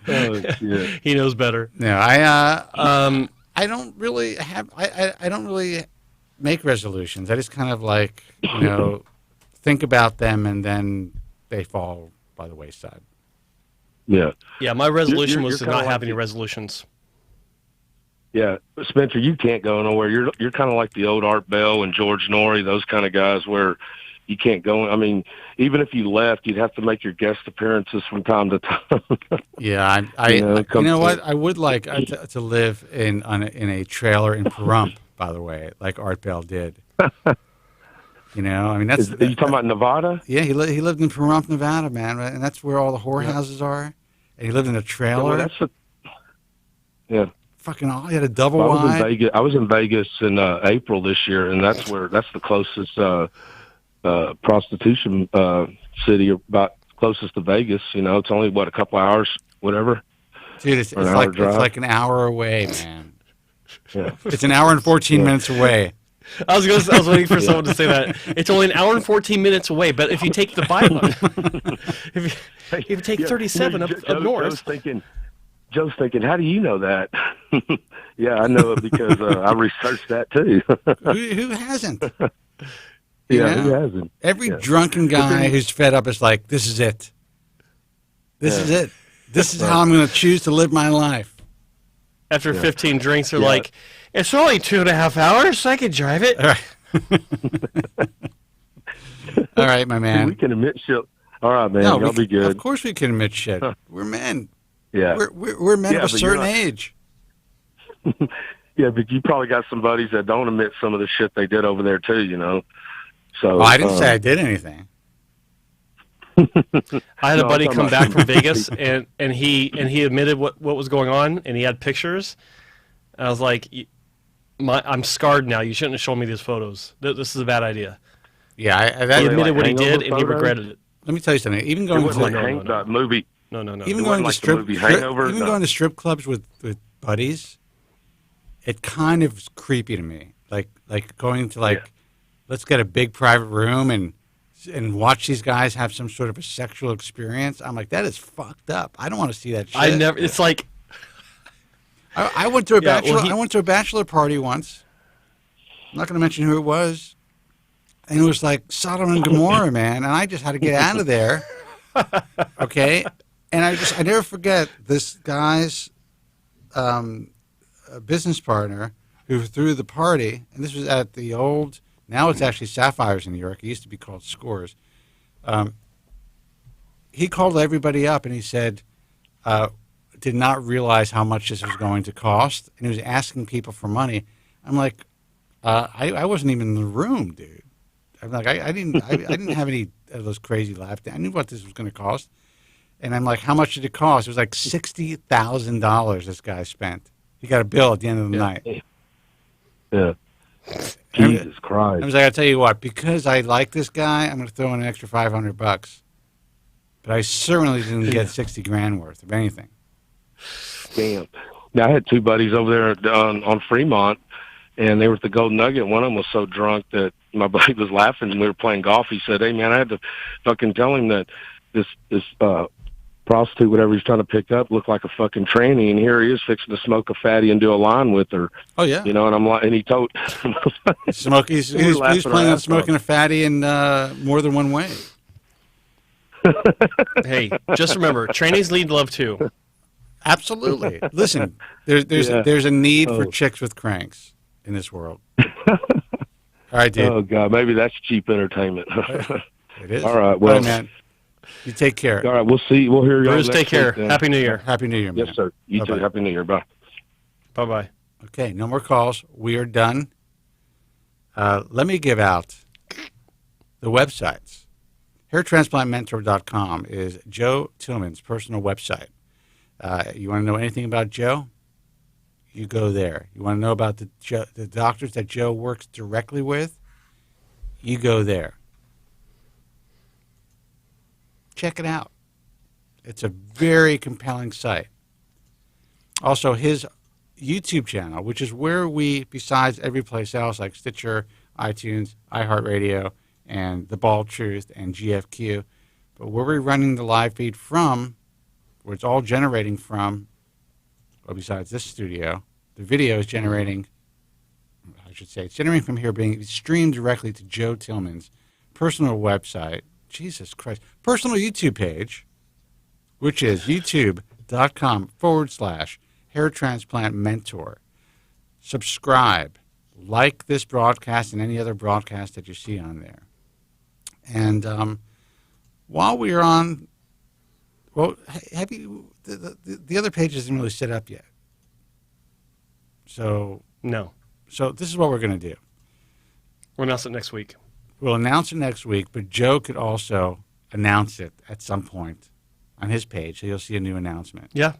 Oh, shit. He knows better. No, I don't really have. I don't really make resolutions. I just kind of like think about them and then they fall by the wayside. Yeah. Yeah, my resolution was to not have any resolutions. Yeah, Spencer, you can't go nowhere. You're kind of like the old Art Bell and George Norrie, those kind of guys where you can't go. I mean, even if you left, you'd have to make your guest appearances from time to time. Yeah, you know what? I would like to live in a trailer in Pahrump, by the way, like Art Bell did. You know, I mean, are you talking about Nevada? Yeah, he lived in Pahrump, Nevada, man, and that's where all the whorehouses are. And he lived in a trailer. Yeah. Fucking, he had a double wide. I was in Vegas in April this year, and that's the closest prostitution city about closest to Vegas. You know, it's only, a couple hours, whatever. Dude, it's like an hour away, man. Yeah. It's an hour and 14 minutes away. I was waiting for someone to say that. It's only an hour and 14 minutes away, but if you take the bike, if you take 37 up north. Joe's thinking, how do you know that? Yeah, I know it because I researched that too. Who hasn't? Who hasn't? Every drunken guy who's fed up is like, this is it. This is it. This is how I'm going to choose to live my life. After 15 drinks, they're like, it's only 2.5 hours. I can drive it. All right, my man. We can admit shit. All right, man. Y'all be good. Of course we can admit shit. We're men. Yeah. We're men of a certain age. Yeah, but you probably got some buddies that don't admit some of the shit they did over there too, you know. So I didn't say I did anything. I had a buddy come back from Vegas, and he admitted what was going on, and he had pictures. And I was like, I'm scarred now. You shouldn't have shown me these photos. This is a bad idea. Yeah, he admitted what he did, and he regretted it. Let me tell you something. Even going to that movie. No. Even going to going to strip clubs with buddies, it kind of is creepy to me. Like going to let's get a big private room and watch these guys have some sort of a sexual experience. I'm like, that is fucked up. I don't want to see that shit. It's like I went to a bachelor. I went to a bachelor party once. I'm not going to mention who it was, and it was like Sodom and Gomorrah, man. And I just had to get out of there. Okay, and I never forget this guy's business partner who threw the party, and this was at the old. Now it's actually Sapphires in New York. It used to be called Scores. He called everybody up and he said, did not realize how much this was going to cost, and he was asking people for money. I'm like, I wasn't even in the room, dude. I'm like, I didn't have any of those crazy laughs. I knew what this was going to cost, and I'm like, how much did it cost? It was like $60,000. This guy spent. He got a bill at the end of the night. Yeah. Jesus Christ. I was like, I'll tell you what, because I like this guy, I'm going to throw in an extra $500. But I certainly didn't get $60,000 worth of anything. Damn. Now, I had two buddies over there on Fremont, and they were at the Golden Nugget. One of them was so drunk that my buddy was laughing, and we were playing golf. He said, hey, man, I had to fucking tell him that this prostitute, whatever he's trying to pick up, looked like a fucking tranny, and here he is fixing to smoke a fatty and do a line with her. Oh yeah, you know, and I'm like, and he told he's planning on smoking a fatty in more than one way. Hey, just remember, trannies lead love too. Absolutely. Listen, there's a need for chicks with cranks in this world. All right, dude. Oh God, maybe that's cheap entertainment. It is. All right, well, man. You take care. All right, we'll see. We'll hear you. Bruce, take care. Happy New Year. Happy New Year, man. Yes, sir. You too. Happy New Year. Bye. Bye-bye. Okay, no more calls. We are done. Let me give out the websites. hairtransplantmentor.com is Joe Tillman's personal website. You want to know anything about Joe? You go there. You want to know about the doctors that Joe works directly with? You go there. Check it out. It's a very compelling site. Also, his YouTube channel, which is where we, besides every place else like Stitcher, iTunes, iHeartRadio, and The Bald Truth and GFQ, but where we're running the live feed from, where it's all generating from, well, besides this studio, the video is generating, I should say, it's generating from here, being streamed directly to Joe Tillman's personal website, Jesus Christ, personal YouTube page, which is youtube.com/hairtransplantmentor. Subscribe, like this broadcast and any other broadcast that you see on there. And while we're on, well, have you, the other page isn't really set up yet. So no. So this is what we're going to do. We'll announce it next week. We'll announce it next week, but Joe could also announce it at some point on his page, so you'll see a new announcement. Yeah.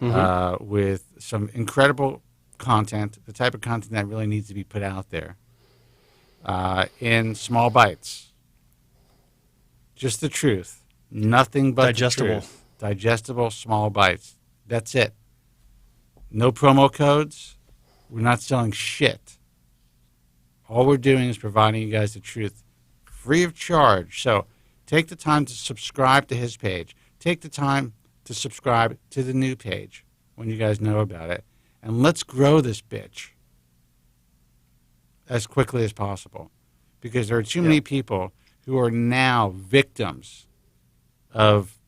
Mm-hmm. With some incredible content, the type of content that really needs to be put out there. in small bites. Just the truth. Nothing but digestible. The truth. Digestible small bites. That's it. No promo codes. We're not selling shit. All we're doing is providing you guys the truth free of charge. So take the time to subscribe to his page. Take the time to subscribe to the new page when you guys know about it. And let's grow this bitch as quickly as possible. Because there are too many people who are now victims of,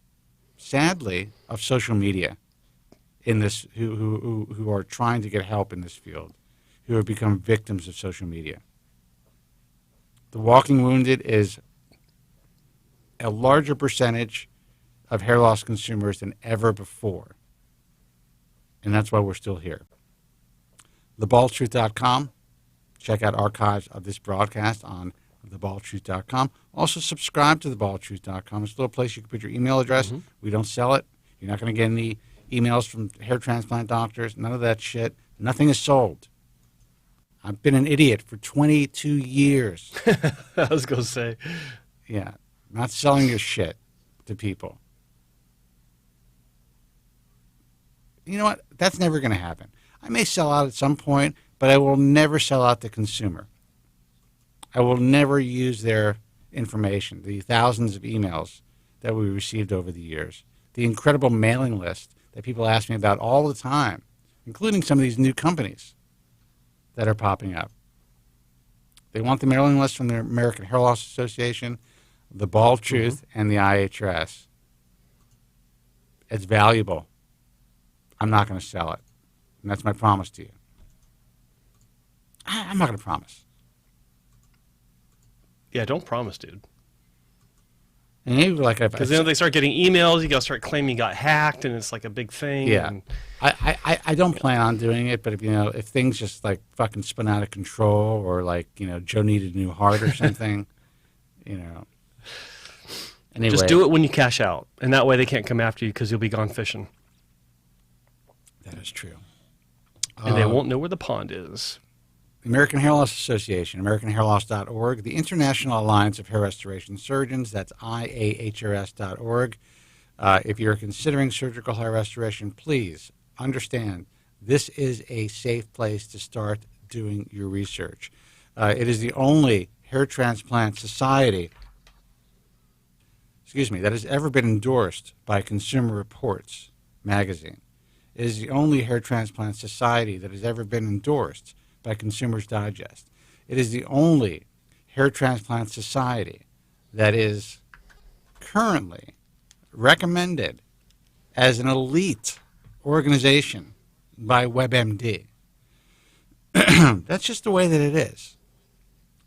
sadly, of social media in this, who are trying to get help in this field, who have become victims of social media. The walking wounded is a larger percentage of hair loss consumers than ever before. And that's why we're still here. TheBaldTruth.com. Check out archives of this broadcast on TheBaldTruth.com. Also subscribe to TheBaldTruth.com. It's a little place you can put your email address. Mm-hmm. We don't sell it. You're not going to get any emails from hair transplant doctors. None of that shit. Nothing is sold. I've been an idiot for 22 years. I was going to say. Yeah. Not selling your shit to people. You know what? That's never going to happen. I may sell out at some point, but I will never sell out the consumer. I will never use their information, the thousands of emails that we received over the years, the incredible mailing list that people ask me about all the time, including some of these new companies that are popping up. They want the mailing list from the American Hair Loss Association, the Bald Truth, and the IHRS. It's valuable. I'm not going to sell it. And that's my promise to you. I'm not going to promise. Yeah, don't promise, dude. And maybe like because then they start getting emails, you got to start claiming you got hacked, and it's like a big thing. Yeah, and, I don't plan on doing it, but if things just like fucking spun out of control, or like Joe needed a new heart or something, Anyway. Just do it when you cash out, and that way they can't come after you because you'll be gone fishing. That is true. And they won't know where the pond is. The American Hair Loss Association, AmericanHairLoss.org, the International Alliance of Hair Restoration Surgeons, that's IAHRS.org. If you're considering surgical hair restoration, please understand this is a safe place to start doing your research. It is the only hair transplant society, that has ever been endorsed by Consumer Reports magazine. It is the only hair transplant society that has ever been endorsed by Consumer's Digest. It is the only hair transplant society that is currently recommended as an elite organization by WebMD. That's just the way that it is.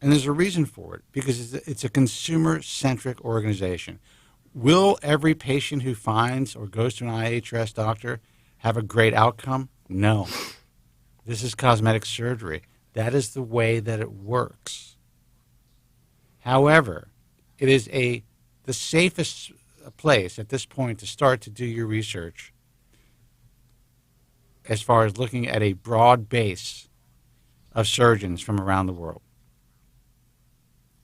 And there's a reason for it, because it's a consumer-centric organization. Will every patient who finds or goes to an IHRS doctor have a great outcome? No. This is cosmetic surgery. That is the way that it works. However, it is the safest place at this point to start to do your research as far as looking at a broad base of surgeons from around the world.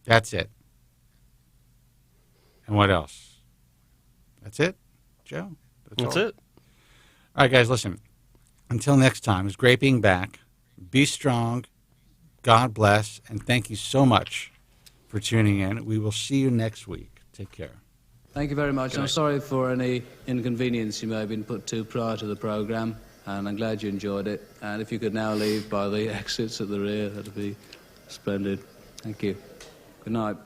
That's it. And what else? That's it, Joe? That's it. All right, guys, listen. Until next time, it's great being back. Be strong. God bless. And thank you so much for tuning in. We will see you next week. Take care. Thank you very much. I'm sorry for any inconvenience you may have been put to prior to the program, and I'm glad you enjoyed it. And if you could now leave by the exits at the rear, that would be splendid. Thank you. Good night.